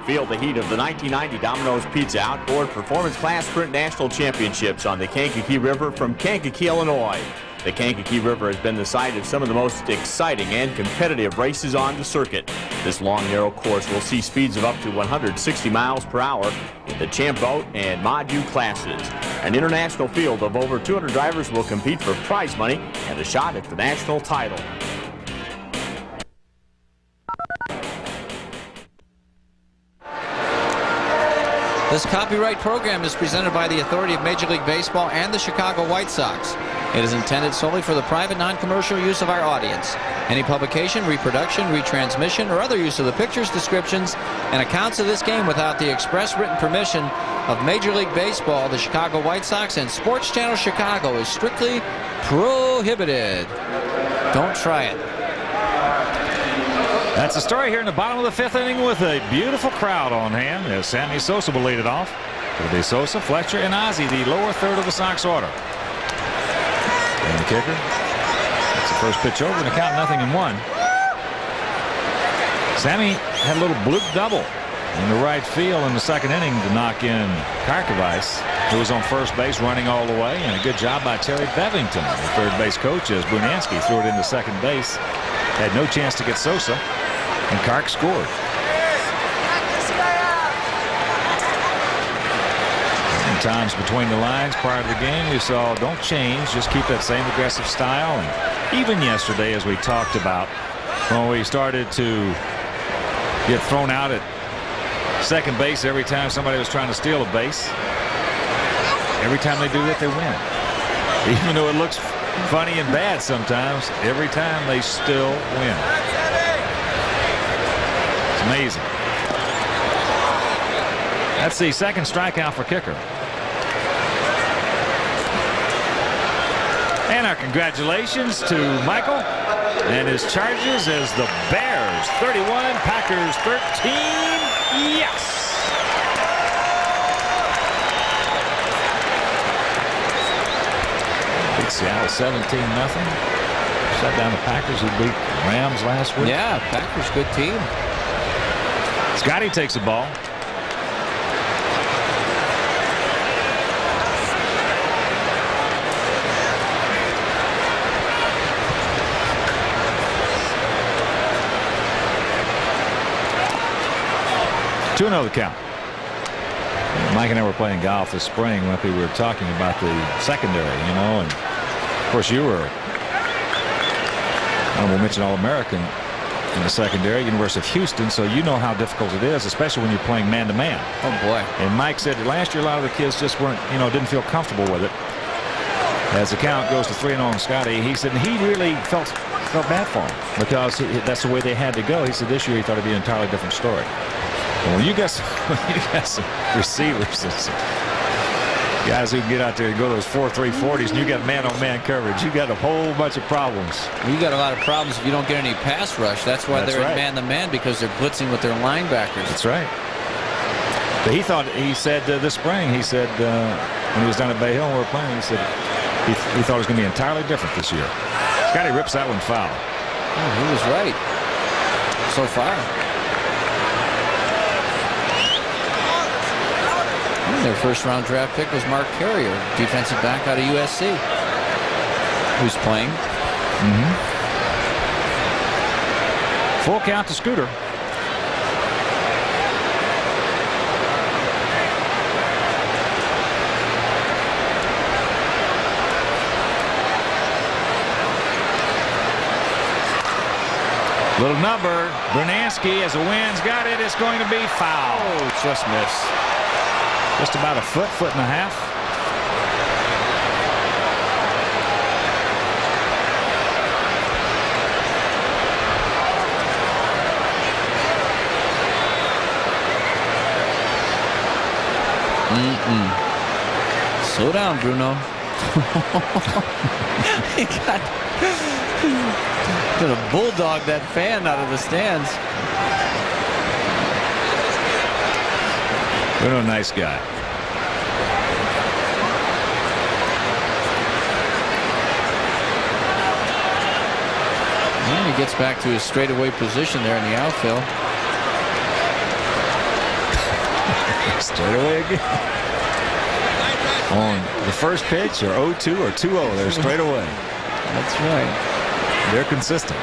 Feel the heat of the 1990 Domino's Pizza Outboard Performance Class Sprint National Championships on the Kankakee River from Kankakee, Illinois. The Kankakee River has been the site of some of the most exciting and competitive races on the circuit. This long, narrow course will see speeds of up to 160 miles per hour in the Champ Boat and Mod U classes. An international field of over 200 drivers will compete for prize money and a shot at the national title. This copyright program is presented by the authority of Major League Baseball and the Chicago White Sox. It is intended solely for the private, non-commercial use of our audience. Any publication, reproduction, retransmission, or other use of the pictures, descriptions, and accounts of this game without the express written permission of Major League Baseball, the Chicago White Sox, and Sports Channel Chicago is strictly prohibited. Don't try it. That's the story here in the bottom of the 5th inning with a beautiful crowd on hand as Sammy Sosa will lead it off. It'll be Sosa, Fletcher, and Ozzie, the lower third of the Sox order. And the kicker. That's the first pitch over, and the count 0-1. Sammy had a little bloop double in the right field in the 2nd inning to knock in Karkovice, who was on first base running all the way, and a good job by Terry Bevington, the third base coach, as Brunansky threw it into second base. Had no chance to get Sosa, and Kark scored. Times between the lines prior to the game we saw don't change, just keep that same aggressive style. And even yesterday, as we talked about, when we started to get thrown out at second base every time somebody was trying to steal a base, every time they do that they win. Even though it looks funny and bad sometimes, every time they still win. It's amazing. That's the second strikeout for kicker. And our congratulations to Michael and his Chargers as the Bears 31, Packers 13. Yes! Beat Seattle 17-0. Shut down the Packers who beat Rams last week. Yeah, Packers, good team. Scotty takes the ball. To another count. Mike and I were playing golf this spring when we were talking about the secondary, you know, and of course you were honorable mention All-American in the secondary, University of Houston, so you know how difficult it is, especially when you're playing man-to-man. Oh boy. And Mike said that last year a lot of the kids just weren't, you know, didn't feel comfortable with it. As the count goes to 3-0 on Scotty, he said he really felt bad for him because that's the way they had to go. He said this year he thought it'd be an entirely different story. Well, you got some receivers, guys who can get out there and go those 4.3 40s, and you got man-on-man coverage. You got a whole bunch of problems. You got a lot of problems if you don't get any pass rush. That's why they're in man-to-man, because they're blitzing with their linebackers. That's right. But he said this spring, he said when he was down at Bay Hill and we were playing, he said he thought it was going to be entirely different this year. Scotty rips that one foul. Oh, he was right so far. Their first-round draft pick was Mark Carrier, defensive back out of USC, who's playing. Full count to Scooter. Little number. Brunansky, as the wind's got it, it's going to be foul. Oh, just missed. Just about a foot and a half. Slow down, Bruno. He gonna bulldog that fan out of the stands. Bruno, nice guy. And he gets back to his straightaway position there in the outfield. Straightaway again. On the first pitch or 0-2 or 2-0, they're straight away. That's right. They're consistent.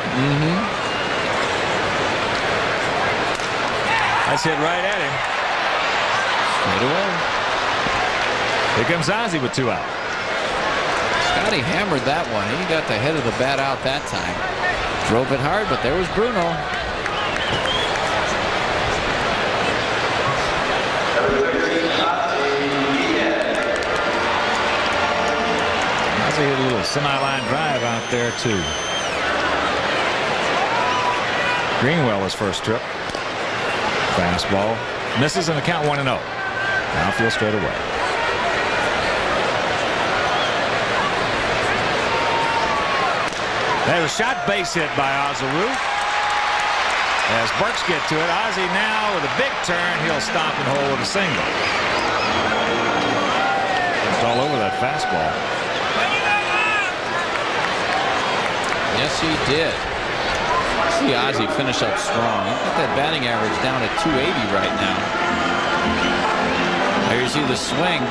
That's hit right at him. Straight away. Here comes Ozzie with 2 out. Scotty hammered that one. He got the head of the bat out that time. Drove it hard, but there was Bruno. Ozzie hit a little semi-line drive out there, too. Greenwell his first trip. Fastball. Misses and the count 1-0. Outfield straight away. There's a shot base hit by Ozaru. As Burks get to it, Ozzie now with a big turn. He'll stop and hold with a single. It's all over that fastball. Yes, he did. See Ozzie finish up strong. He's got that batting average down at 280 right now. There you see the swing.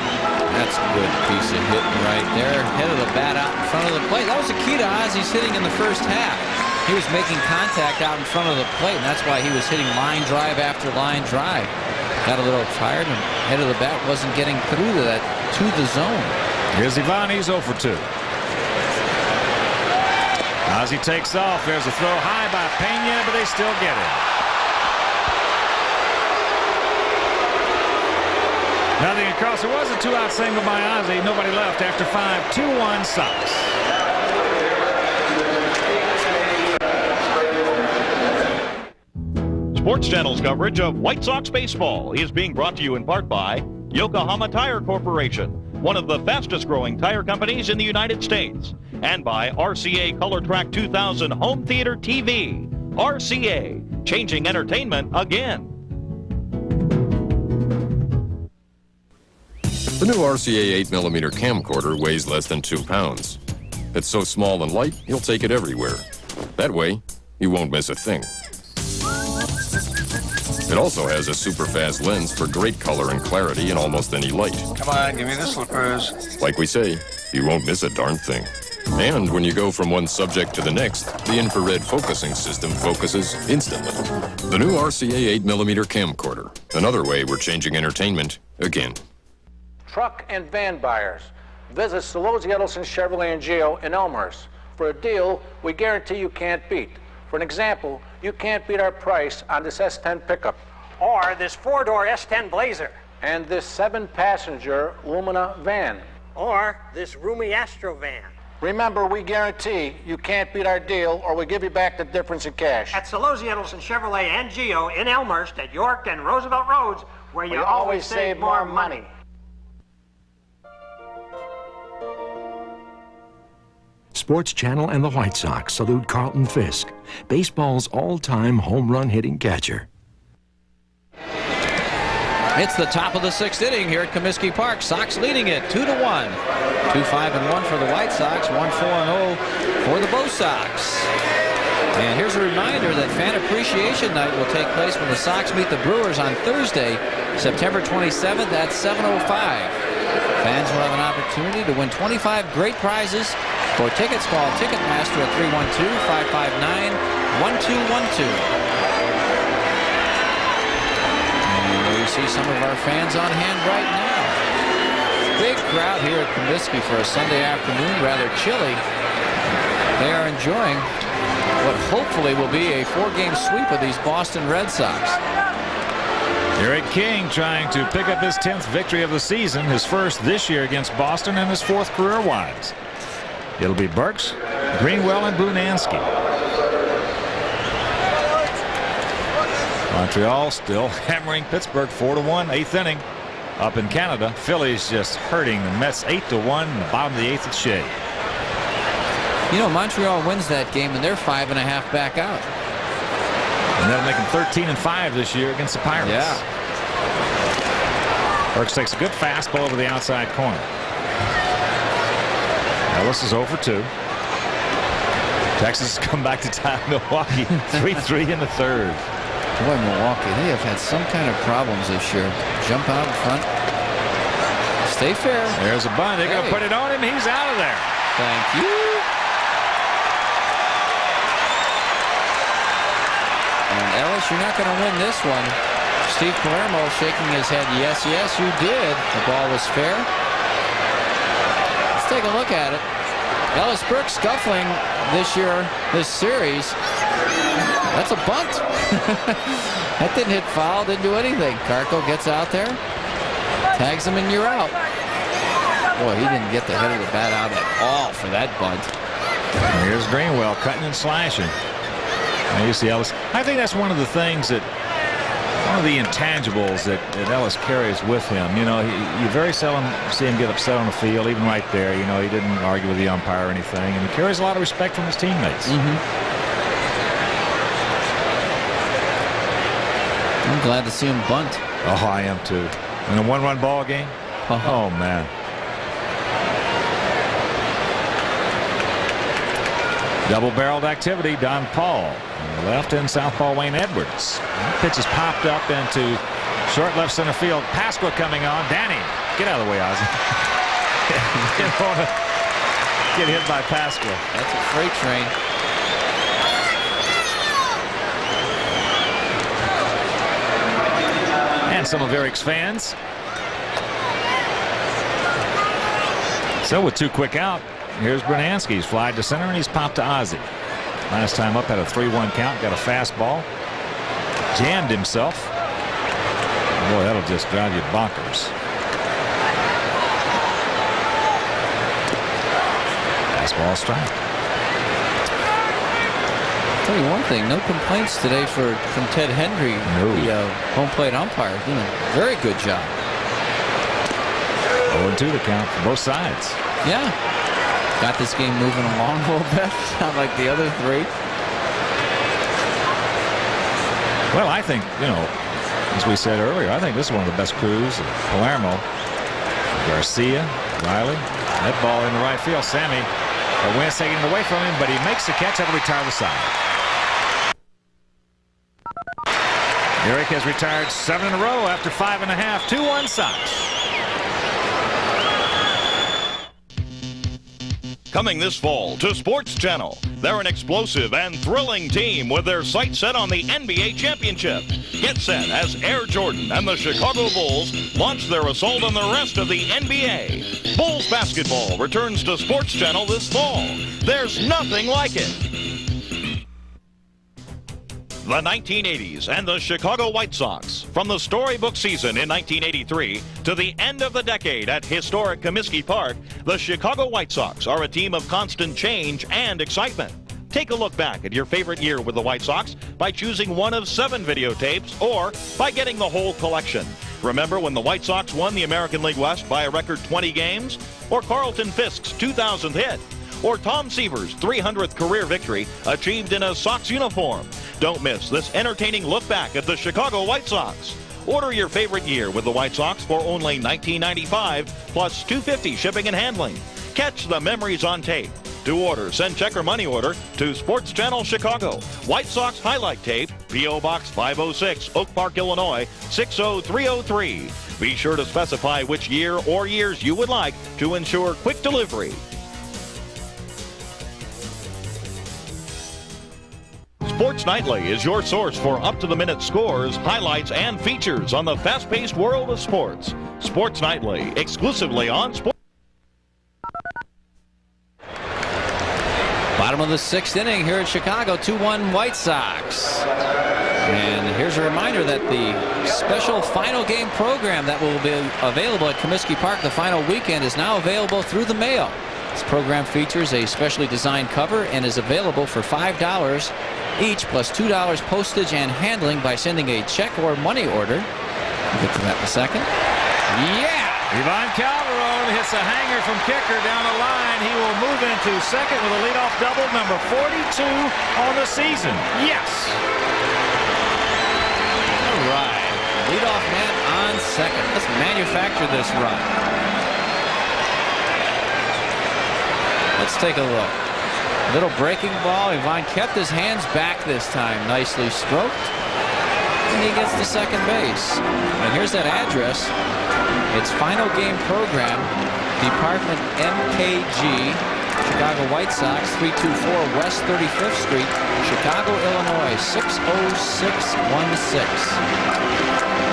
That's a good piece of hitting right there. Head of the bat out in front of the plate. That was the key to Ozzie's hitting in the first half. He was making contact out in front of the plate, and that's why he was hitting line drive after line drive. Got a little tired, and head of the bat wasn't getting through to the zone. Here's Ivan. He's 0 for 2. Ozzie takes off. There's a throw high by Pena, but they still get it. Nothing across. There was a 2-out single by Ozzie. Nobody left after 5. 2-1 Sox. Sports Channel's coverage of White Sox baseball is being brought to you in part by Yokohama Tire Corporation, one of the fastest growing tire companies in the United States, and by RCA ColorTrack 2000 Home Theater TV. RCA, changing entertainment again. The new RCA 8mm camcorder weighs less than 2 pounds. It's so small and light, you'll take it everywhere. That way, you won't miss a thing. It also has a super fast lens for great color and clarity in almost any light. Come on, give me the slippers. Like we say, you won't miss a darn thing. And when you go from one subject to the next, the infrared focusing system focuses instantly. The new RCA 8mm camcorder. Another way we're changing entertainment again. Truck and van buyers, visit Solozzi Edelson Chevrolet and Geo in Elmhurst for a deal we guarantee you can't beat. For an example, you can't beat our price on this S10 pickup. Or this 4-door S10 Blazer. And this 7-passenger Lumina van. Or this roomy Astro van. Remember, we guarantee you can't beat our deal or we give you back the difference in cash. At Solozzi Edelson Chevrolet and Geo in Elmhurst at York and Roosevelt Roads, where you always save more money. Sports Channel and the White Sox salute Carlton Fisk, baseball's all-time home run hitting catcher. It's the top of the 6th inning here at Comiskey Park. Sox leading it 2-1. 2-5-1 for the White Sox, 1-4-0 for the Bo Sox. And here's a reminder that Fan Appreciation Night will take place when the Sox meet the Brewers on Thursday, September 27th at 7:05. Fans will have an opportunity to win 25 great prizes. For tickets, call Ticketmaster at 312-559-1212. And we see some of our fans on hand right now. Big crowd here at Comiskey for a Sunday afternoon, rather chilly. They are enjoying what hopefully will be a 4-game sweep of these Boston Red Sox. Eric King trying to pick up his 10th victory of the season, his first this year against Boston and his 4th career-wise. It'll be Burks, Greenwell, and Brunansky. Montreal still hammering Pittsburgh 4-1, 8th inning. Up in Canada, Phillies just hurting the Mets 8-1, bottom of the 8th at Shea. You know, Montreal wins that game, and they're 5.5 back out. And that'll make them 13-5 this year against the Pirates. Yeah. Burks takes a good fastball over the outside corner. Ellis is 0 for 2. Texas has come back to tie Milwaukee 3-3 in the 3rd. Boy, Milwaukee, they have had some kind of problems this year. Jump out in front. Stay fair. There's a bunt. They're going to put it on him. He's out of there. Thank you. And Ellis, you're not going to win this one. Steve Palermo shaking his head. Yes, yes, you did. The ball was fair. Let's take a look at it. Ellis Burke scuffling this series. That's a bunt. That didn't hit foul, didn't do anything. Carco gets out there, tags him, and you're out. Boy, he didn't get the head of the bat out at all for that bunt. Here's Greenwell cutting and slashing. Now you see Ellis. I think that's one of the things that, one of the intangibles that Ellis carries with him. You know, you very seldom see him get upset on the field, even right there. You know, he didn't argue with the umpire or anything, and he carries a lot of respect from his teammates. I'm glad to see him bunt. Oh, I am too. In a one-run ball game? Oh, man. Double-barreled activity, Don Paul. On the left and southpaw Wayne Edwards. Pitch is popped up into short left center field. Pasqua coming on. Danny, get out of the way, Ozzie. Didn't want to get hit by Pasqua. That's a freight train. And some of Eric's fans. So with 2 quick out, here's Bernansky. He's flied to center and he's popped to Ozzie. Last time up had a 3-1 count. Got a fastball. Jammed himself. Boy, that'll just drive you bonkers. Fastball strike. I'll tell you one thing, no complaints today from Ted Hendry, the home plate umpire. Doing a very good job. 0-2 the count for both sides. Yeah. Got this game moving along a little bit, not like the other 3. Well, I think, you know, as we said earlier, I think this is one of the best crews. Palermo, Garcia, Riley. That ball in the right field. Sammy, Wentz taking it away from him, but he makes the catch. That'll retire the side. Eric has retired 7 in a row after 5.5. 2-1 Sox. Coming this fall to Sports Channel, they're an explosive and thrilling team with their sights set on the NBA championship. Get set as Air Jordan and the Chicago Bulls launch their assault on the rest of the NBA. Bulls basketball returns to Sports Channel this fall. There's nothing like it. The 1980s and the Chicago White Sox. From the storybook season in 1983 to the end of the decade at historic Comiskey Park, the Chicago White Sox are a team of constant change and excitement. Take a look back at your favorite year with the White Sox by choosing one of 7 videotapes or by getting the whole collection. Remember when the White Sox won the American League West by a record 20 games? Or Carlton Fisk's 2000th hit? Or Tom Seaver's 300th career victory achieved in a Sox uniform? Don't miss this entertaining look back at the Chicago White Sox. Order your favorite year with the White Sox for only $19.95 plus $2.50 shipping and handling. Catch the memories on tape. To order, send check or money order to Sports Channel Chicago. White Sox highlight tape, P.O. Box 506, Oak Park, Illinois 60303. Be sure to specify which year or years you would like to ensure quick delivery. Sports Nightly is your source for up-to-the-minute scores, highlights, and features on the fast-paced world of sports. Sports Nightly, exclusively on Sports. Bottom of the 6th inning here in Chicago, 2-1 White Sox. And here's a reminder that the special final game program that will be available at Comiskey Park the final weekend is now available through the mail. This program features a specially designed cover and is available for $5 each plus $2 postage and handling by sending a check or money order. We'll get to that in a second. Yeah! Ivan Calderon hits a hanger from kicker down the line. He will move into second with a leadoff double, number 42 on the season. Yes! All right. Leadoff man on second. Let's manufacture this run. Let's take a look. Little breaking ball. Ivan kept his hands back this time. Nicely stroked. And he gets to second base. And here's that address. It's Final Game Program, Department MKG, Chicago White Sox, 324 West 35th Street, Chicago, Illinois, 60616.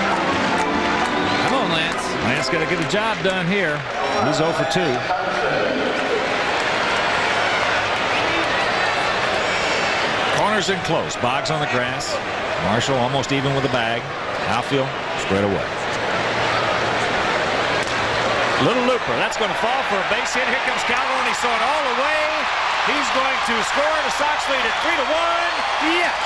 Lance got to get the job done here. He's 0 for 2. Corners in close. Boggs on the grass. Marshall almost even with the bag. Outfield spread away. Little looper. That's going to fall for a base hit. Here comes Calhoun. He saw it all the way. He's going to score. The Sox lead at 3-1. Yes.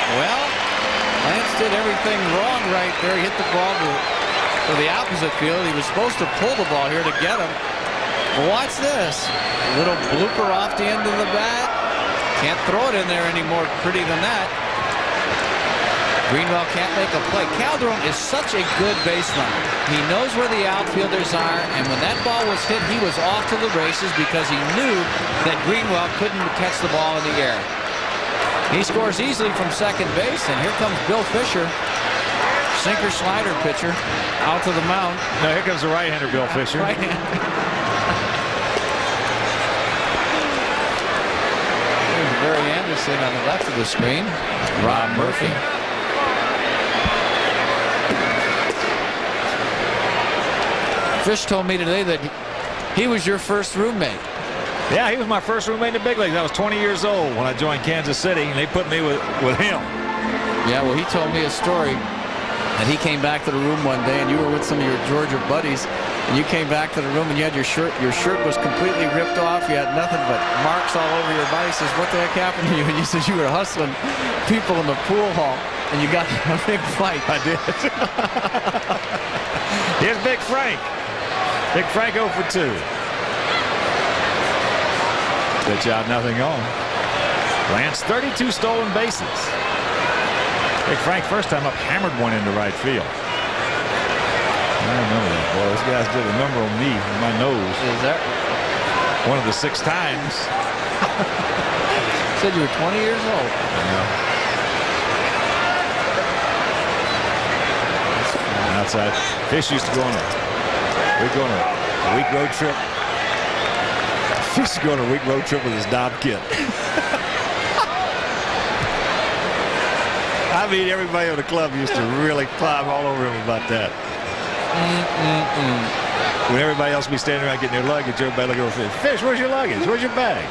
Well, Lance did everything wrong right there. He hit the ball to the opposite field. He was supposed to pull the ball here to get him. But watch this. A little blooper off the end of the bat. Can't throw it in there any more pretty than that. Greenwell can't make a play. Calderon is such a good base runner. He knows where the outfielders are, and when that ball was hit, he was off to the races because he knew that Greenwell couldn't catch the ball in the air. He scores easily from second base, and here comes Bill Fisher, sinker slider pitcher, out to the mound. No, here comes the right-hander Bill Fisher. Barry Anderson on the left of the screen. Rob Murphy. Fish told me today that he was your first roommate. Yeah, he was my first roommate in the big leagues. I was 20 years old when I joined Kansas City, and they put me with him. Yeah, well, he told me a story that he came back to the room one day, and you were with some of your Georgia buddies, and you came back to the room, and you had your shirt was completely ripped off. You had nothing but marks all over your body. He says, "What the heck happened to you?" And you said you were hustling people in the pool hall, and you got in a big fight. I did. Here's Big Frank. Big Frank 0 for 2. Pitch out, nothing on. Lance 32 stolen bases. Big Frank first time up hammered one into right field. I remember that. Boy, this guy's did a number on me, on my nose. Is that one of the 6 times? Said you were 20 years old. Yeah. Outside. Fish used to go on a week road trip. Fish used to go on a week road trip with his Dob kit. I mean, everybody on the club used to really climb all over him about that. When everybody else would be standing around getting their luggage, everybody looking over Fish. Fish, where's your luggage? Where's your bag?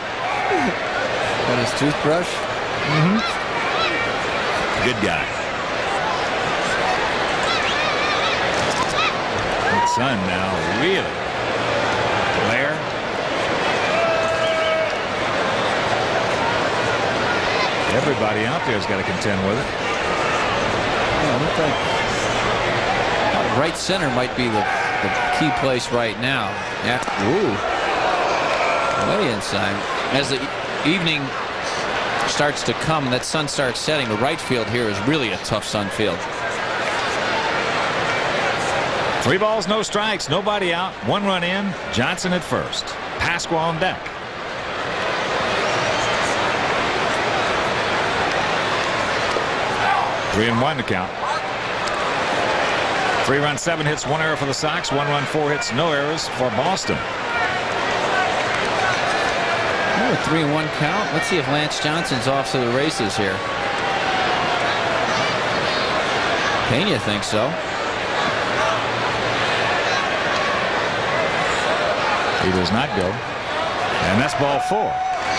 And his toothbrush. Good guy. Good son now, really. Blair. Everybody out there has got to contend with it. Right center might be the key place right now. Yeah. Ooh. Way inside. As the evening starts to come and that sun starts setting, the right field here is really a tough sun field. 3 balls, no strikes, nobody out. 1 run in. Johnson at first. Pasqua on deck. Three and 1 to count. 3 runs, 7 hits, 1 error for the Sox. 1 run, 4 hits, no errors for Boston. Oh, a 3-1 count. Let's see if Lance Johnson's off to the races here. Pena thinks so. He does not go. And that's ball 4.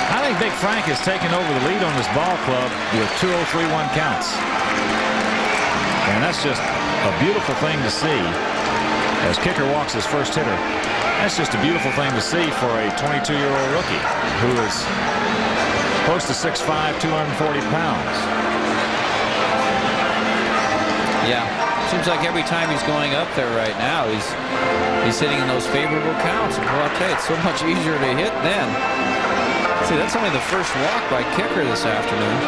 I think Big Frank has taken over the lead on this ball club with 2 0-3-1 counts. And that's just a beautiful thing to see as kicker walks his first hitter. That's just a beautiful thing to see for a 22-year-old rookie who is close to 6'5", 240 pounds. Yeah, seems like every time he's going up there right now, he's hitting in those favorable counts. Well, okay, it's so much easier to hit then. See, that's only the first walk by kicker this afternoon.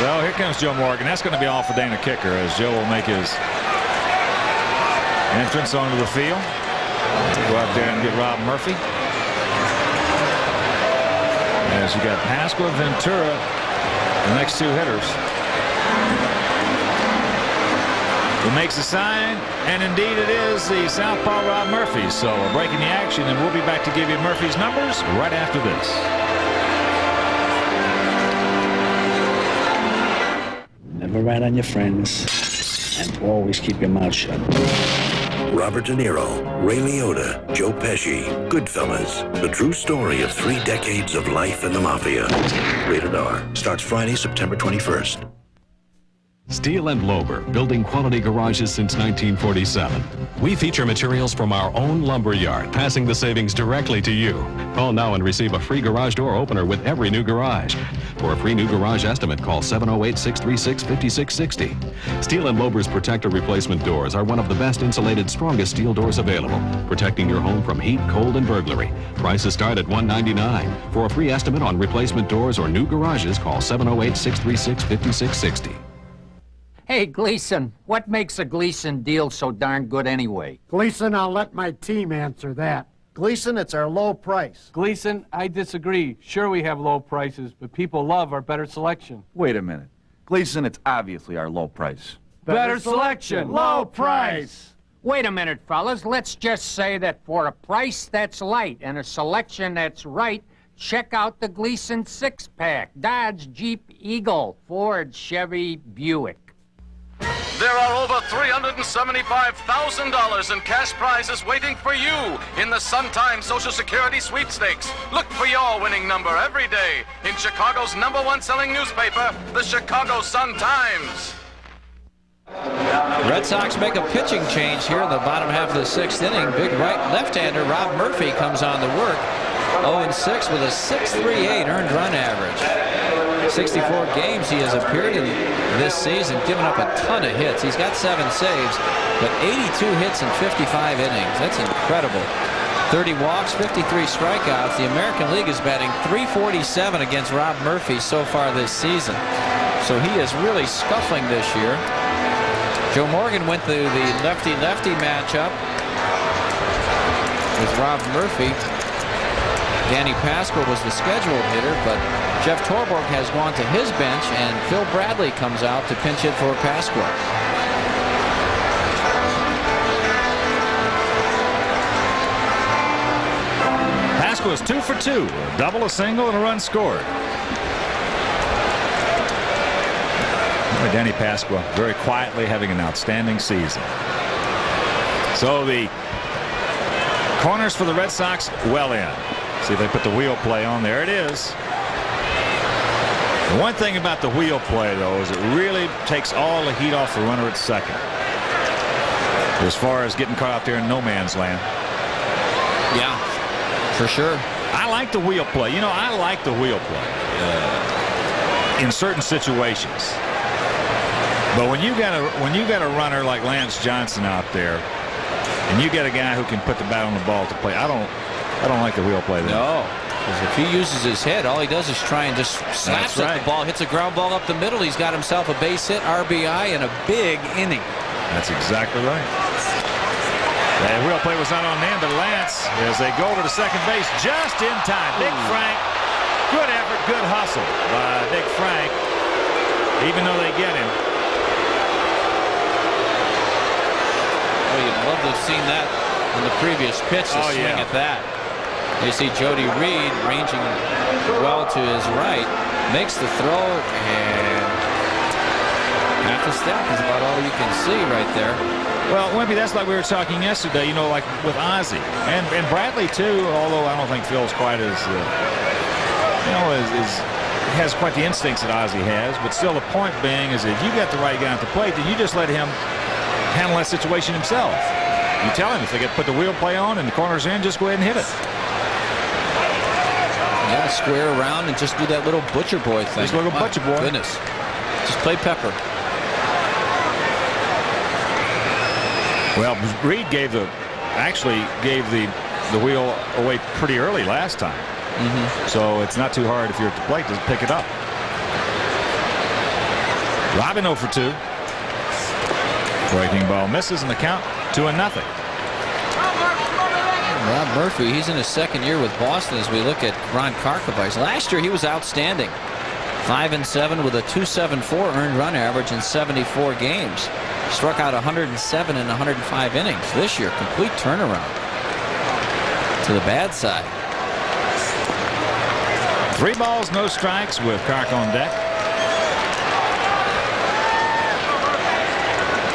Well, here comes Joe Morgan. That's going to be all for Dana Kicker as Joe will make his entrance onto the field. Go out there and get Rob Murphy. As you got Pasqua, Ventura, the next 2 hitters. who makes a sign, and indeed it is the southpaw Rob Murphy. So we're breaking the action, and we'll be back to give you Murphy's numbers right after this. Never rat on your friends, and always keep your mouth shut. Robert De Niro, Ray Liotta, Joe Pesci, Goodfellas. The true story of 3 decades of life in the Mafia. Rated R. Starts Friday, September 21st. Steel & Lober, building quality garages since 1947. We feature materials from our own lumber yard, passing the savings directly to you. Call now and receive a free garage door opener with every new garage. For a free new garage estimate, call 708-636-5660. Steel & Lober's protector replacement doors are one of the best insulated, strongest steel doors available, protecting your home from heat, cold, and burglary. Prices start at $199. For a free estimate on replacement doors or new garages, call 708-636-5660. Hey, Gleason, what makes a Gleason deal so darn good anyway? Gleason, I'll let my team answer that. Gleason, it's our low price. Gleason, I disagree. Sure, we have low prices, but people love our better selection. Wait a minute. Gleason, it's obviously our low price. Better selection, low price. Wait a minute, fellas. Let's just say that for a price that's light and a selection that's right, check out the Gleason 6-pack. Dodge, Jeep, Eagle, Ford, Chevy, Buick. There are over $375,000 in cash prizes waiting for you in the Sun-Times Social Security Sweepstakes. Look for your winning number every day in Chicago's #1 selling newspaper, the Chicago Sun-Times. Red Sox make a pitching change here in the bottom half of the 6th inning. Big left-hander Rob Murphy comes on to work. 0-6 with a 6.38 earned run average. 64 games he has appeared in this season, given up a ton of hits. He's got 7 saves, but 82 hits in 55 innings. That's incredible. 30 walks, 53 strikeouts. The American League is batting .347 against Rob Murphy so far this season. So he is really scuffling this year. Joe Morgan went through the lefty-lefty matchup with Rob Murphy. Danny Pascal was the scheduled hitter, but Jeff Torborg has gone to his bench, and Phil Bradley comes out to pinch hit for Pascal. Pascal is 2 for 2, a double, a single, and a run scored. Danny Pascal very quietly having an outstanding season. So the corners for the Red Sox well in. See if they put the wheel play on. There it is. The one thing about the wheel play, though, is it really takes all the heat off the runner at second. As far as getting caught out there in no man's land. Yeah, for sure. I like the wheel play. You know, I like the wheel play in certain situations. But when you got a runner like Lance Johnson out there, and you get a guy who can put the bat on the ball to play, I don't like the wheel play there. No, because if he uses his head, all he does is try and just slaps at the ball, hits a ground ball up the middle. He's got himself a base hit, RBI, and a big inning. That's exactly right. The wheel play was not on them, but Lance, as they go to the second base, just in time. Big Frank, good effort, good hustle by Big Frank, even though they get him. Oh, you'd love to have seen that in the previous pitch, the swing at that. You see Jody Reed ranging well to his right, makes the throw, and half a step is about all you can see right there. Well, Wimpy, that's like we were talking yesterday, you know, like with Ozzie. And Bradley, too, although I don't think Phil's quite as, has quite the instincts that Ozzie has. But still, the point being is if you got the right guy at the plate, then you just let him handle that situation himself. You tell him if they get put the wheel play on and the corner's in, just go ahead and hit it. Yeah, square around and just do that little butcher boy thing. Just a little butcher boy. Goodness. Just play pepper. Well, Reed actually gave the wheel away pretty early last time. So it's not too hard if you're at the plate to pick it up. Robin 0 for 2. Breaking ball misses and the count 2-0. Rob Murphy, he's in his second year with Boston as we look at Ron Karkovice. Last year he was outstanding. 5-7 with a .274 earned run average in 74 games. Struck out 107 in 105 innings. This year, complete turnaround to the bad side. 3 balls, no strikes with Kark on deck.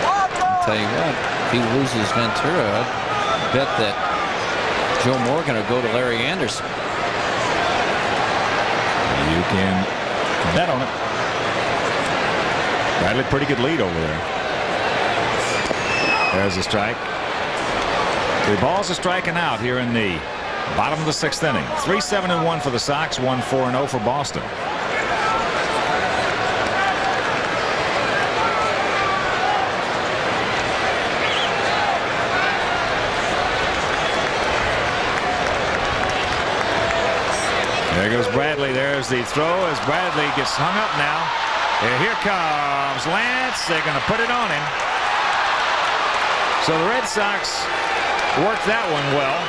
I'll tell you what, if he loses Ventura, I'd bet that Joe Morgan will go to Larry Anderson. You can bet on it. Bradley, pretty good lead over there. There's a strike. 3 balls are striking out here in the bottom of the 6th inning. 3-7-1 for the Sox, 1-4-0 for Boston. There goes Bradley. There's the throw as Bradley gets hung up now. Here comes Lance. They're going to put it on him. So the Red Sox worked that one well.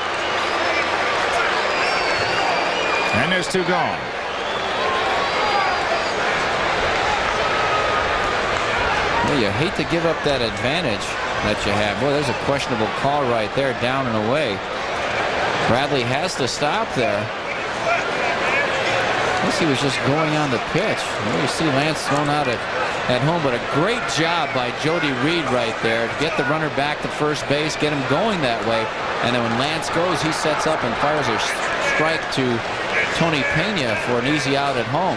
And there's 2 gone. Well, you hate to give up that advantage that you have. Boy, there's a questionable call right there, down and away. Bradley has to stop there. I guess he was just going on the pitch. You see Lance thrown out at home, but a great job by Jody Reed right there to get the runner back to first base, get him going that way. And then when Lance goes, he sets up and fires a strike to Tony Pena for an easy out at home.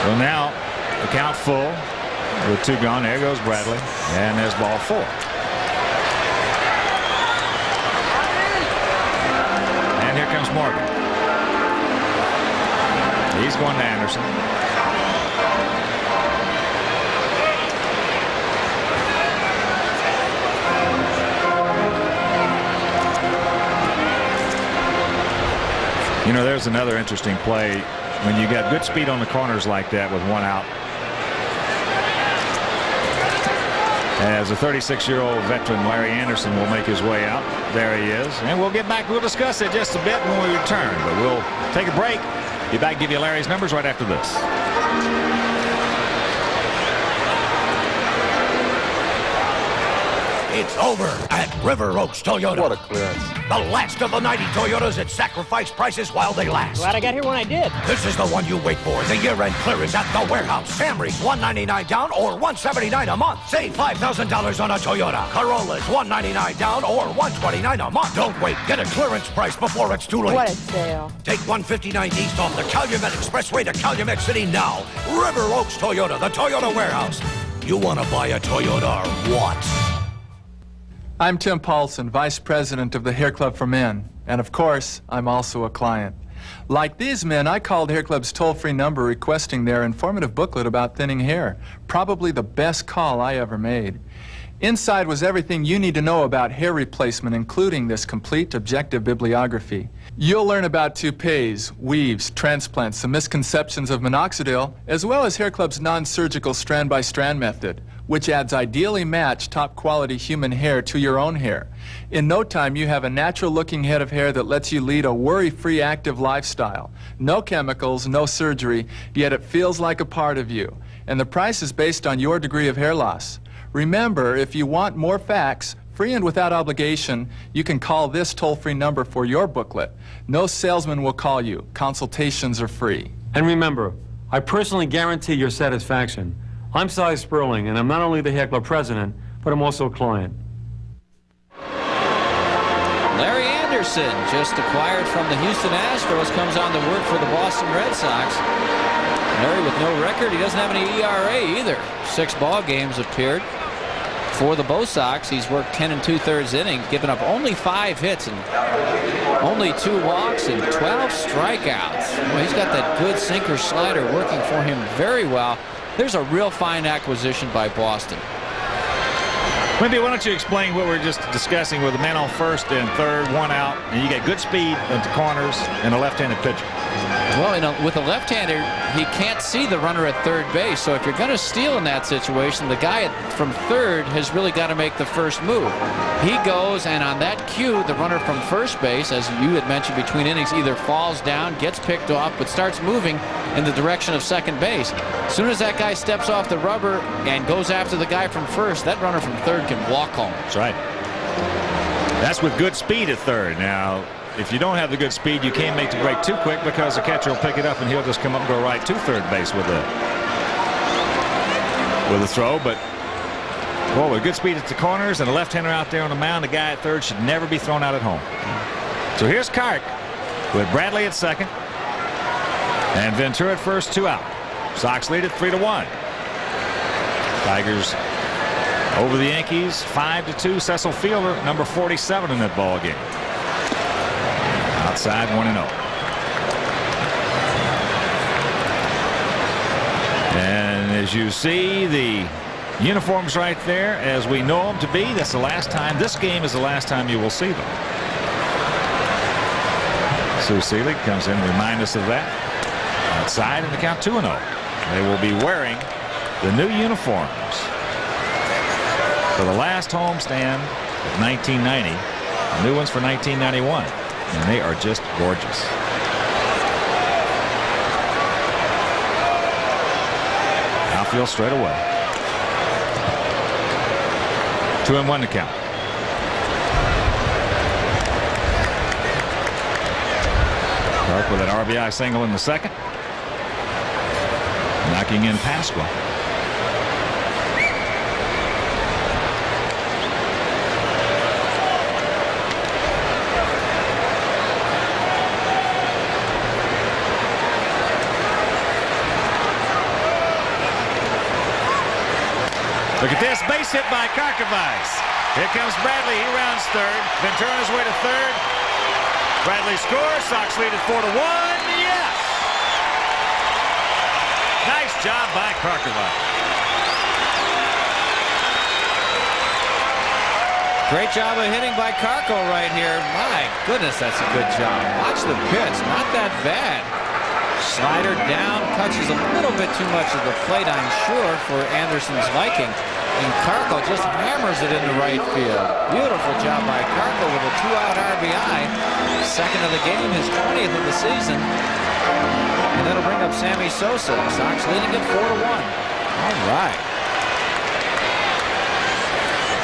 So now the count full with 2 gone. There goes Bradley, and there's ball 4. And here comes Morgan. He's going to Anderson. You know, there's another interesting play when you got good speed on the corners like that with 1 out. As a 36-year-old veteran, Larry Anderson will make his way out. There he is. And we'll get back. We'll discuss it just a bit when we return. But we'll take a break. Be back, give you Larry's numbers right after this. It's over at River Oaks Toyota. What a clearance. The last of the 90 Toyotas at sacrifice prices while they last. Glad I got here when I did. This is the one you wait for. The year-end clearance at the warehouse. Camrys, $199 down or $179 a month. Save $5,000 on a Toyota. Corollas, $199 down or $129 a month. Don't wait. Get a clearance price before it's too late. What a sale. Take 159 East off the Calumet Expressway to Calumet City now. River Oaks Toyota, the Toyota warehouse. You want to buy a Toyota or what? I'm Tim Paulson, Vice President of the Hair Club for Men. And of course, I'm also a client. Like these men, I called Hair Club's toll-free number requesting their informative booklet about thinning hair. Probably the best call I ever made. Inside was everything you need to know about hair replacement, including this complete objective bibliography. You'll learn about toupees, weaves, transplants, some misconceptions of minoxidil, as well as Hair Club's non-surgical strand-by-strand method, which adds ideally matched top-quality human hair to your own hair. In no time, you have a natural-looking head of hair that lets you lead a worry-free, active lifestyle. No chemicals, no surgery, yet it feels like a part of you. And the price is based on your degree of hair loss. Remember, if you want more facts, free and without obligation, you can call this toll-free number for your booklet. No salesman will call you. Consultations are free. And remember, I personally guarantee your satisfaction. I'm Cy Sperling, and I'm not only the Hair Club president, but I'm also a client. Larry Anderson, just acquired from the Houston Astros, comes on to work for the Boston Red Sox. Larry with no record. He doesn't have any ERA either. 6 ball games appeared for the Bo Sox. He's worked 10 2/3 innings, given up only 5 hits and only 2 walks and 12 strikeouts. Well, he's got that good sinker slider working for him very well. There's a real fine acquisition by Boston. Wimpy, why don't you explain what we were just discussing with the man on first and third, one out, and you get good speed at the corners and a left-handed pitcher. Well, with a left-hander, he can't see the runner at third base. So if you're going to steal in that situation, the guy from third has really got to make the first move. He goes, and on that cue, the runner from first base, as you had mentioned between innings, either falls down, gets picked off, but starts moving in the direction of second base. As soon as that guy steps off the rubber and goes after the guy from first, that runner from third can walk home. That's right. That's with good speed at third. Now, if you don't have the good speed, you can't make the break too quick because the catcher will pick it up and he'll just come up and go right to third base with a throw. But well, with good speed at the corners and a left-hander out there on the mound, the guy at third should never be thrown out at home. So here's Kark with Bradley at second and Ventura at first, 2 out. Sox lead at 3-1. Tigers over the Yankees 5-2. Cecil Fielder, number 47 in that ball game. Outside 1-0. And as you see the uniforms right there, as we know them to be, that's the last time. This game is the last time you will see them. Sue Seelig comes in to remind us of that. Outside in the count 2-0. They will be wearing the new uniforms for the last homestand of 1990. The new ones for 1991. And they are just gorgeous. Outfield straight away. 2-1 to count. Kark with an RBI single in the second. Knocking in Pasqua. Look at this, base hit by Karkovice. Here comes Bradley, he rounds third. Ventura on his way to third. Bradley scores, Sox lead at 4-1, yes! Nice job by Karkovice. Great job of hitting by Karko right here. My goodness, that's a good job. Watch the pitch, not that bad. Slider down, touches a little bit too much of the plate, I'm sure, for Anderson's liking. And Karko just hammers it into right field. Beautiful job by Karko with a 2-out RBI. Second of the game, his 20th of the season. And that'll bring up Sammy Sosa. Sox leading at 4-1. All right.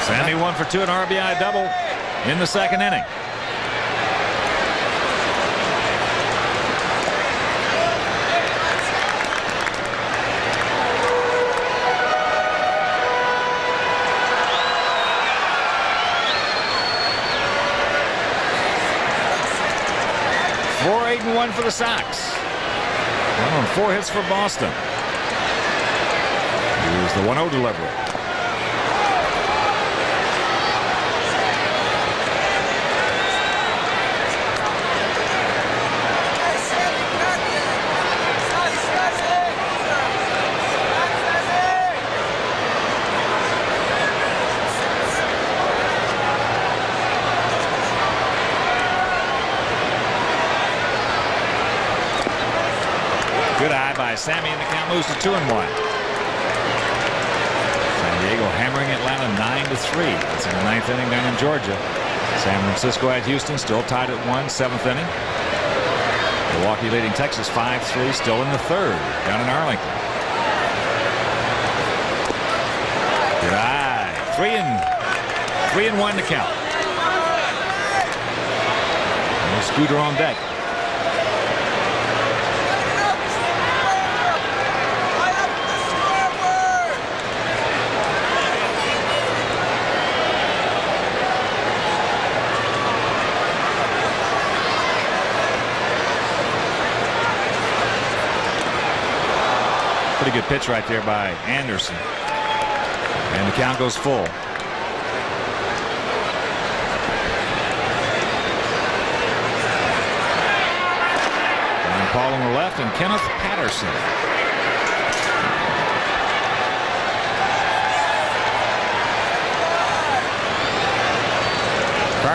Sammy 1 for 2, an RBI double in the second inning. One for the Sox. 1 on 4 hits for Boston. Here's the 1-0 delivery. Good eye by Sammy, and the count moves to 2-1. San Diego hammering Atlanta 9-3. That's in the 9th inning down in Georgia. San Francisco at Houston, still tied at 1, 7th inning. Milwaukee leading Texas 5-3, still in the 3rd down in Arlington. Good eye. 3-1 to count. No Scooter on deck. Pretty good pitch right there by Anderson. And the count goes full. Ron Paul on the left and Kenneth Patterson.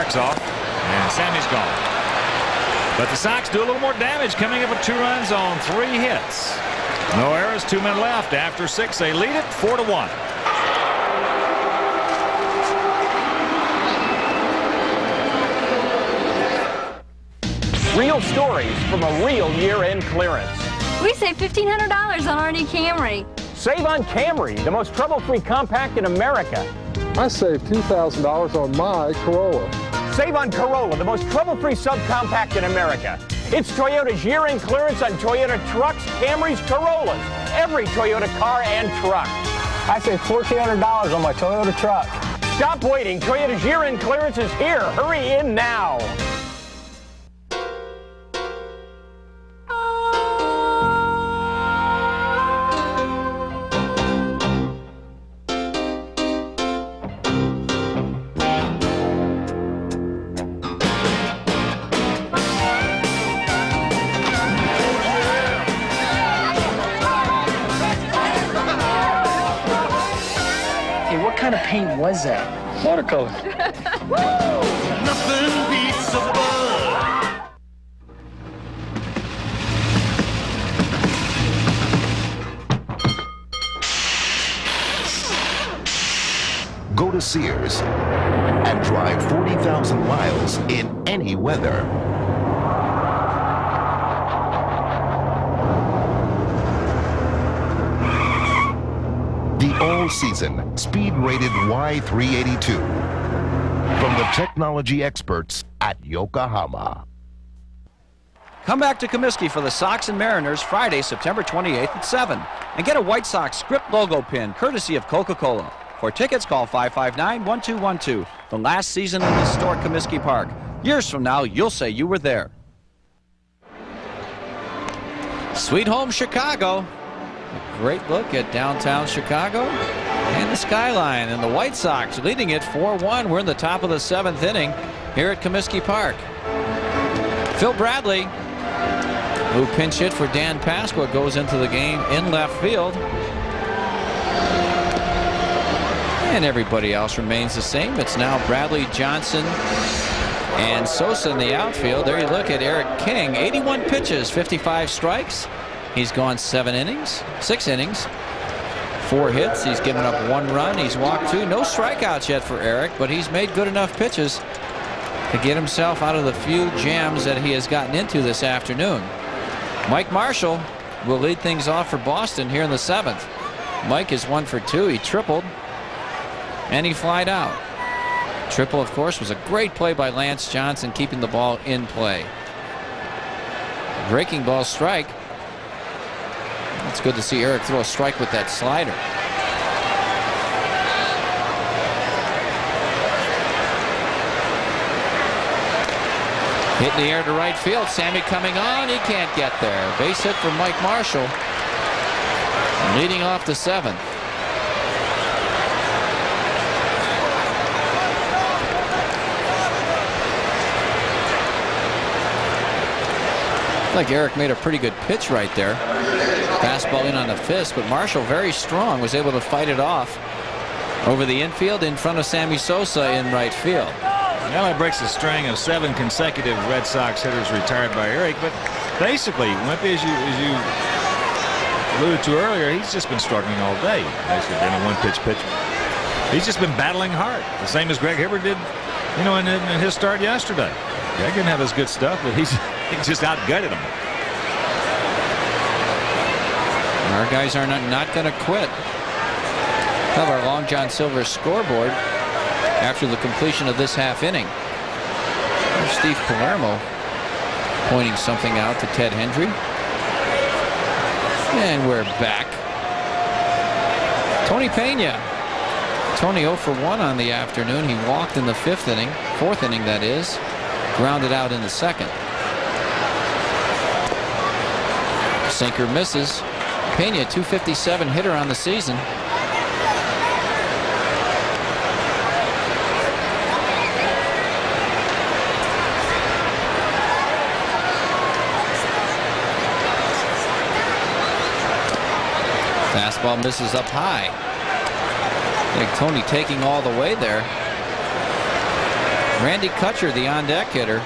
Marks off, and Sammy's gone. But the Sox do a little more damage, coming up with 2 runs on 3 hits. No errors, 2 men left after 6. They lead it 4-1. Real stories from a real year-end clearance. We saved $1,500 on our new Camry. Save on Camry, the most trouble-free compact in America. I saved $2,000 on my Corolla. Save on Corolla, the most trouble-free subcompact in America. It's Toyota's year-end clearance on Toyota trucks, Camrys, Corollas. Every Toyota car and truck. I saved $1,400 on my Toyota truck. Stop waiting. Toyota's year-end clearance is here. Hurry in now. What kind of paint was that? Watercolor. Nothing beats a bud. Go to Sears and drive 40,000 miles in any weather. The all-season, speed-rated Y382 from the technology experts at Yokohama. Come back to Comiskey for the Sox and Mariners Friday, September 28th at 7. And get a White Sox script logo pin courtesy of Coca-Cola. For tickets, call 559-1212. The last season in historic Comiskey Park. Years from now, you'll say you were there. Sweet home Chicago. A great look at downtown Chicago and the skyline, and the White Sox leading it 4-1. We're in the top of the 7th inning here at Comiskey Park. Phil Bradley, who pinch hit for Dan Pasqua, goes into the game in left field. And everybody else remains the same. It's now Bradley, Johnson, and Sosa in the outfield. There you look at Eric King, 81 pitches, 55 strikes. He's gone 6 innings, 4 hits. He's given up 1 run. He's walked 2. No strikeouts yet for Eric, but he's made good enough pitches to get himself out of the few jams that he has gotten into this afternoon. Mike Marshall will lead things off for Boston here in the 7th. Mike is 1 for 2. He tripled, and he flied out. Triple, of course, was a great play by Lance Johnson, keeping the ball in play. Breaking ball strike. It's good to see Eric throw a strike with that slider. Hit in the air to right field. Sammy coming on. He can't get there. Base hit for Mike Marshall. Leading off the 7th. Like Eric made a pretty good pitch right there. Fastball in on the fist, but Marshall, very strong, was able to fight it off over the infield in front of Sammy Sosa in right field. Well, that breaks a string of 7 consecutive Red Sox hitters retired by Eric. But basically, Wimpy, as you alluded to earlier, he's just been struggling all day. Basically, been a one-pitch pitcher. He's just been battling hard, the same as Greg Hibbert did, you know, in his start yesterday. Greg didn't have his good stuff, but he just outgutted him. Our guys are not going to quit. Have our Long John Silver scoreboard after the completion of this half inning. There's Steve Palermo pointing something out to Ted Hendry. And we're back. Tony Pena. Tony 0 for 1 on the afternoon. He walked in the 5th inning, 4th inning that is. Grounded out in the 2nd. Sinker misses. Pena, 257 hitter on the season. Fastball misses up high. I think Tony taking all the way there. Randy Kutcher, the on-deck hitter.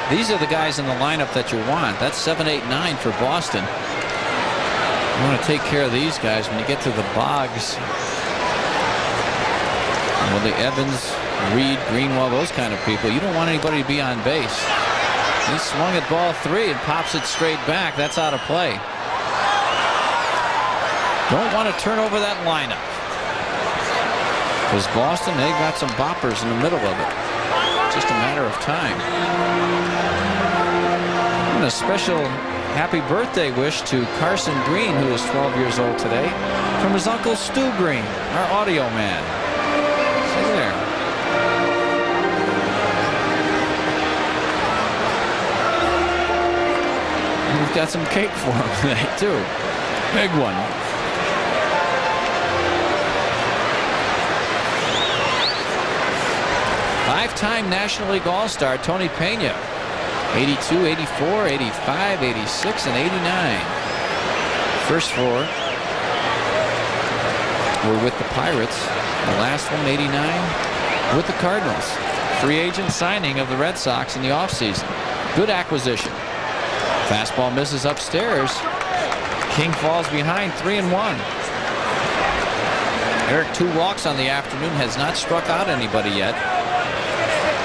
These are the guys in the lineup that you want. That's 7, 8, 9 for Boston. You want to take care of these guys when you get to the Boggs. Well, the Evans, Reed, Greenwell, those kind of people. You don't want anybody to be on base. He swung at ball 3 and pops it straight back. That's out of play. Don't want to turn over that lineup. Because Boston, they got some boppers in the middle of it. Just a matter of time. And a special happy birthday wish to Carson Green, who is 12 years old today, from his uncle Stu Green, our audio man. See there. And we've got some cake for him today, too. Big one. Five-time National League All-Star Tony Pena. 82, 84, 85, 86, and 89. First 4 were with the Pirates. The last one, 89, with the Cardinals. Free agent signing of the Red Sox in the offseason. Good acquisition. Fastball misses upstairs. King falls behind 3-1. Eric, 2 walks on the afternoon, has not struck out anybody yet.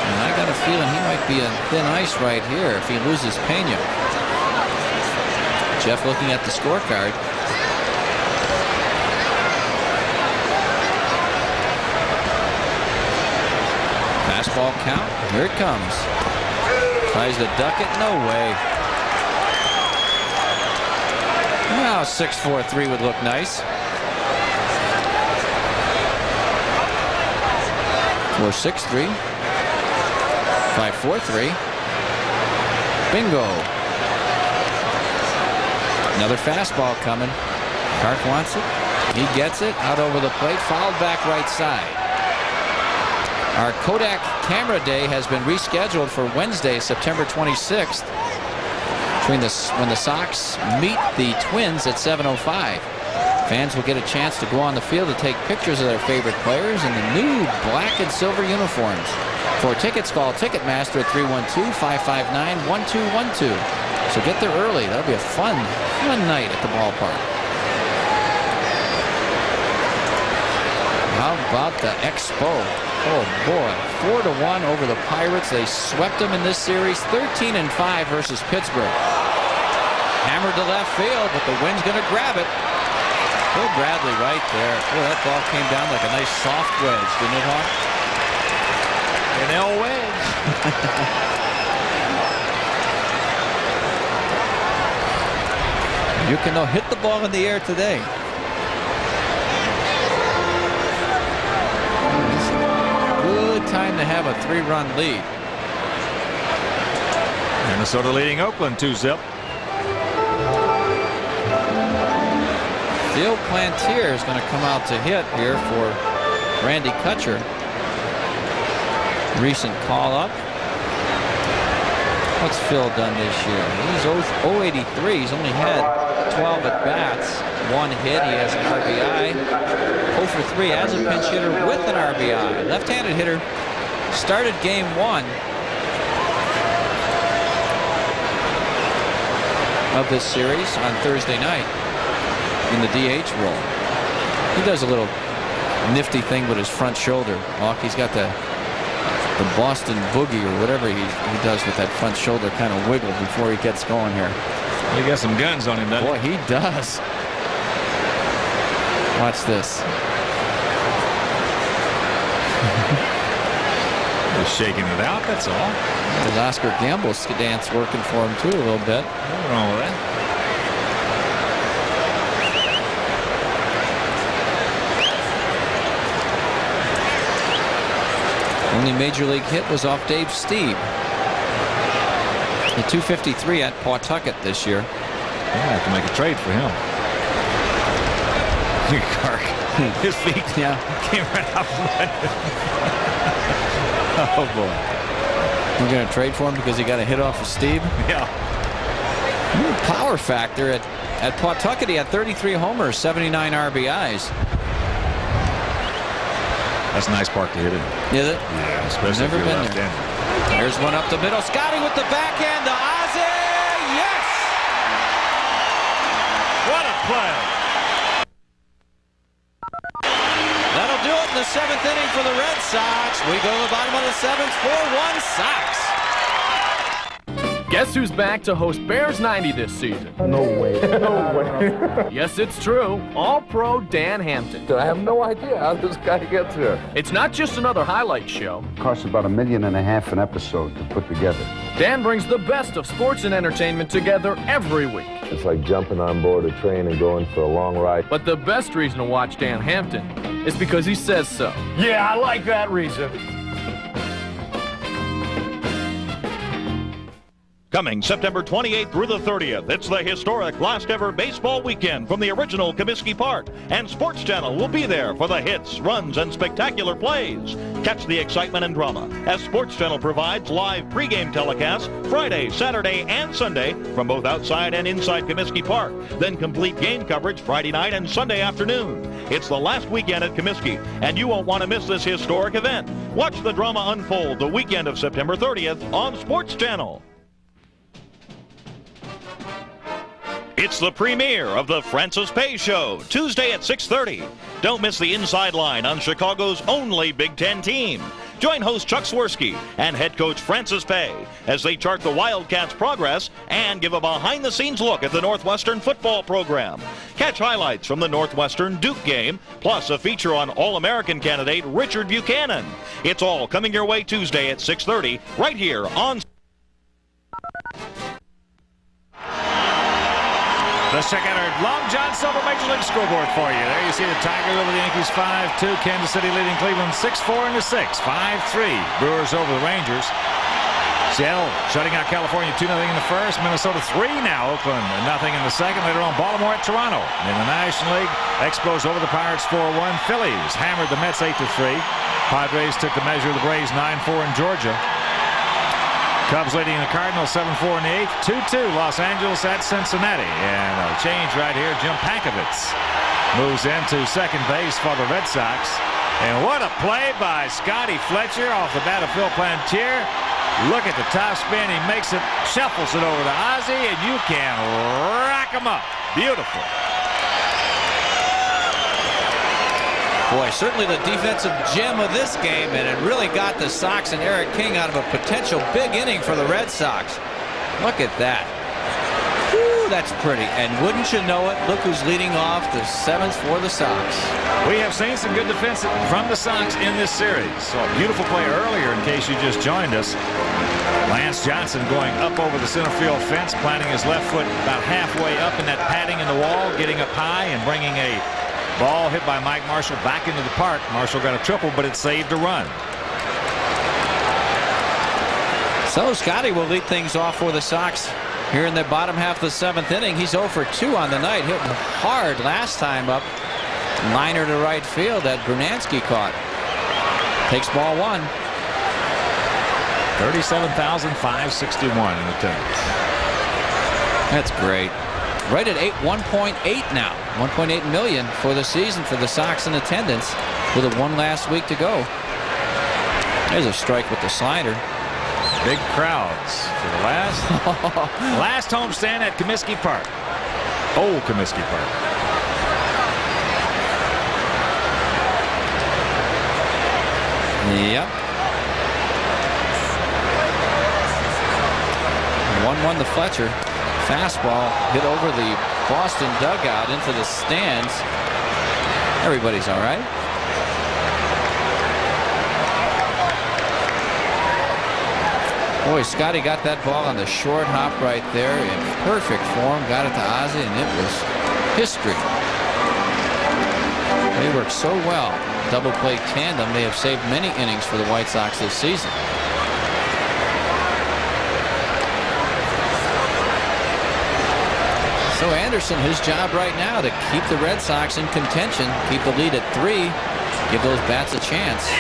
And I got a feeling he might be on thin ice right here if he loses Pena. Jeff looking at the scorecard. Fastball count. Here it comes. Tries to duck it. No way. Now 6-4-3 would look nice. 4-6-3. 5-4-3. Bingo. Another fastball coming. Clark wants it. He gets it out over the plate. Fouled back right side. Our Kodak Camera Day has been rescheduled for Wednesday, September 26th, when the Sox meet the Twins at 7:05. Fans will get a chance to go on the field to take pictures of their favorite players in the new black and silver uniforms. For tickets, call Ticketmaster at 312-559-1212. So get there early. That'll be a fun night at the ballpark. How about the Expo? Oh boy, 4-1 over the Pirates. They swept them in this series, 13-5 versus Pittsburgh. Hammered to left field, but the wind's going to grab it. Bill Bradley right there. Boy, that ball came down like a nice soft wedge, didn't it, Hawk? An L wedge. You can hit the ball in the air today. It's a good time to have a 3-run lead. Minnesota leading Oakland 2-0. Phil Plantier is going to come out to hit here for Randy Kutcher. Recent call-up. What's Phil done this year? He's 083. He's only had 12 at-bats. 1 hit. He has an RBI. 0 for 3 as a pinch hitter with an RBI. Left-handed hitter. Started game 1 of this series on Thursday night in the DH role. He does a little nifty thing with his front shoulder. He's got the Boston boogie or whatever he does with that front shoulder kind of wiggle before he gets going here. He got some guns on him, doesn't he? Boy, he does. Watch this. Just shaking it out, that's all. There's Oscar Gamble's dance working for him too a little bit. Nothing wrong with that. Only major league hit was off Dave Stieb. The .253 at Pawtucket this year. I have to make a trade for him. Clark, his feet came right out from under. Oh boy. You're going to trade for him because he got a hit off of Stieb? Yeah. Power factor at Pawtucket. He had 33 homers, 79 RBIs. That's a nice park to hit in. Is it? Yeah, especially if you're left-handed. Here's one up the middle. Scotty with the backhand to Ozzie. Yes! What a play! That'll do it in the 7th inning for the Red Sox. We go to the bottom of the 7th, 4-1 Sox. Guess who's back to host Bears 90 this season? No way. No way. Yes, it's true. All-Pro Dan Hampton. I have no idea how this guy gets here. It's not just another highlight show. It costs about $1.5 million an episode to put together. Dan brings the best of sports and entertainment together every week. It's like jumping on board a train and going for a long ride. But the best reason to watch Dan Hampton is because he says so. Yeah, I like that reason. Coming September 28th through the 30th, it's the historic last ever baseball weekend from the original Comiskey Park, and Sports Channel will be there for the hits, runs, and spectacular plays. Catch the excitement and drama as Sports Channel provides live pregame telecasts Friday, Saturday, and Sunday from both outside and inside Comiskey Park, then complete game coverage Friday night and Sunday afternoon. It's the last weekend at Comiskey, and you won't want to miss this historic event. Watch the drama unfold the weekend of September 30th on Sports Channel. It's the premiere of the Francis Pay Show, Tuesday at 6:30. Don't miss the Inside Line on Chicago's only Big Ten team. Join host Chuck Swirsky and head coach Francis Pay as they chart the Wildcats' progress and give a behind-the-scenes look at the Northwestern football program. Catch highlights from the Northwestern Duke game, plus a feature on All-American candidate Richard Buchanan. It's all coming your way Tuesday at 6:30, right here on... The 600 Long John Silver Major League scoreboard for you. There you see the Tigers over the Yankees 5-2. Kansas City leading Cleveland 6-4 into 6. 5-3. Brewers over the Rangers. Seattle shutting out California 2-0 in the first. Minnesota 3 now. Oakland 0 in the second. Later on, Baltimore at Toronto. In the National League, Expos over the Pirates 4-1. Phillies hammered the Mets 8-3. Padres took the measure of the Braves 9-4 in Georgia. Cubs leading the Cardinals 7-4 in the 8th. 2-2 Los Angeles at Cincinnati. And a change right here. Jim Pankovitz moves into second base for the Red Sox. And what a play by Scotty Fletcher off the bat of Phil Plantier. Look at the top spin. He makes it, shuffles it over to Ozzie, and you can rack him up. Beautiful. Boy, certainly the defensive gem of this game, and it really got the Sox and Eric King out of a potential big inning for the Red Sox. Look at that. Whew, that's pretty. And wouldn't you know it, look who's leading off the 7th for the Sox. We have seen some good defense from the Sox in this series. So a beautiful play earlier, in case you just joined us. Lance Johnson going up over the center field fence, planting his left foot about halfway up in that padding in the wall, getting up high and bringing a ball hit by Mike Marshall back into the park. Marshall got a triple, but it saved a run. So Scotty will lead things off for the Sox here in the bottom half of the 7th inning. He's 0 for 2 on the night, hitting hard last time up. Liner to right field that Brunansky caught. Takes ball 1. 37,561 in attendance. That's great. Right at 1.8 now. 1.8 million for the season for the Sox in attendance with a one last week to go. There's a strike with the slider. Big crowds for the last homestand at Comiskey Park. Old Comiskey Park. Yep. 1-1 to Fletcher. Fastball hit over the Boston dugout into the stands. Everybody's all right. Boy, Scotty got that ball on the short hop right there in perfect form. Got it to Ozzie, and it was history. They work so well. Double play tandem. They have saved many innings for the White Sox this season. So Anderson, his job right now to keep the Red Sox in contention, keep the lead at 3, give those bats a chance.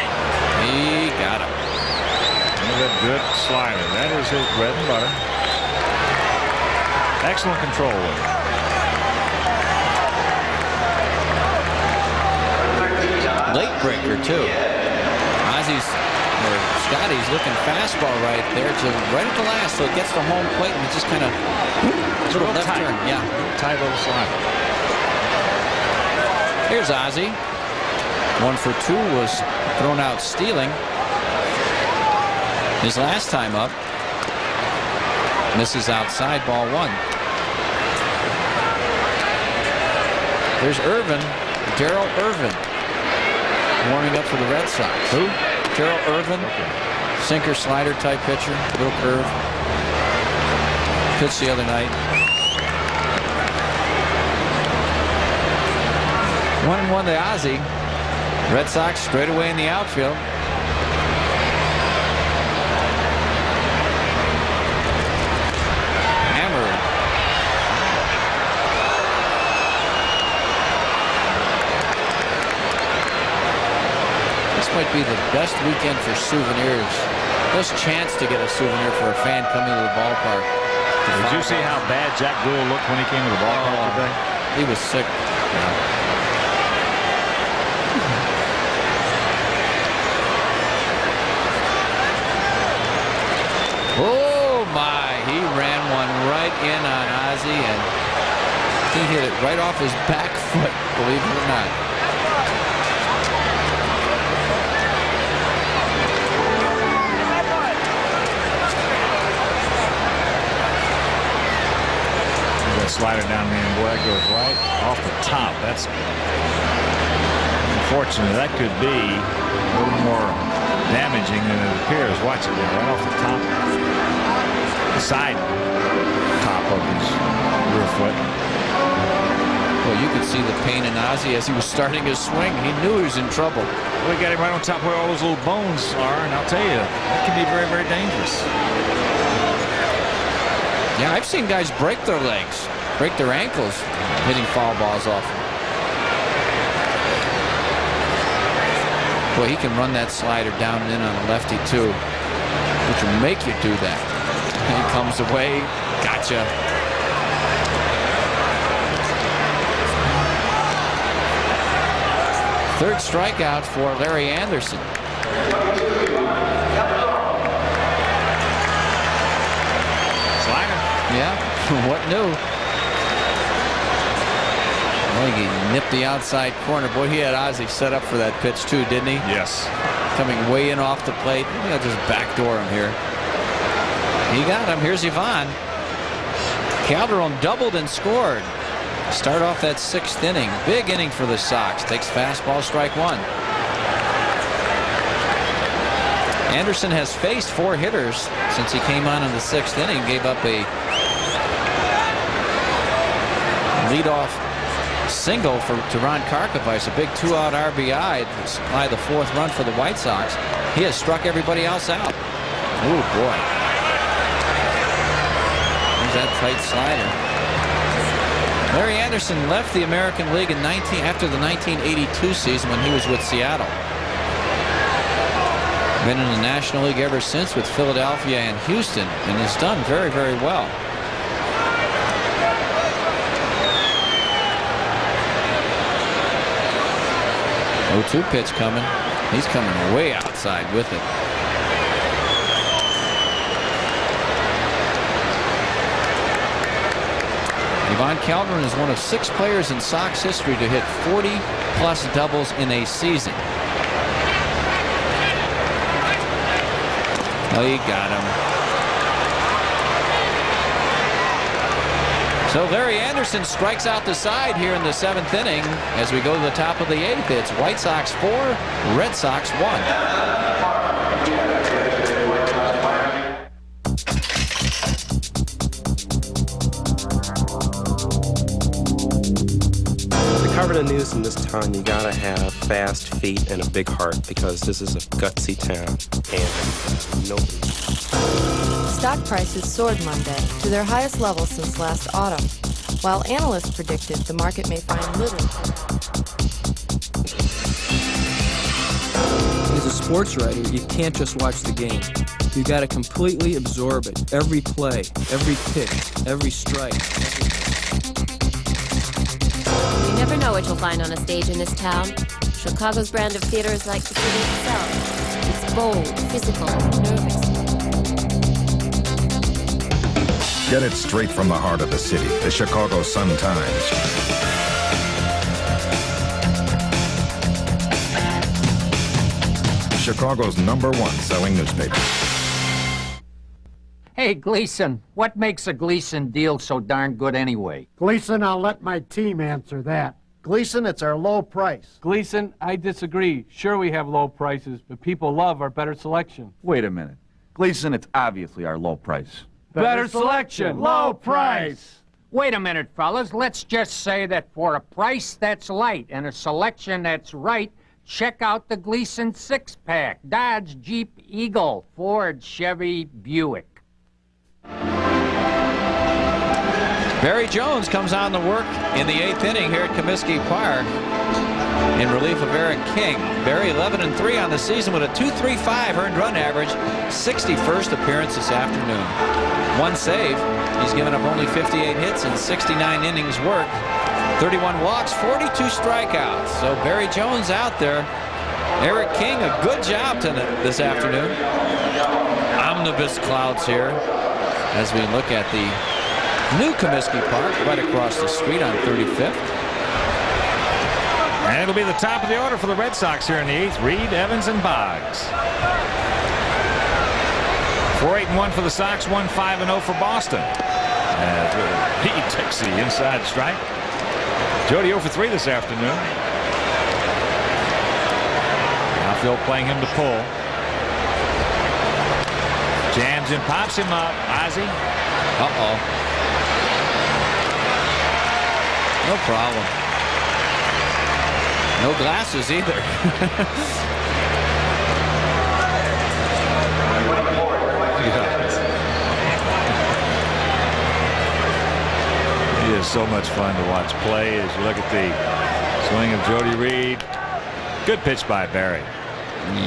He got him. Look at that good slider. That is his bread and butter. Excellent control with it. Late breaker too. Ozzie's Scotty's looking fastball right there to right at the last, so it gets to home plate and it just kind of little left tight. turn. Yeah, Tight little slider. Here's Ozzie. 1 for 2 was thrown out stealing. His last time up. Misses outside, ball 1. There's Irvin, Darrell Irvin, warming up for the Red Sox. Who? Darrell Irvin, sinker slider type pitcher, little curve. Pitched the other night. 1-1 to Ozzie. Red Sox straight away in the outfield. Hammered. This might be the best weekend for souvenirs. Best chance to get a souvenir for a fan coming to the ballpark. Did you see how bad Jack Gould looked when he came to the ballpark today? He was sick. Yeah. Oh my, he ran one right in on Ozzie and he hit it right off his back foot, believe it or not. That slider down there, and boy, that goes right off the top. That's unfortunate. That could be a little more damaging than it appears. Watch it there, right off the top, the side top of his rear foot. Well, you could see the pain in Ozzie as he was starting his swing. He knew he was in trouble. We got him right on top where all those little bones are, and I'll tell you, that can be very, very dangerous. Yeah, I've seen guys break their legs, break their ankles, hitting foul balls off them. Boy, he can run that slider down and in on a lefty too, which will make you do that. And he comes away, gotcha. Third strikeout for Larry Anderson. Slider. Yeah, what new? Well, he nipped the outside corner. Boy, he had Ozzie set up for that pitch too, didn't he? Yes. Coming way in off the plate. Maybe I'll just backdoor him here. He got him. Here's Ivan. Calderon doubled and scored. Start off that 6th inning. Big inning for the Sox. Takes fastball, strike 1. Anderson has faced 4 hitters since he came on in the 6th inning. Gave up a leadoff single to Ron Karkovice, a big 2-out RBI to supply the 4th run for the White Sox. He has struck everybody else out. Oh boy. There's that tight slider. Larry Anderson left the American League after the 1982 season when he was with Seattle. Been in the National League ever since with Philadelphia and Houston, and has done very, very well. Oh, 2 pitch coming. He's coming way outside with it. Ivan Calderon is one of 6 players in Sox history to hit 40-plus doubles in a season. Oh, he got him. So Larry Anderson strikes out the side here in the 7th inning. As we go to the top of the 8th, it's White Sox 4, Red Sox 1. Cover the news in this town, you gotta have fast feet and a big heart, because this is a gutsy town, and nobody. Stock prices soared Monday to their highest level since last autumn, while analysts predicted the market may find little. As a sports writer, you can't just watch the game. You gotta completely absorb it. Every play, every pitch, every strike. You never know what you'll find on a stage in this town. Chicago's brand of theater is like the city itself. It's fast, bold, physical, nervous. Get it straight from the heart of the city. The Chicago Sun-Times. Chicago's #1 selling newspaper. Hey, Gleason, what makes a Gleason deal so darn good anyway? Gleason, I'll let my team answer that. Gleason, it's our low price. Gleason, I disagree. Sure, we have low prices, but people love our better selection. Wait a minute. Gleason, it's obviously our low price. Better selection, low price. Wait a minute, fellas. Let's just say that for a price that's light and a selection that's right, check out the Gleason 6-pack. Dodge, Jeep, Eagle, Ford, Chevy, Buick. Barry Jones comes on to work in the 8th inning here at Comiskey Park in relief of Eric King. Barry 11-3 on the season with a .235 earned run average, 61st appearance this afternoon. 1 save. He's given up only 58 hits in 69 innings worked. 31 walks, 42 strikeouts. So Barry Jones out there. Eric King, a good job this afternoon. Omnibus clouds here as we look at the new Comiskey Park right across the street on 35th. And it'll be the top of the order for the Red Sox here in the 8th. Reed, Evans, and Boggs. 4-8-1 for the Sox, 1-5-0 for Boston. Reed takes the inside strike. Jody 0 for 3 this afternoon. Outfield playing him to pull. Jams and pops him up. Ozzie. Uh-oh. No problem. No glasses either. He is so much fun to watch play as you look at the swing of Jody Reed. Good pitch by Barry.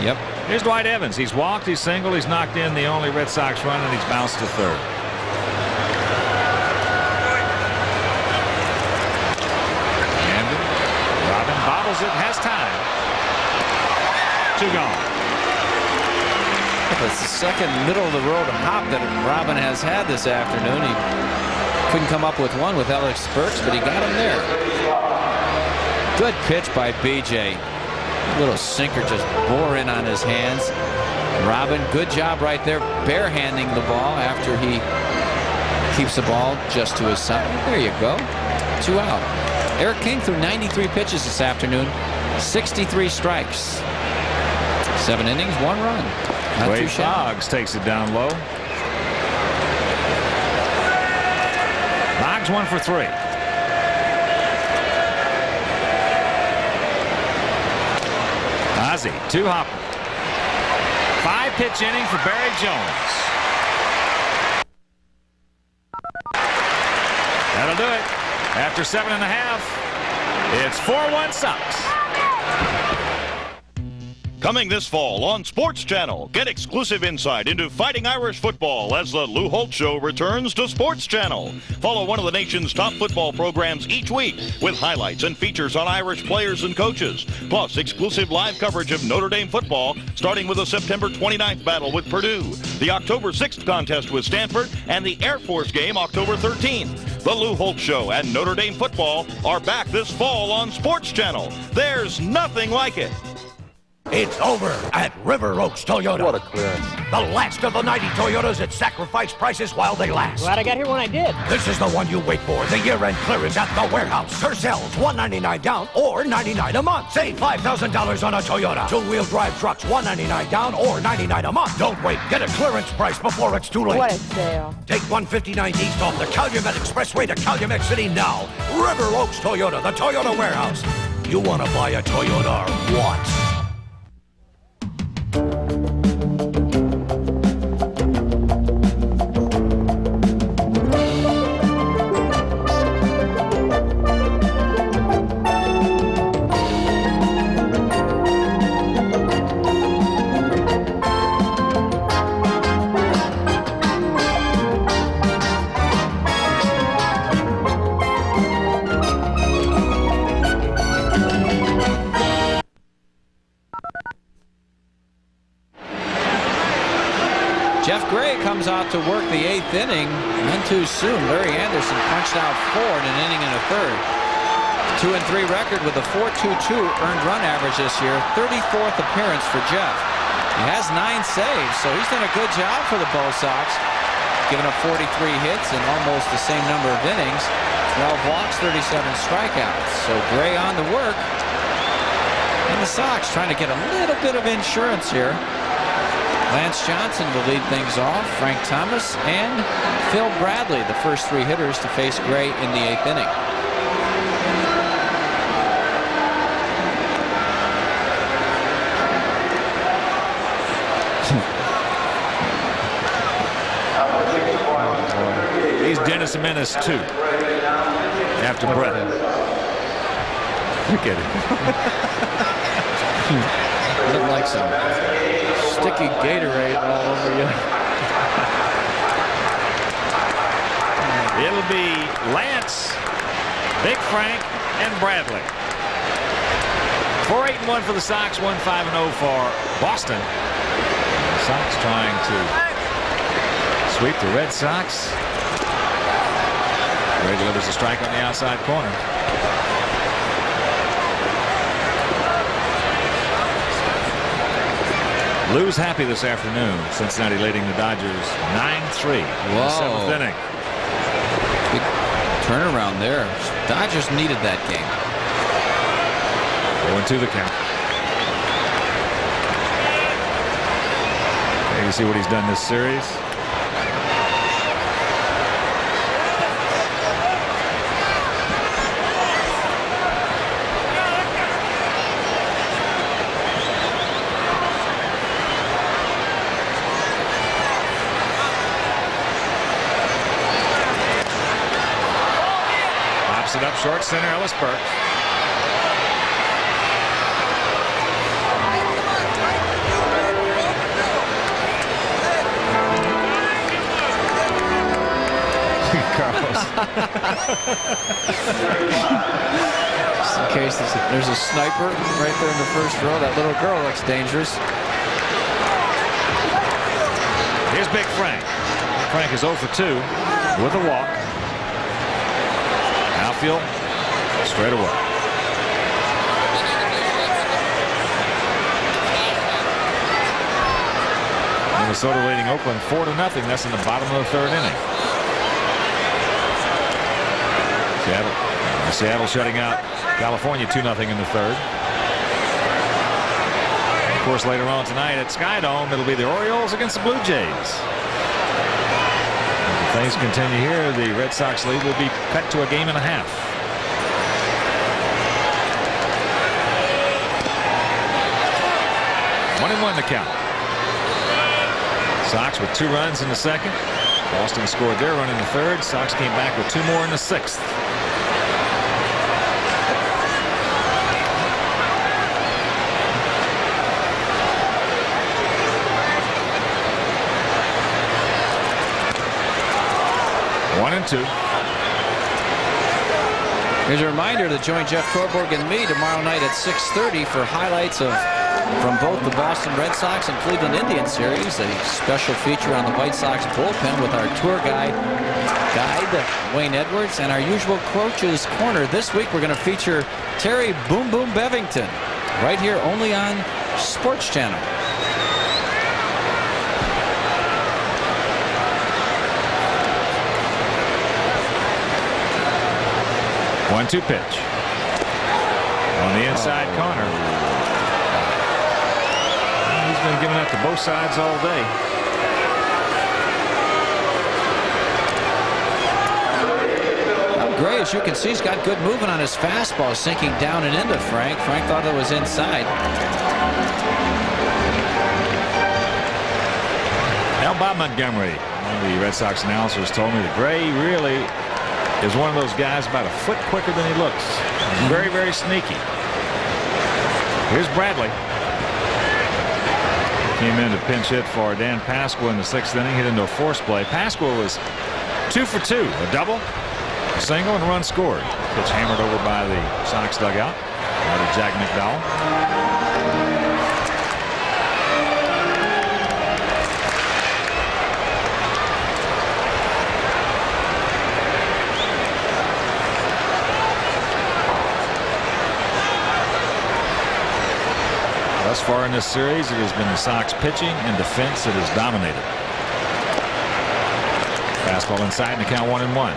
Yep. Here's Dwight Evans. He's walked, he's singled, he's knocked in the only Red Sox run, and he's bounced to third. Robin bobbles it, has time. 2 gone. That's the second middle-of-the-road hop that Robin has had this afternoon. He couldn't come up with one with Alex Burks, but he got him there. Good pitch by BJ. A little sinker just bore in on his hands. Robin, good job right there, barehanding the ball after he keeps the ball just to his side. There you go. 2 out. Eric King threw 93 pitches this afternoon, 63 strikes. 7 innings, 1 run. Not Wade too shabby. Boggs takes it down low. Boggs 1 for 3. Ozzie, 2 hopper. 5-pitch inning for Barry Jones. That'll do it. After 7.5, it's 4-1 Sox. Coming this fall on Sports Channel, get exclusive insight into Fighting Irish football as the Lou Holtz Show returns to Sports Channel. Follow one of the nation's top football programs each week with highlights and features on Irish players and coaches, plus exclusive live coverage of Notre Dame football, starting with the September 29th battle with Purdue, the October 6th contest with Stanford, and the Air Force game October 13th. The Lou Holtz Show and Notre Dame football are back this fall on Sports Channel. There's nothing like it. It's over at River Oaks Toyota. What a clearance. The last of the 90 Toyotas at sacrifice prices while they last. Glad I got here when I did. This is the one you wait for. The year-end clearance at the warehouse. Tercels, $199 down or $99 a month. Save $5,000 on a Toyota. 2-wheel drive trucks, $199 down or $99 a month. Don't wait. Get a clearance price before it's too late. What a sale. Take 159 east off the Calumet Expressway to Calumet City now. River Oaks Toyota, the Toyota warehouse. You want to buy a Toyota or what? Jeff Gray comes out to work the 8th inning, and too soon. Larry Anderson punched out 4 in an inning and a third. 2-3 record with a 4.22 earned run average this year. 34th appearance for Jeff. He has 9 saves, so he's done a good job for the Bo Sox, giving up 43 hits in almost the same number of innings. 12 walks, 37 strikeouts. So Gray on the work. And the Sox trying to get a little bit of insurance here. Lance Johnson will lead things off. Frank Thomas and Phil Bradley, the first 3 hitters to face Gray in the 8th inning. He's Dennis Jimenez 2 after Brett. Look at him. Look like some sticky Gatorade all over you. It'll be Lance, Big Frank, and Bradley. 4-8-1 for the Sox, 1-5-0 for Boston. The Sox trying to sweep the Red Sox. Gray delivers a strike on the outside corner. Lou's happy this afternoon. Cincinnati leading the Dodgers 9-3 in the 7th inning. Big turnaround there. Dodgers needed that game. 0-2 the count. You see what he's done this series. It up short center, Ellis Burke. Carlos. Just in case there's a sniper right there in the first row. That little girl looks dangerous. Here's Big Frank. Frank is 0 for 2 with a walk. Outfield straight away. Minnesota leading Oakland 4-0. That's in the bottom of the 3rd inning. Seattle shutting out California 2-0 in the 3rd. Of course, later on tonight at Skydome, it'll be the Orioles against the Blue Jays. If things continue here, the Red Sox lead will be cut to a game and a half. One and one to count. Sox with 2 runs in the 2nd. Boston scored their run in the 3rd. Sox came back with 2 more in the 6th. One and 2. Here's a reminder to join Jeff Torborg and me tomorrow night at 6:30 for highlights from both the Boston Red Sox and Cleveland Indians series. A special feature on the White Sox bullpen with our tour guide Wayne Edwards, and our usual Coach's Corner. This week we're going to feature Terry Boom Boom Bevington right here only on Sports Channel. One-two pitch on the inside corner. He's been giving up to both sides all day. Gray, as you can see, he's got good movement on his fastball, sinking down and into Frank. Frank thought it was inside. Now Bob Montgomery, one of the Red Sox announcers, told me that Gray really is one of those guys about a foot quicker than he looks. Very, very sneaky. Here's Bradley. Came in to pinch hit for Dan Pasqua in the 6th inning. Hit into a force play. Pasqua was 2 for 2. A double, a single, and a run scored. Pitch hammered over by the Sox dugout. Out of Jack McDowell. Thus far in this series, it has been the Sox pitching and defense that has dominated. Fastball inside and the count 1-1.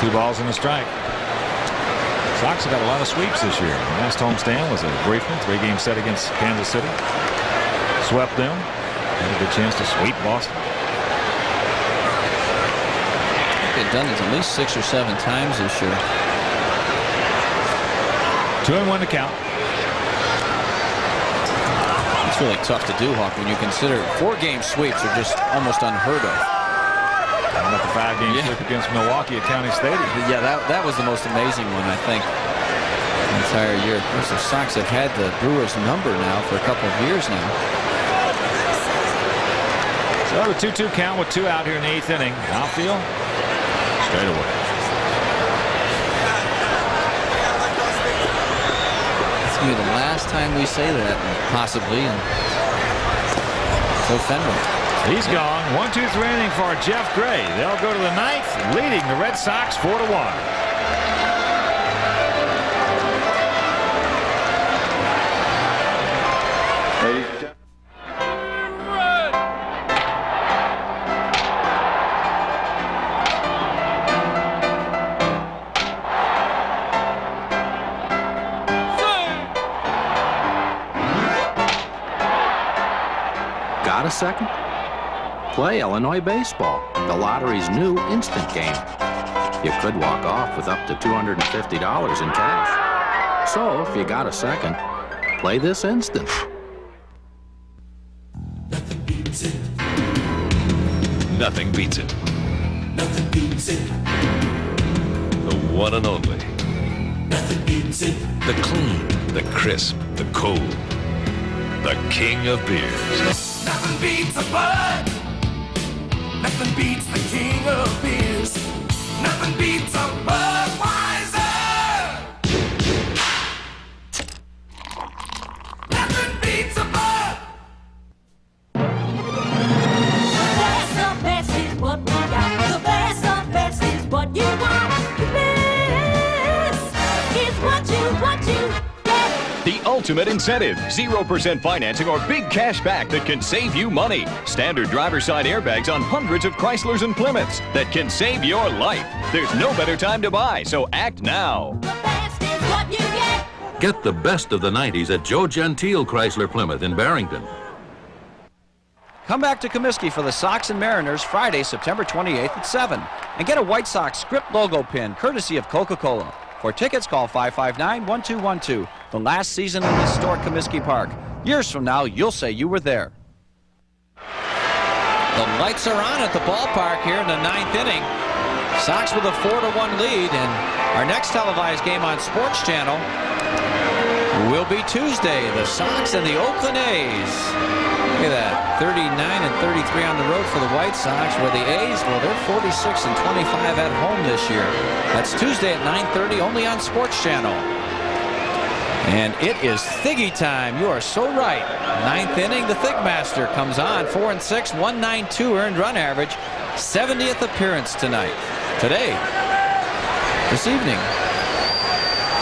Two balls and a strike. Sox have got a lot of sweeps this year. The last homestand was a brief one, 3-game set against Kansas City. Swept them. Had a good chance to sweep Boston. They've done it at least 6 or 7 times this year. 2-1 to count. It's really tough to do, Hawk, when you consider 4-game sweeps are just almost unheard of. How about the 5-game sweep against Milwaukee at County Stadium? Yeah, that was the most amazing one, I think, the entire year. Of course, the Sox have had the Brewers' number now for a couple of years now. So the 2-2 count with 2 out here in the 8th inning. Outfield, straight away. It's going to be the last time we say that, possibly. And so Fenway. He's gone. 1-2-3 inning for Jeff Gray. They'll go to the 9th, leading the Red Sox 4-1. Got a second? Play Illinois baseball, the lottery's new instant game. You could walk off with up to $250 in cash. So, if you got a second, play this instant. Nothing beats it. Nothing beats it. Nothing beats it. The one and only. Nothing beats it. The clean, the crisp, the cold. The king of beers. Nothing beats a Bud. Nothing beats the king of beers. Nothing beats a Budweiser. Nothing beats a Bud. The best is what we got. The best is what you want. The best is what you get. The ultimate incentive, 0% financing or big cash back that can save you money. Standard driver's side airbags on hundreds of Chryslers and Plymouths that can save your life. There's no better time to buy, so act now. The best is what you get. Get the best of the 90s at Joe Gentile Chrysler Plymouth in Barrington. Come back to Comiskey for the Sox and Mariners Friday, September 28th at 7. And get a White Sox script logo pin courtesy of Coca-Cola. For tickets, call 559-1212. The last season in historic Comiskey Park. Years from now, you'll say you were there. The lights are on at the ballpark here in the 9th inning. Sox with a 4-1 lead, and our next televised game on Sports Channel will be Tuesday. The Sox and the Oakland A's. Look at that, 39 and 33 on the road for the White Sox, where the A's, well, they're 46 and 25 at home this year. That's Tuesday at 9:30, only on Sports Channel. And it is Thiggy time. You are so right. 9th inning, the Thigmaster comes on. 4-6, 192 earned run average. 70th appearance today, this evening.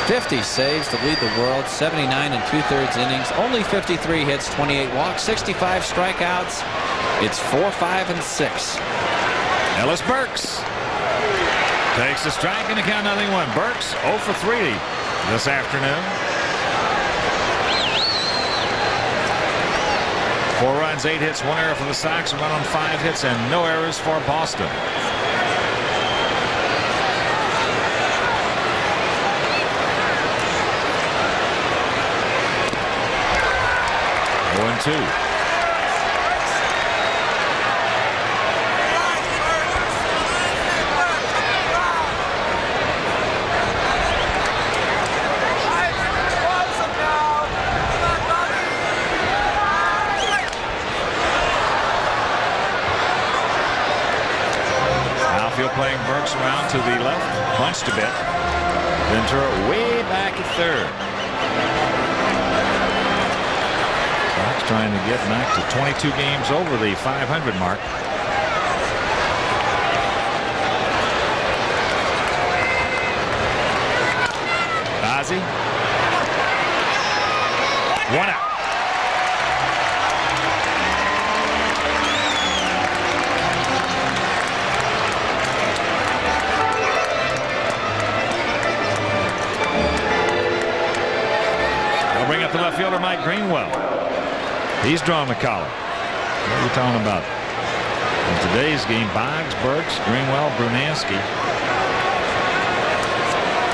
50 saves to lead the world, 79 and 2/3 innings, only 53 hits, 28 walks, 65 strikeouts. It's 4, 5, and 6. Ellis Burks takes the strike and the count 0-1. Burks 0 for 3 this afternoon. 4 runs, 8 hits, 1 error for the Sox, 1 on 5 hits, and no errors for Boston. Two. Outfield playing Burks around to the left, bunched a bit. Ventura way back at third. Sox trying to get back to 22 games over the 500 mark. Ozzie. One out. Bring up the left fielder, Mike Greenwell. He's drawn the collar. What are you talking about? In today's game, Boggs, Burks, Greenwell, Brunansky.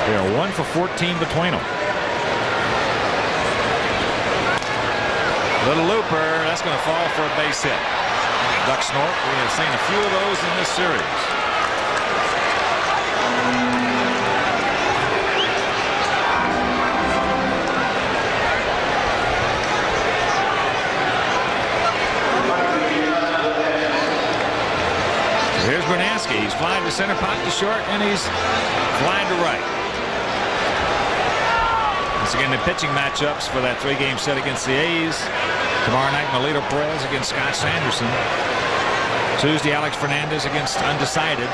They are 1 for 14 between them. Little looper. That's going to fall for a base hit. Duck snort. We have seen a few of those in this series. Here's Brunansky. He's flying to center, popped to short, and he's flying to right. Once again, the pitching matchups for that 3-game set against the A's. Tomorrow night, Melito Perez against Scott Sanderson. Tuesday, Alex Fernandez against undecided.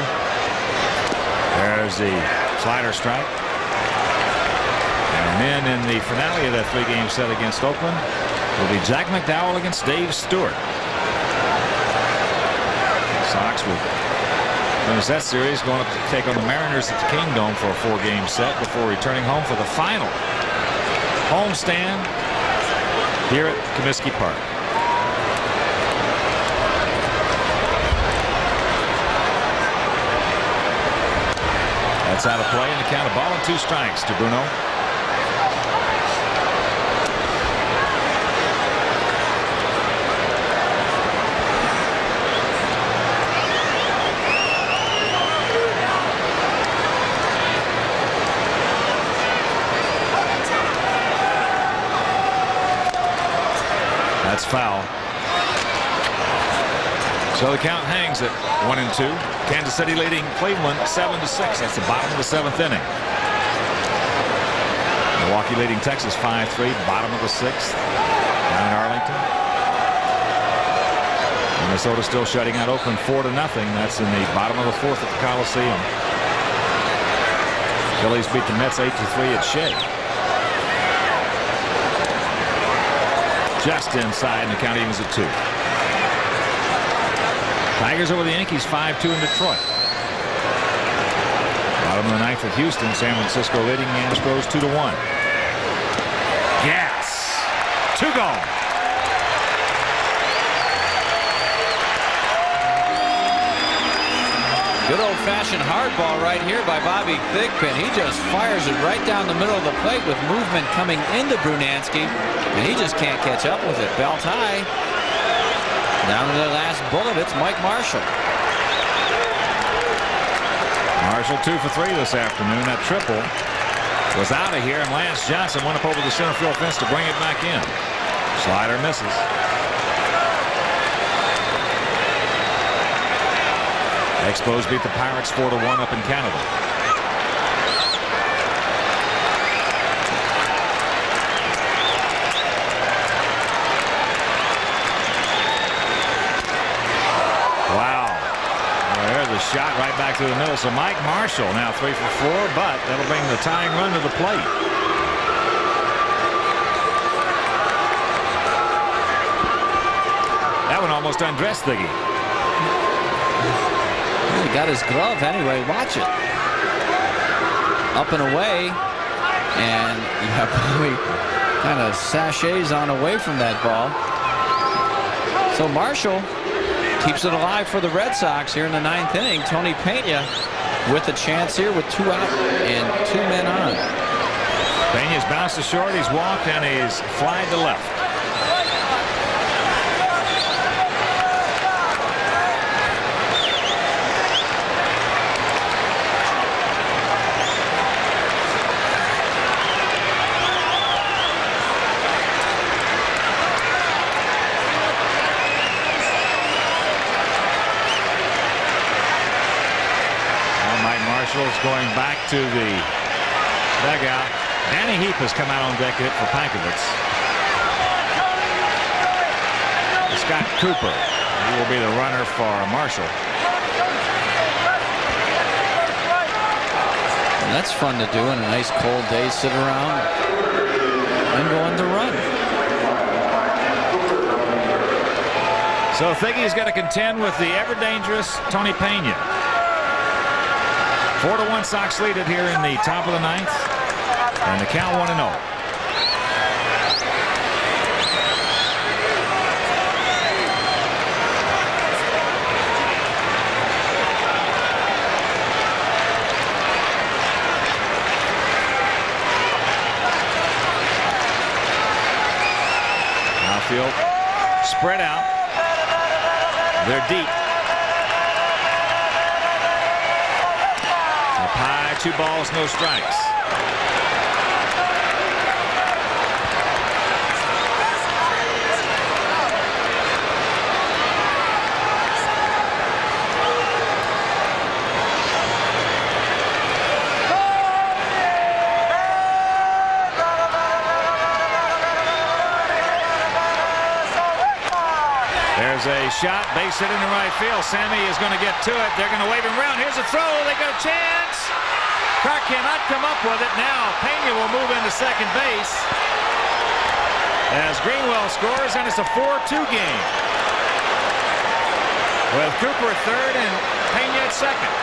There's the slider strike. And then in the finale of that 3-game set against Oakland will be Jack McDowell against Dave Stewart. Sox will finish that series, going up to take on the Mariners at the Kingdome for a 4-game set before returning home for the final homestand here at Comiskey Park. That's out of play, and the count of ball and 2 strikes to Bruno. That's foul. So the count hangs at 1-2. Kansas City leading Cleveland 7-6. That's the bottom of the 7th inning. Milwaukee leading Texas 5-3. Bottom of the 6th. Down in Arlington. Minnesota still shutting out Oakland 4-0. That's in the bottom of the 4th at the Coliseum. Phillies beat the Mets 8-3 at Shea. Just inside, and the count evens at 2. Tigers over the Yankees 5-2 in Detroit. Bottom of the 9th at Houston. San Francisco leading the Astros 2-1. Gas. 2 gone. Good old-fashioned hardball right here by Bobby Thigpen. He just fires it right down the middle of the plate with movement coming into Brunansky, and he just can't catch up with it. Belt high. Down to the last bullet, it's Mike Marshall. Marshall 2 for 3 this afternoon. That triple was out of here, and Lance Johnson went up over the center field fence to bring it back in. Slider misses. Expos beat the Pirates 4-1 up in Canada. Wow. Well, there's a shot right back to the middle. So Mike Marshall now 3 for 4, but that'll bring the tying run to the plate. That one almost undressed Thiggy. He got his glove anyway. Watch it. Up and away. And yeah, probably kind of sachets on away from that ball. So Marshall keeps it alive for the Red Sox here in the 9th inning. Tony Pena with a chance here with 2 out and 2 men on. Pena's bounced to short. He's walked and he's flied to left. Going back to the dugout. Danny Heap has come out on deck to hit for Pankovitz. Scott Cooper, he will be the runner for Marshall. And that's fun to do on a nice cold day. Sit around and go on the run. So Thiggy's got to contend with the ever-dangerous Tony Pena. 4-1 Sox lead it here in the top of the ninth. And the count 1-0. Outfield spread out. They're deep. Up high, 2 balls, no strikes. There's a shot, base hit into right field. Sammy is going to get to it. They're going to wave him around. Here's a throw. They got a chance. Clark cannot come up with it. Now Pena will move into second base as Greenwell scores, and it's a 4-2 game with Cooper at third and Pena at second.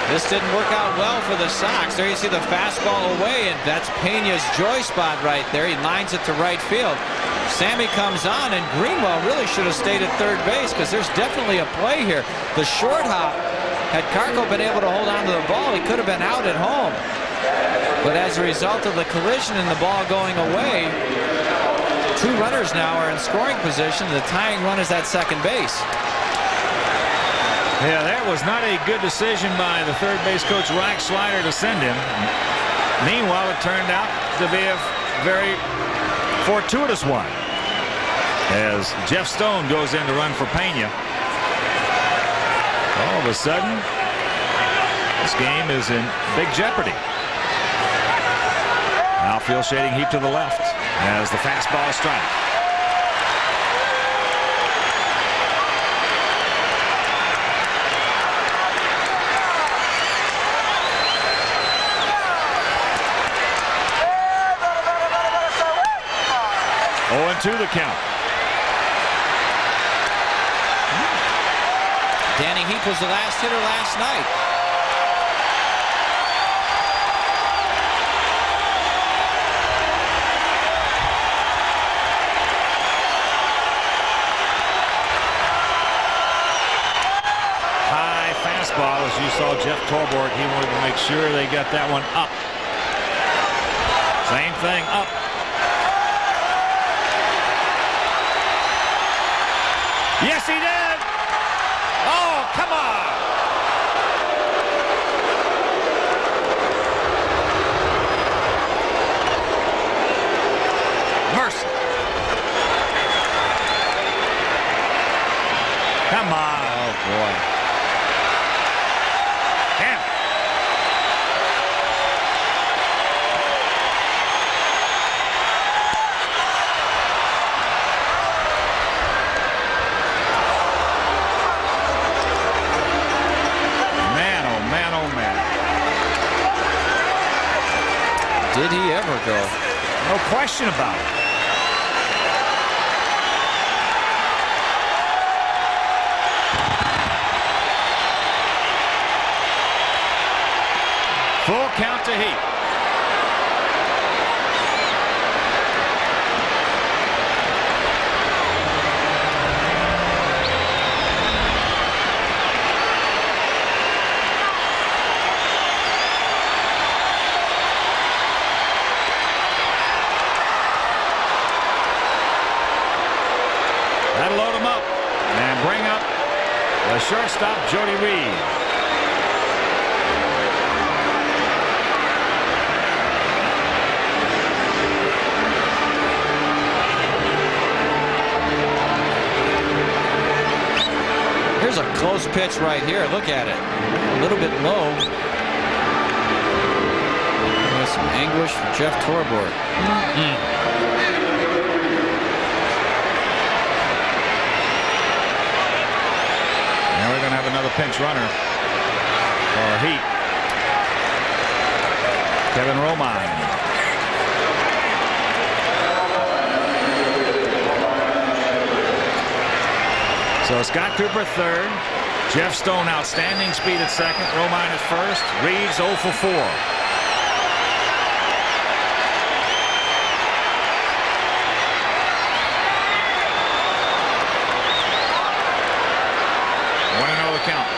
This didn't work out well for the Sox. There you see the fastball away, and that's Pena's joy spot right there. He lines it to right field. Sammy comes on, and Greenwell really should have stayed at third base because there's definitely a play here. The short hop, had Carco been able to hold on to the ball, he could have been out at home. But as a result of the collision and the ball going away, 2 runners now are in scoring position. The tying run is at second base. Yeah, that was not a good decision by the third base coach, Reich Slider, to send him. Meanwhile, it turned out to be a very fortuitous one as Jeff Stone goes in to run for Pena. All of a sudden, this game is in big jeopardy. Outfield shading Heap to the left as the fastball strike. To the count. Danny Heap was the last hitter last night. High fastball, as you saw Jeff Torborg. He wanted to make sure they got that one up. Same thing, up. Yes, he did. Oh, come on. Mercy. Come on. Oh, boy. Damn. Did he ever go? No question about it. Full count to Heap. That'll load him up and bring up the shortstop, Jody Reed. close pitch right here. Look at it. A little bit low. There's some anguish for Jeff Torborg. Now we're going to have another pinch runner for Heat. Kevin Romine. So Scott Cooper third. Jeff Stone outstanding speed at second. Romine at first. Reeves 0 for 4. Count.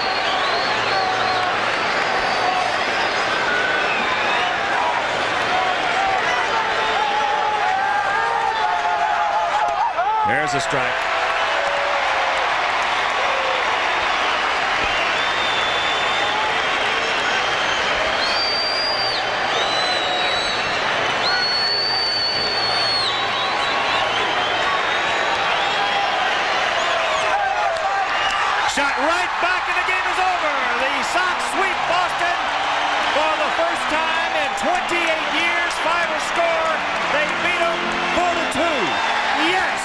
There's a strike. Shot right back and the game is over. The Sox sweep Boston for the first time in 28 years. Final score. They beat them 4-2. Yes!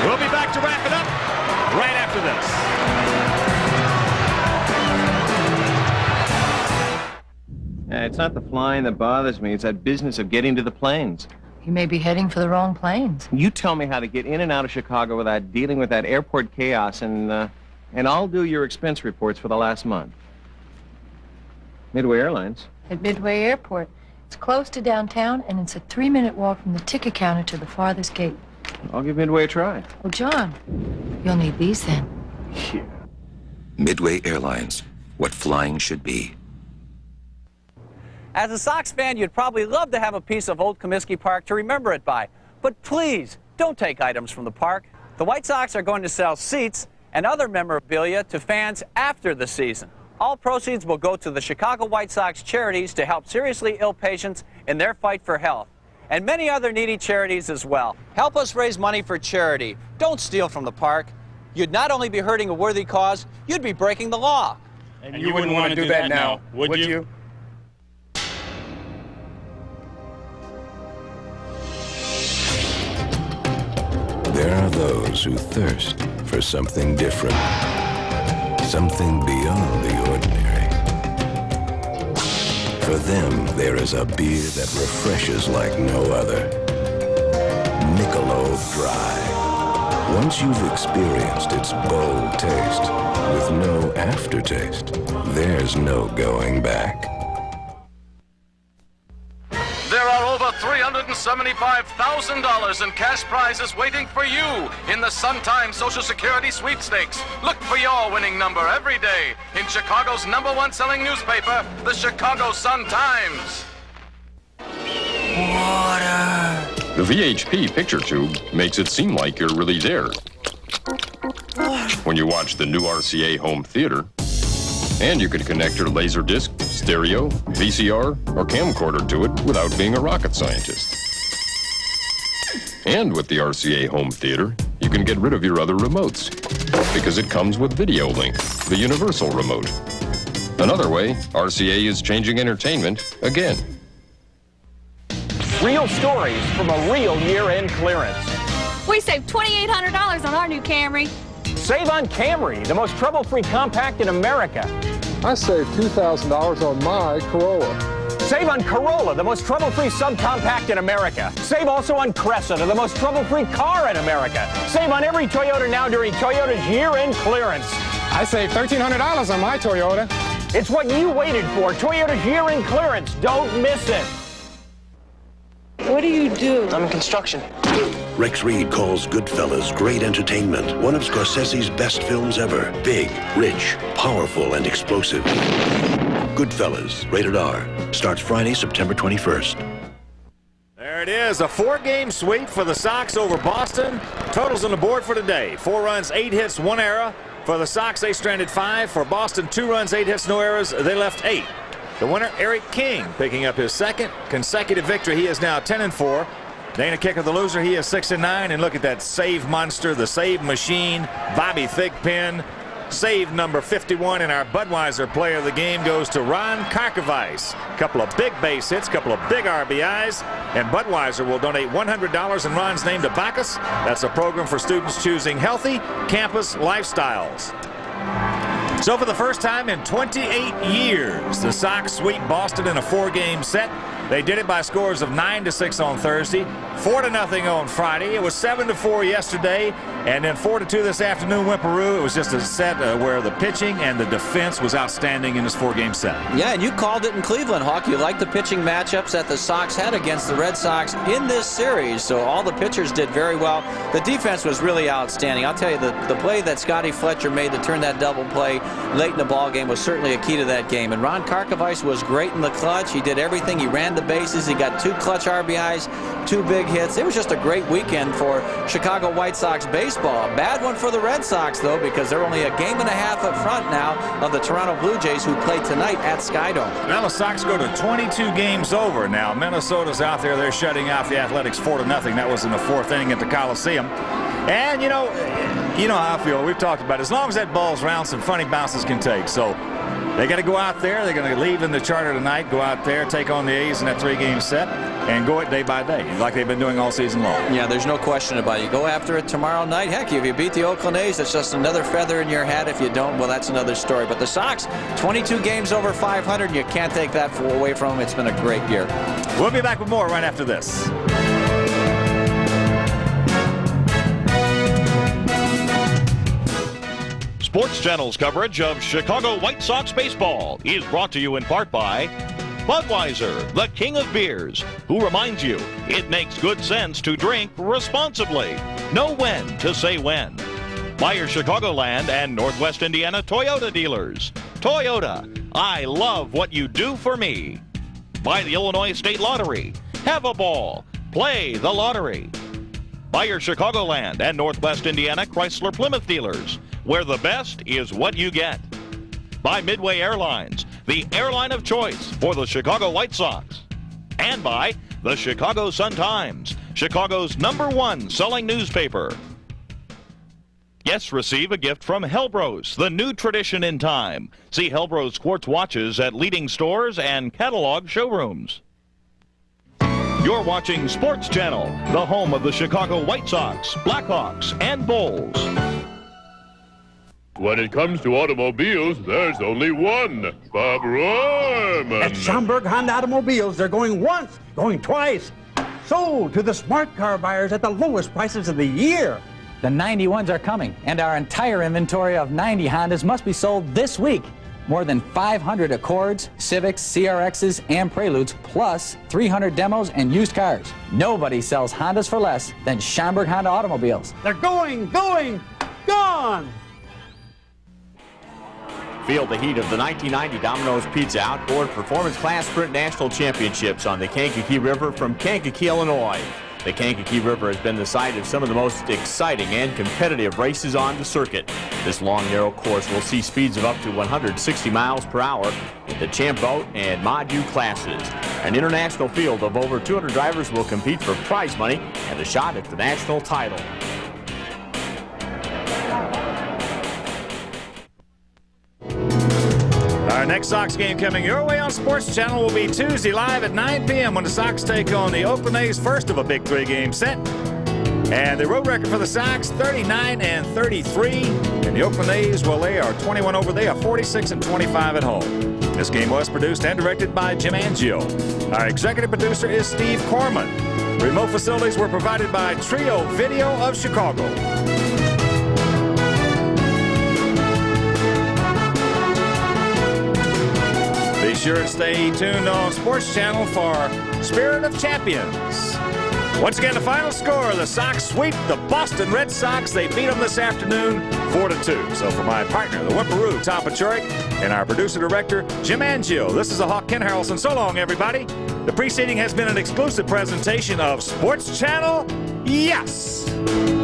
We'll be back to wrap it up right after this. It's not the flying that bothers me. It's that business of getting to the planes. You may be heading for the wrong planes. You tell me how to get in and out of Chicago without dealing with that airport chaos, and I'll do your expense reports for the last month. Midway Airlines. At Midway Airport. It's close to downtown, and it's a 3-minute walk from the ticket counter to the farthest gate. I'll give Midway a try. Oh, John, you'll need these then. Yeah. Midway Airlines. What flying should be. As a Sox fan, you'd probably love to have a piece of Old Comiskey Park to remember it by. But please, don't take items from the park. The White Sox are going to sell seats and other memorabilia to fans after the season. All proceeds will go to the Chicago White Sox charities to help seriously ill patients in their fight for health, and many other needy charities as well. Help us raise money for charity. Don't steal from the park. You'd not only be hurting a worthy cause, you'd be breaking the law. And you wouldn't want to do that now, would you? There are those who thirst for something different, something beyond the ordinary. For them, there is a beer that refreshes like no other. Michelob Dry. Once you've experienced its bold taste, with no aftertaste, there's no going back. There are over $375,000 in cash prizes waiting for you in the Sun-Times Social Security Sweepstakes. Look for your winning number every day in Chicago's #1 selling newspaper, the Chicago Sun-Times. Water. The VHP picture tube makes it seem like you're really there when you watch the new RCA home theater. And you can connect your Laserdisc, stereo, VCR, or camcorder to it without being a rocket scientist. And with the RCA home theater, you can get rid of your other remotes because it comes with Video Link, the universal remote. Another way, RCA is changing entertainment again. Real stories from a real year-end clearance. We saved $2,800 on our new Camry. Save on Camry, the most trouble-free compact in America. I saved $2,000 on my Corolla. Save on Corolla, the most trouble-free subcompact in America. Save also on Cressida, the most trouble-free car in America. Save on every Toyota now during Toyota's year-end clearance. I saved $1,300 on my Toyota. It's what you waited for, Toyota's year-end clearance. Don't miss it. What do you do? I'm in construction. Rex Reed calls Goodfellas great entertainment. One of Scorsese's best films ever. Big, rich, powerful, and explosive. Goodfellas, rated R. Starts Friday, September 21st. There it is, a 4-game sweep for the Sox over Boston. Totals on the board for today. 4 runs, 8 hits, 1 error. For the Sox, they stranded 5. For Boston, 2 runs, 8 hits, no errors. They left 8. The winner, Eric King, picking up his second consecutive victory. He is now 10-4. Dana Kicker, the loser, he is 6-9. And look at that save monster, the save machine, Bobby Thigpen. Save number 51, and our Budweiser player of the game goes to Ron Karkovice. Couple of big base hits, couple of big RBIs, and Budweiser will donate $100 in Ron's name to Bacchus. That's a program for students choosing healthy campus lifestyles. So for the first time in 28 years, the Sox sweep Boston in a 4-game set. They did it by scores of 9-6 on Thursday, 4-0 on Friday. It was 7-4 yesterday, and then 4-2 this afternoon went Peru. It was just a set where the pitching and the defense was outstanding in this 4-game set. Yeah, and you called it in Cleveland, Hawk. You liked the pitching matchups that the Sox had against the Red Sox in this series, so all the pitchers did very well. The defense was really outstanding. I'll tell you, the play that Scotty Fletcher made to turn that double play late in the ball game was certainly a key to that game. And Ron Karkovice was great in the clutch. He did everything. He ran the bases. He got 2 clutch RBIs, 2 big hits. It was just a great weekend for Chicago White Sox baseball. A bad one for the Red Sox, though, because they're only a game and a half up front now of the Toronto Blue Jays, who play tonight at Skydome. Now the Sox go to 22 games over now. Minnesota's out there. They're shutting out the Athletics 4-0. That was in the 4th inning at the Coliseum. And, you know how I feel. We've talked about it. As long as that ball's round, some funny bounces can take. So they got to go out there. They're going to leave in the charter tonight, go out there, take on the A's in that 3-game set, and go it day by day, like they've been doing all season long. Yeah, there's no question about it. You go after it tomorrow night. Heck, if you beat the Oakland A's, that's just another feather in your hat. If you don't, well, that's another story. But the Sox, 22 games over 500, and you can't take that away from them. It's been a great year. We'll be back with more right after this. Sports Channel's coverage of Chicago White Sox baseball is brought to you in part by Budweiser, the king of beers, who reminds you it makes good sense to drink responsibly. Know when to say when. By your Chicagoland and Northwest Indiana Toyota dealers. Toyota, I love what you do for me. By the Illinois State Lottery. Have a ball. Play the lottery. By your Chicagoland and Northwest Indiana Chrysler Plymouth dealers, where the best is what you get. By Midway Airlines, the airline of choice for the Chicago White Sox. And by the Chicago Sun-Times, Chicago's #1 selling newspaper. Yes, receive a gift from Helbros, the new tradition in time. See Helbros quartz watches at leading stores and catalog showrooms. You're watching Sports Channel, the home of the Chicago White Sox, Blackhawks, and Bulls. When it comes to automobiles, there's only one, Bob Rohrman. At Schaumburg Honda Automobiles, they're going once, going twice. Sold to the smart car buyers at the lowest prices of the year. The 91s are coming, and our entire inventory of 90 Hondas must be sold this week. More than 500 Accords, Civics, CRXs, and Preludes, plus 300 demos and used cars. Nobody sells Hondas for less than Schaumburg Honda Automobiles. They're going, gone! Feel the heat of the 1990 Domino's Pizza Outboard Performance Class Sprint National Championships on the Kankakee River from Kankakee, Illinois. The Kankakee River has been the site of some of the most exciting and competitive races on the circuit. This long, narrow course will see speeds of up to 160 miles per hour in the Champ Boat and Mod U classes. An international field of over 200 drivers will compete for prize money and a shot at the national title. Our next Sox game coming your way on Sports Channel will be Tuesday live at 9 p.m. when the Sox take on the Oakland A's, first of a big 3-game set. And the road record for the Sox, 39-33. And the Oakland A's, well, they are 21 over. They are 46-25 at home. This game was produced and directed by Jim Angio. Our executive producer is Steve Corman. Remote facilities were provided by Trio Video of Chicago. Be sure to stay tuned on Sports Channel for Spirit of Champions. Once again, the final score, the Sox sweep the Boston Red Sox. They beat them this afternoon 4-2. So for my partner, the Whipperoo, Tom Paciorek, and our producer-director, Jim Angio, this is the Hawk, Ken Harrelson. So long, everybody. The preceding has been an exclusive presentation of Sports Channel. Yes!